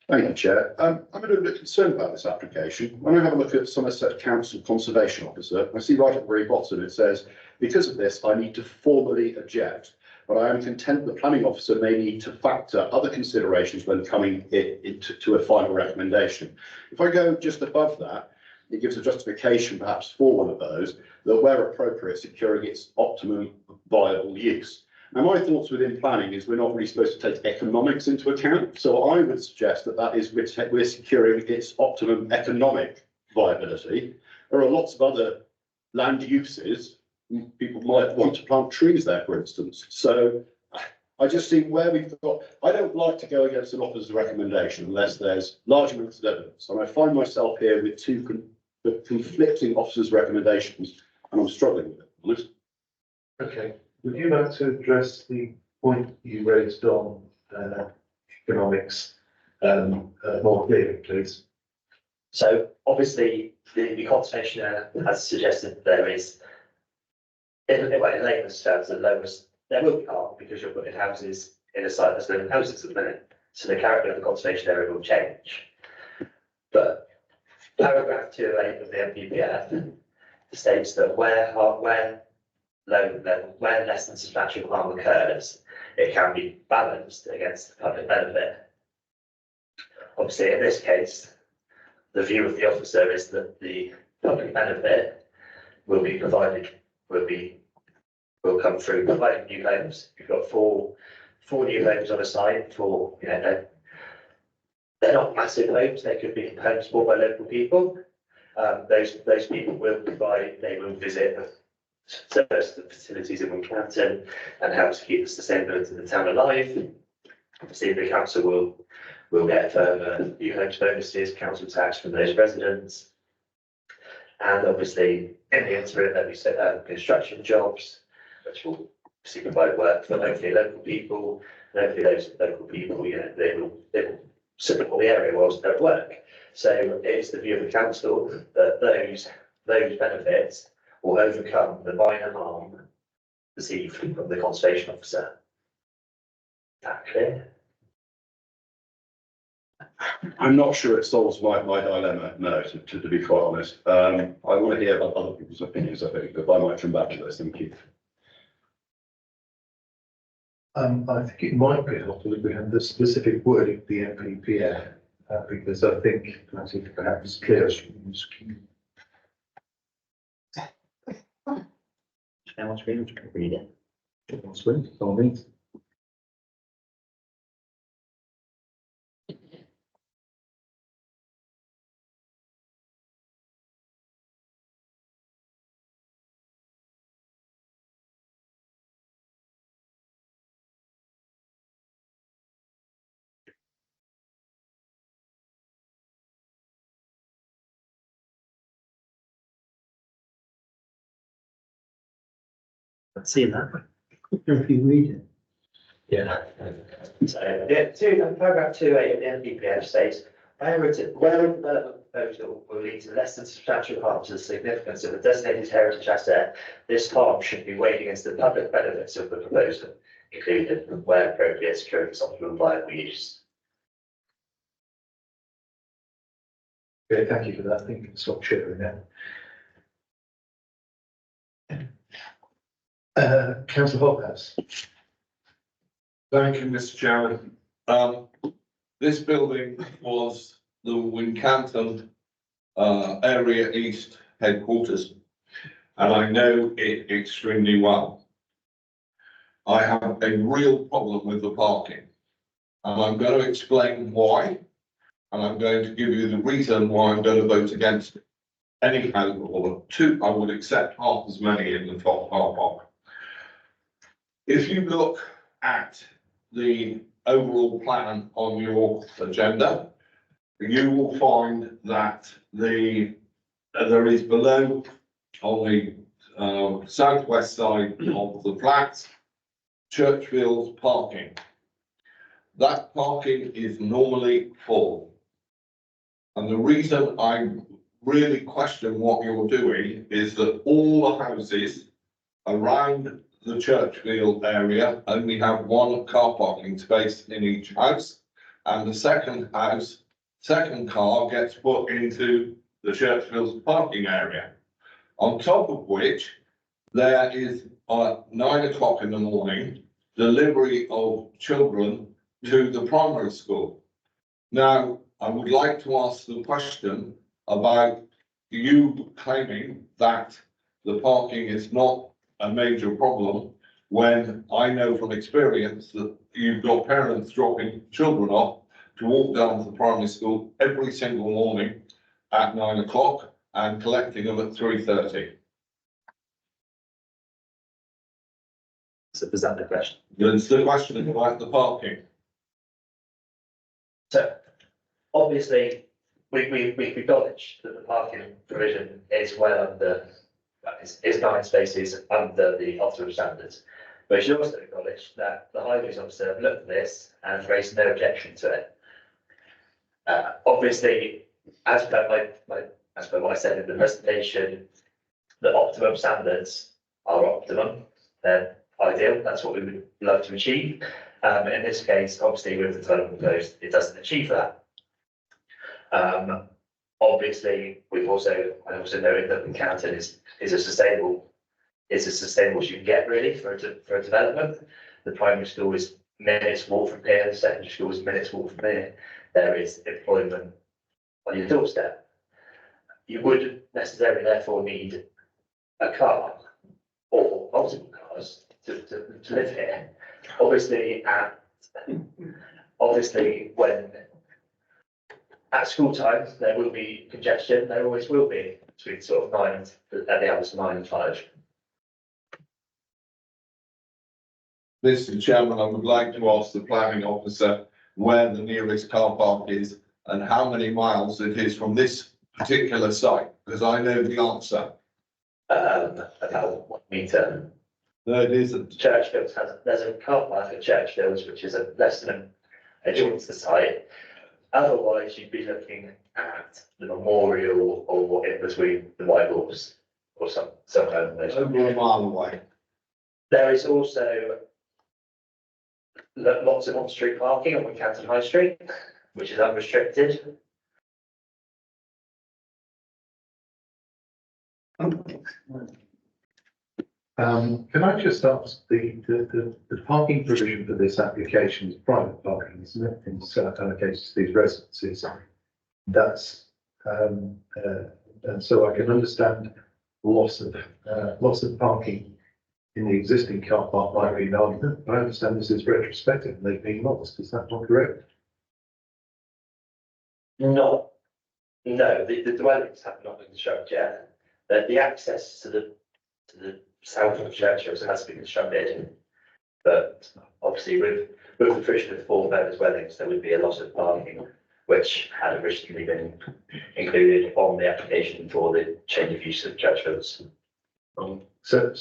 Thank you, Chair. I'm a little bit concerned about this application. When I have a look at Somerset Council Conservation Officer, I see right at the very bottom it says, because of this, I need to formally object, but I am content the planning officer may need to factor other considerations when coming to a final recommendation. If I go just above that, it gives a justification perhaps for one of those, that where appropriate, securing its optimum viable use. Now, my thoughts within planning is we're not really supposed to take economics into account. So I would suggest that is we're securing its optimum economic viability. There are lots of other land uses. People might want to plant trees there, for instance. So I just see where we've got, I don't like to go against an officer's recommendation unless there's large amounts of evidence. And I find myself here with two conflicting officers' recommendations, and I'm struggling with it, honest. Okay. Would you like to address the point you raised on economics more clearly, please? So obviously, the conservation has suggested there is, in layman's terms, there will be harm because you're putting houses in a site that's living houses at the minute. So the character of the conservation area will change. But paragraph 2.8 of the NPPF states that where less than substantial harm occurs, it can be balanced against the public benefit. Obviously, in this case, the view of the officer is that the public benefit will come through providing new homes. You've got four 4 new homes on a site for, you know, they're not massive homes, they could be homes bought by local people. Those people will provide, they will visit service the facilities in Wincanton and help to keep the sustainability of the town alive. Obviously, the council will get further new homes bonuses, council tax from those residents. And obviously, in the interim, there'll be construction jobs, which will obviously provide work for hopefully local people. And hopefully those local people, you know, they will support the area whilst they're at work. So it is the view of the council that those benefits will overcome the minor harm perceived from the conservation officer. Is that clear? I'm not sure it solves my dilemma, no, to be quite honest. I want to hear other people's opinions, I think, but I might come back to this, thank you. I think it might be helpful if we had the specific wording of the NPPF, because I think perhaps clear as How much we can read it? I've seen that. If you read it. Yeah. So, yeah, paragraph 2A of the NPPF states, where a development proposal will lead to less than substantial harm to the significance of a designated heritage asset, this harm should be weighed against the public benefits of the proposal, including where appropriate securing its optimum viable use. Okay, thank you for that. I think it's not sharing that. Councillor Hobhouse. Thank you, Mr. Chairman. This building was the Wincanton Area East headquarters, and I know it extremely well. I have a real problem with the parking, and I'm going to explain why, and I'm going to give you the reason why I'm going to vote against it. Anyhow, or two, I would accept half as many in the top car park. If you look at the overall plan on your agenda, you will find that there is below on the southwest side of the flats, Churchfield parking. That parking is normally full. And the reason I really question what you're doing is that all the houses around the Churchfield area only have one car parking space in each house, and the second car gets put into the Churchfield parking area. On top of which, there is at 9 o'clock in the morning delivery of children to the primary school. Now, I would like to ask the question about you claiming that the parking is not a major problem, when I know from experience that you've got parents dropping children off to walk down to the primary school every single morning at 9 o'clock and collecting them at 3:30. So is that the question? It's the question about the parking. So, obviously, we acknowledge that the parking provision is well under, is 9 spaces under the optimum standards. But we should also acknowledge that the highways officer looked at this and raised no objection to it. Obviously, as per what I said in the presentation, the optimum standards are optimum, they're ideal, that's what we would love to achieve. In this case, obviously, with the development proposed, it doesn't achieve that. Obviously, I also noted that Wincanton is as sustainable as you can get really for a development. The primary school is minutes walk from here, the secondary school is minutes walk from here. There is employment on your doorstep. You wouldn't necessarily therefore need a car or multiple cars to live here. Obviously, when at school times, there will be congestion, there always will be between sort of at the hours of 9 and 5. Mr. Chairman, I would like to ask the planning officer where the nearest car park is and how many miles it is from this particular site, because I know the answer. About 1 metre. No, it isn't. Churchfields there's a car park at Churchfields, which is less than adjoins the site. Otherwise, you'd be looking at the memorial or in between the White Horse or some kind of those. Over a mile away. There is also lots of on-street parking on Wincanton High Street, which is unrestricted. Can I just ask, the parking provision for this application is private parking, isn't it? In certain cases, these residences, that's, and so I can understand loss of parking in the existing car park might be an argument, but I understand this is retrospective and they've been lost. Is that not correct? No, the dwellings have not been constructed yet. The access to the south of Churchfields has been constructed, but obviously with the provision of 4 better dwellings, there would be a loss of parking, which had originally been included on the application for the change of use of Churchfields. So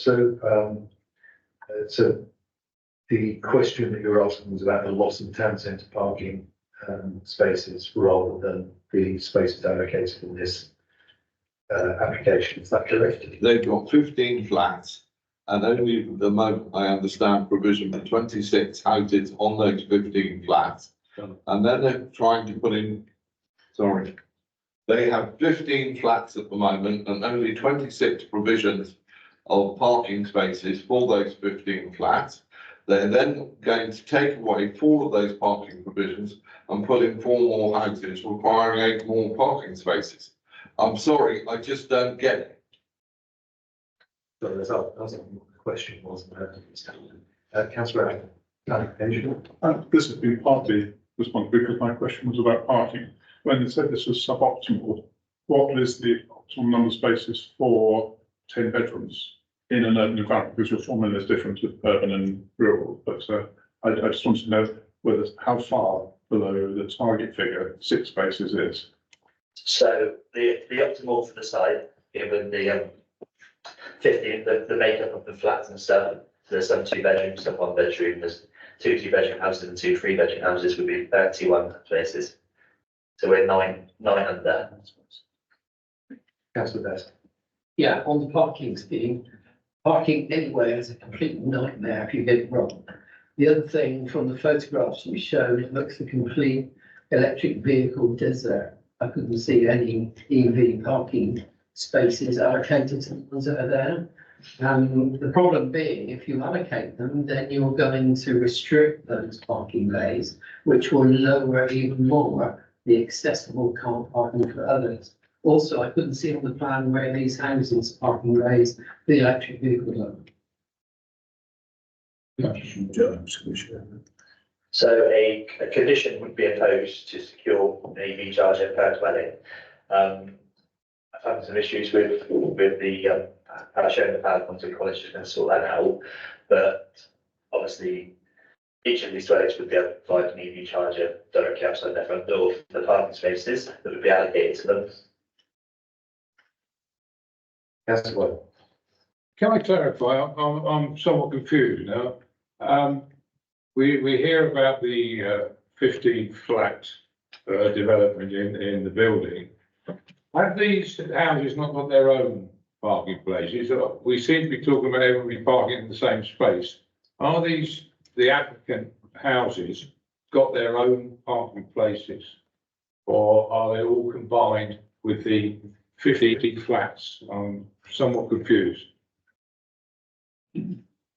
the question that you're asking was about the loss of town centre parking spaces rather than the spaces allocated in this application. Is that correct? They've got 15 flats and only at the moment, I understand, provision for 26 houses on those 15 flats. And then they're trying to put in, they have 15 flats at the moment and only 26 provisions of parking spaces for those 15 flats. They're then going to take away 4 of those parking provisions and put in 4 more houses requiring 8 more parking spaces. I'm sorry, I just don't get it. So that's what the question was. Councillor Allen, This has been partly responded because my question was about parking. When they said this was suboptimal, what is the optimal number of spaces for 10 bedrooms in an urban environment? Because your formula is different with urban and rural, but I just wanted to know how far below the target figure 6 spaces is. So the optimal for the site, given the 15, the makeup of the flats and stuff, there's some 2 bedrooms, some 1 bedroom, there's 2 2-bedroom houses and 2 3-bedroom houses would be 31 places. So we're nine under. Councillor Best. Yeah, on the parking scheme, parking anywhere is a complete nightmare if you get it wrong. The other thing, from the photographs you showed, it looks a complete electric vehicle desert. I couldn't see any EV parking spaces allocated to the ones that are there. The problem being, if you allocate them, then you're going to restrict those parking bays, which will lower even more the accessible car parking for others. Also, I couldn't see on the plan where these houses parking bays, the electric vehicles are. So a condition would be imposed to secure an EV charger per dwelling. I've had some issues with the showing the PowerPoint and college is going to sort that out, but obviously each of these dwellings would be able to provide an EV charger directly outside their front door for the parking spaces that would be allocated to them. Can I clarify? I'm somewhat confused now. We hear about the 15 flat development in the building. Have these houses not got their own parking places? We seem to be talking about everybody parking in the same space. Are these, the applicant houses, got their own parking places? Or are they all combined with the 50 flats? I'm somewhat confused.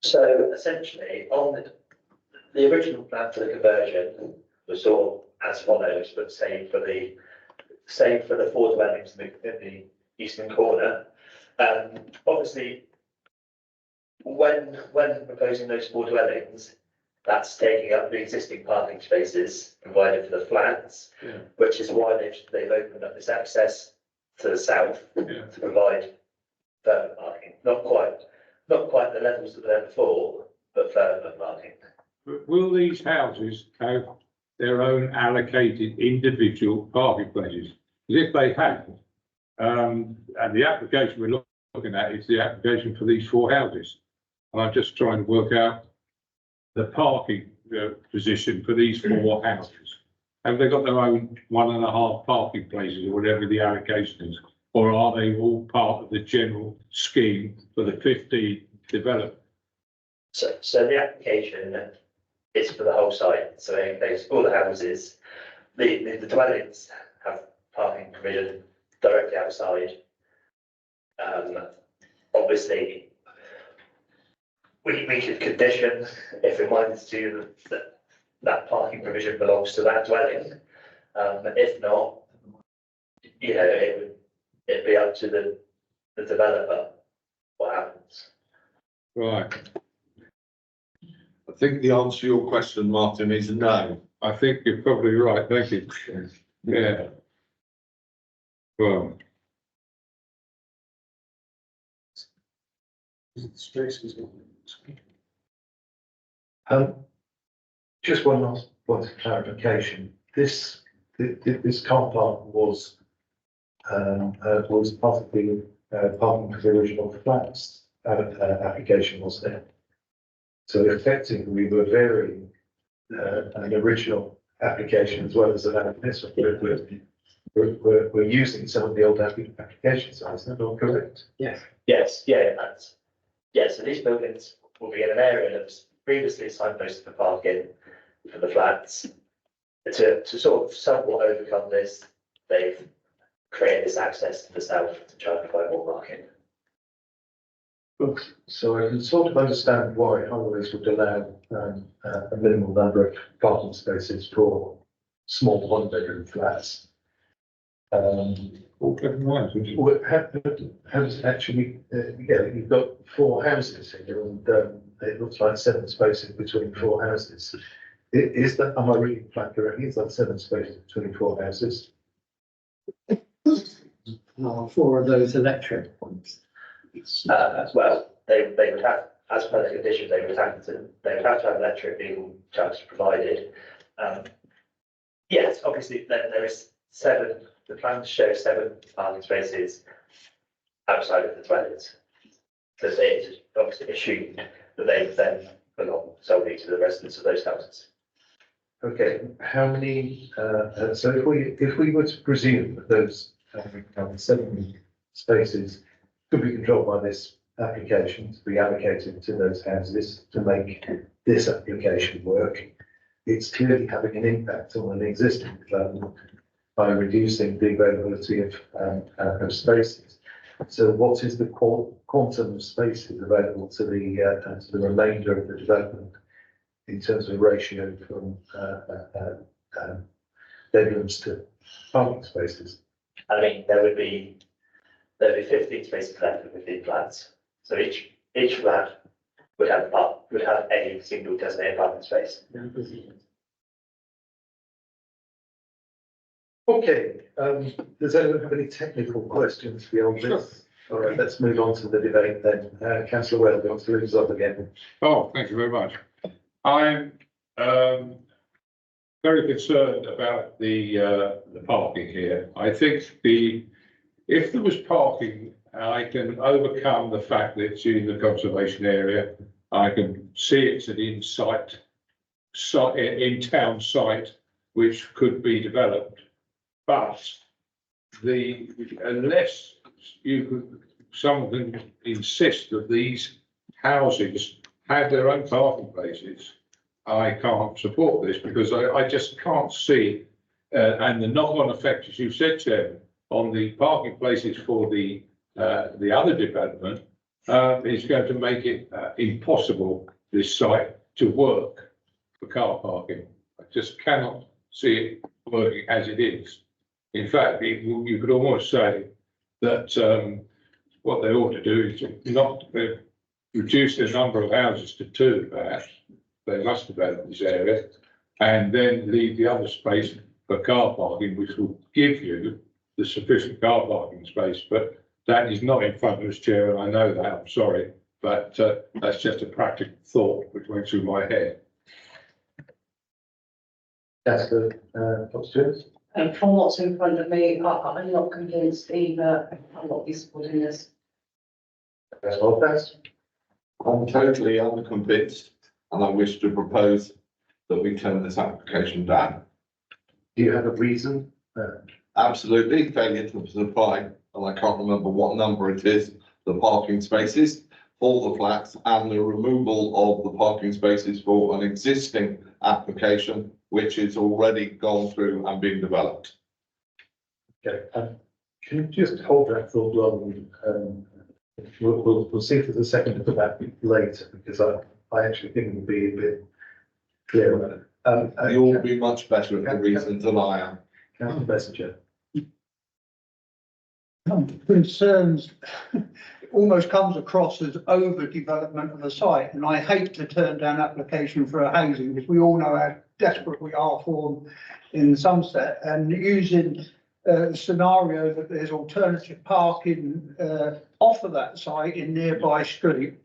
So essentially, on the original plan for the conversion was sort of as follows, but same for the 4 dwellings in the eastern corner. Obviously, when proposing those 4 dwellings, that's taking up the existing parking spaces provided for the flats, Yeah. which is why they've opened up this access to the south Yeah. to provide further parking. Not quite the levels that were there before, but further parking. Will these houses have their own allocated individual parking places? Because if they have, and the application we're looking at is the application for these 4 houses. And I'm just trying to work out the parking position for these 4 houses. Have they got their own 1.5 parking places or whatever the allocation is? Or are they all part of the general scheme for the 15 development? So the application is for the whole site, so it includes all the houses. The dwellings have parking provision directly outside. Obviously, we could condition, if we wanted to, that parking provision belongs to that dwelling. If not, you know, it'd be up to the developer what happens. Right. I think the answer to your question, Martin, is no. I think you're probably right. Thank you. Yeah. Well. Spaces. Just one last point of clarification. This car park was part of the parking for the original flats application, wasn't it? So effectively, we were varying an original application as well as this one. We're using some of the old application size, is that all correct? Yes. Yes, so these buildings will be in an area that was previously signposted for parking for the flats. To sort of somewhat overcome this, they've created this access to the south to try and provide more parking. So I can sort of understand why highways would allow a minimal number of parking spaces for small 1-bedroom flats. Well, how does it actually, you've got 4 houses here and it looks like 7 spaces between 4 houses. Is that, am I reading flat correctly? Is that 7 spaces between 4 houses? No, 4 of those electric ones. Well, they would have, as per the condition, they would have to have electric vehicle charges provided. Yes, obviously there is 7. The plans show 7 parking spaces outside of the toilets. So it's obviously assumed that they then belong solely to the residents of those houses. Okay, how many, so if we were to presume that those 7 spaces could be controlled by this application to be allocated to those houses to make this application work, it's clearly having an impact on an existing development by reducing the availability of spaces. So what is the quantum of spaces available to the remainder of the development in terms of ratio from bedrooms to parking spaces? I mean, there would be 15 spaces left within flats. So each flat would have a single designated parking space. Okay, does anyone have any technical questions beyond this? All right, let's move on to the debate then. Councillor Weld wants to lead us up again. Oh, thank you very much. I'm very concerned about the parking here. I think if there was parking, I can overcome the fact that it's in the conservation area. I can see it's an in-town site which could be developed. But unless someone can insist that these houses have their own parking places, I can't support this because I just can't see, and the knock-on effect, as you said, Chairman, on the parking places for the other development is going to make it impossible, this site, to work for car parking. I just cannot see it working as it is. In fact, you could almost say that what they ought to do is not reduce the number of houses to 2, perhaps, they must develop this area and then leave the other space for car parking, which will give you the sufficient car parking space, but that is not in front of us, Chair, and I know that, I'm sorry, but that's just a practical thought which went through my head. That's good, Dr. Stewart. And from what's in front of me, I'm not convinced either. I'm not be supporting this. That's well, that's. I'm totally unconvinced, and I wish to propose that we turn this application down. Do you have a reason? Absolutely, failure to supply, and I can't remember what number it is, the parking spaces for the flats and the removal of the parking spaces for an existing application, which is already gone through and being developed. Okay, can you just hold that thought long? We'll see if there's a second for that later, because I actually think it would be a bit clearer. You'll be much better at the reasons than I am. Councillor Messenger. Concerns, it almost comes across as overdevelopment of the site, and I hate to turn down application for a housing, because we all know how desperate we are for them in Somerset, and using the scenario that there's alternative parking off of that site in nearby street,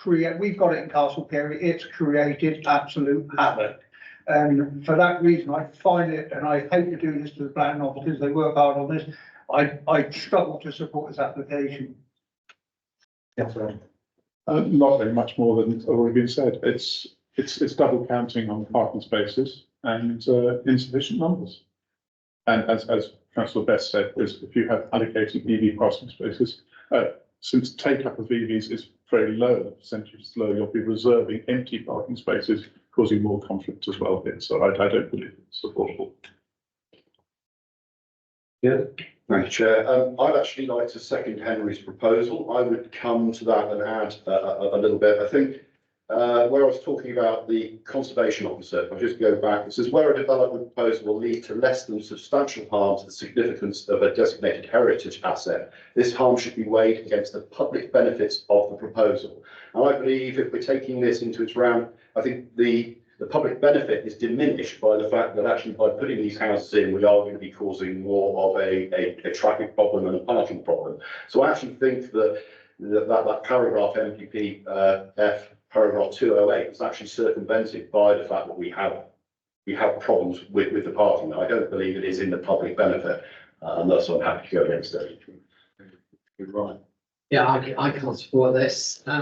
we've got it in Castle Perry, it's created absolute havoc. And for that reason, I find it, and I hate to do this to the planning officers, they work hard on this, I struggle to support this application. Yes, sir. Not very much more than already been said. It's double counting on parking spaces and insufficient numbers. And as Councillor Best said, if you have allocated EV parking spaces, since take-up of EVs is very low, the percentage is low, you'll be reserving empty parking spaces, causing more conflict as well here. So I don't believe it's supportable. Yeah. Thank you, Chair. I'd actually like to second Henry's proposal. I would come to that and add a little bit. I think where I was talking about the conservation officer, if I just go back, it says where a development proposal will lead to less than substantial harm to the significance of a designated heritage asset, this harm should be weighed against the public benefits of the proposal. And I believe if we're taking this into its round, I think the public benefit is diminished by the fact that actually by putting these houses in, we are going to be causing more of a traffic problem and a parking problem. So I actually think that paragraph MPP F paragraph 208 is actually circumvented by the fact that we have problems with the parking. I don't believe it is in the public benefit, and thus I'm happy to go against it. You're right. Yeah, I can't support this. I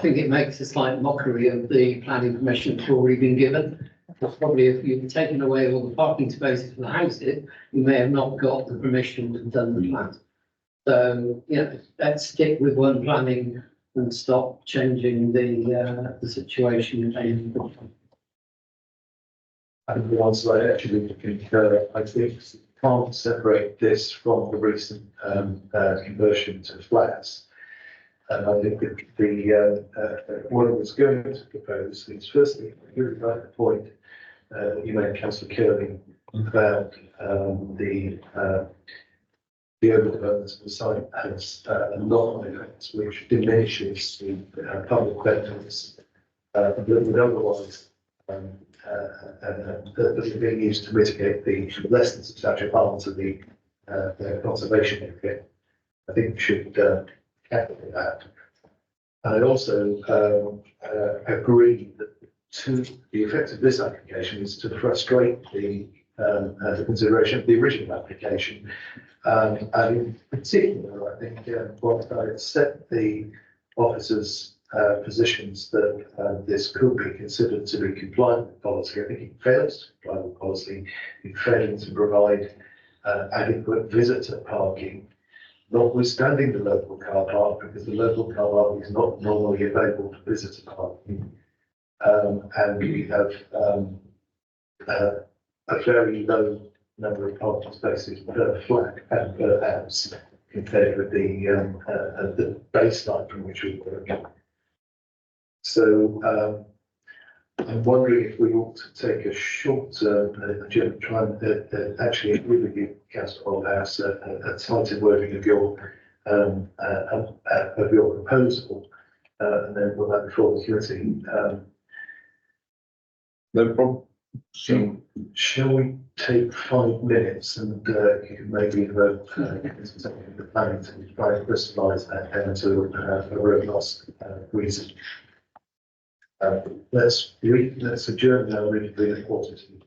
think it makes a slight mockery of the planning permission that's already been given. Probably if you've taken away all the parking spaces for the houses, you may have not got the permission to done the plan. So, let's stick with one planning and stop changing the situation. And the answer I actually concur, I think can't separate this from the recent conversion to flats. And I think that what I was going to propose is firstly, I really like the point that you made, Councillor Kirby, about the overdevelopment of the site has a lot of effects which diminishes the public benefits that would otherwise that are being used to mitigate the less than substantial harm to the conservation area. I think we should calculate that. And I also agree that the effect of this application is to frustrate the consideration of the original application. And in particular, I think what I accept the officers' positions that this could be considered to be compliant with policy. I think it fails to comply with policy in failing to provide adequate visitor parking, notwithstanding the local car park, because the local car park is not normally available for visitor parking. And we have a very low number of parking spaces per flat and per house compared with the baseline from which we work. So I'm wondering if we ought to take a short-term try and actually agree with you, Councillor Holdhouse, a tighter wording of your proposal, and then we'll have before the committee. No problem. So, Shall we take 5 minutes and you can maybe vote the planning to try and crystallise that down to a robust reason. Let's adjourn now, really, the quarter to.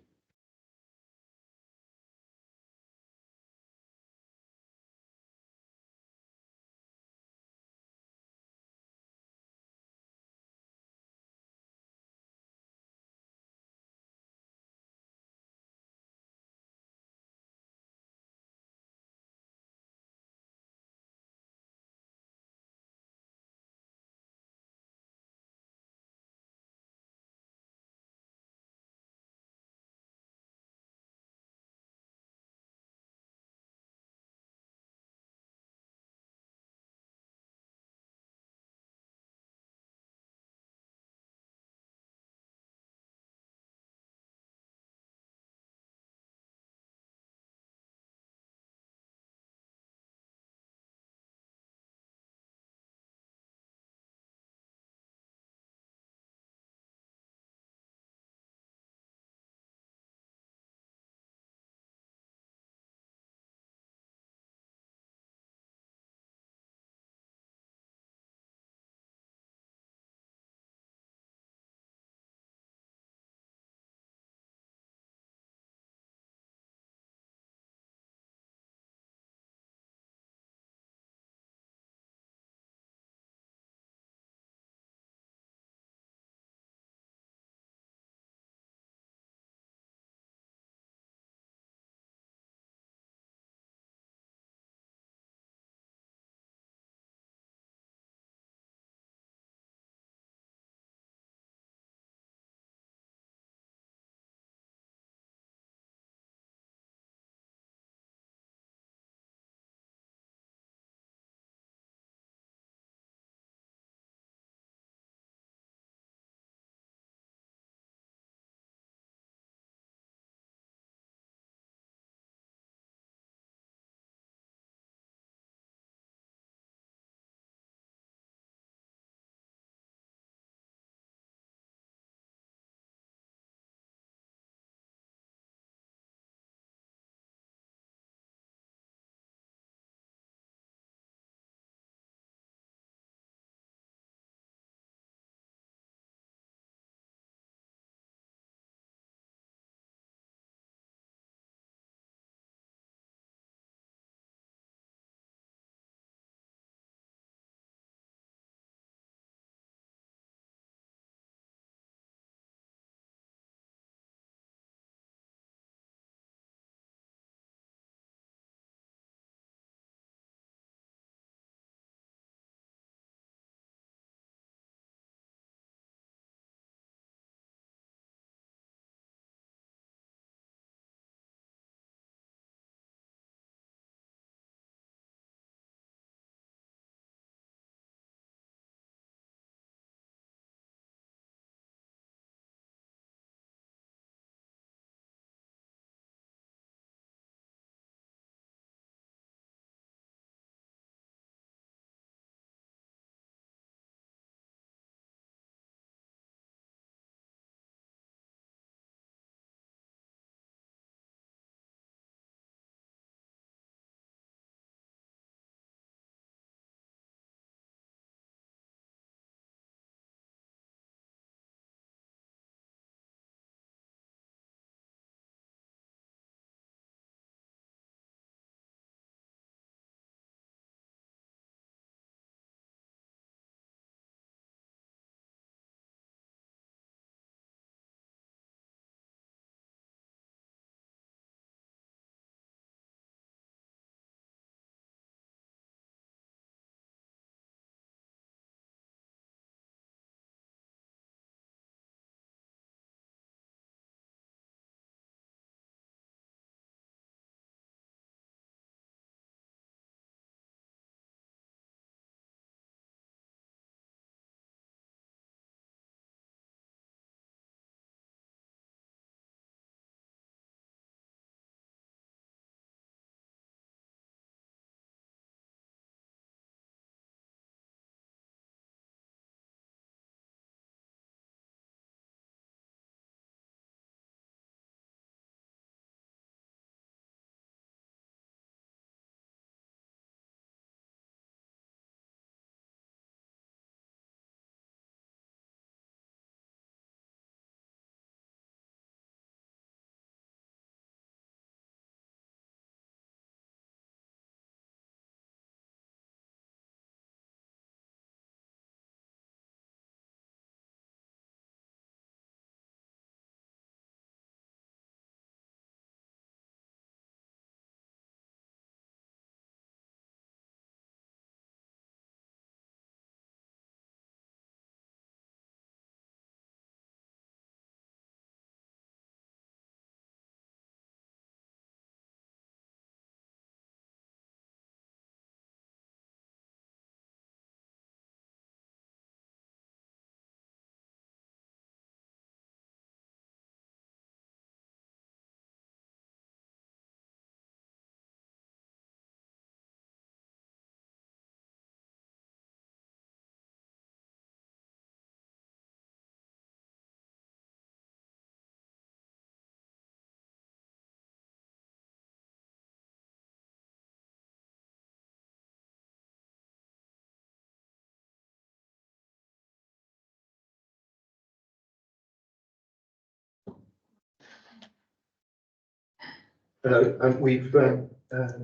Hello, we've had a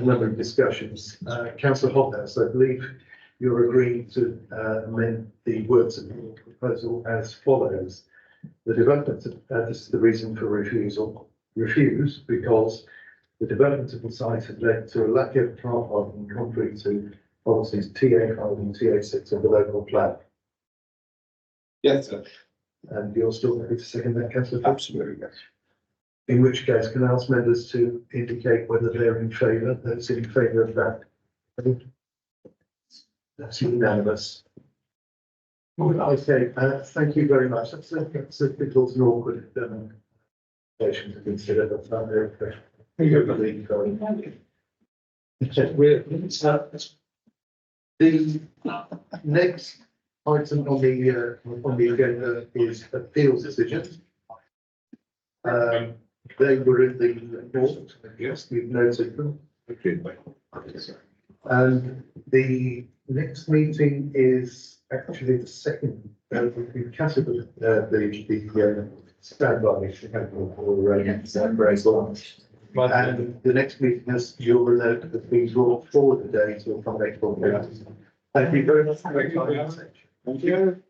number of discussions. Councillor Hobhouse, I believe you're agreeing to amend the words of your proposal as follows. The development, this is the reason for refusal, refuse because the development of the site had led to a lack of car parking contrary to policies TA5 and TA6 of the local plan. Yes, sir. And you're still happy to second that, councillor? Absolutely, yes. In which case, can I ask members to indicate whether they're in favour, those in favour of that? That's unanimous. Okay, thank you very much. That's a bit of an awkward motion to consider, but I'm very impressed. The next item on the agenda is appeals decisions. They were in the report, yes, we've noted them. And the next meeting is actually the second, we've cancelled the standby for Bracewell. And the next meeting, as you'll note, has been brought forward today to accommodate for the. Thank you very much for your time. Thank you.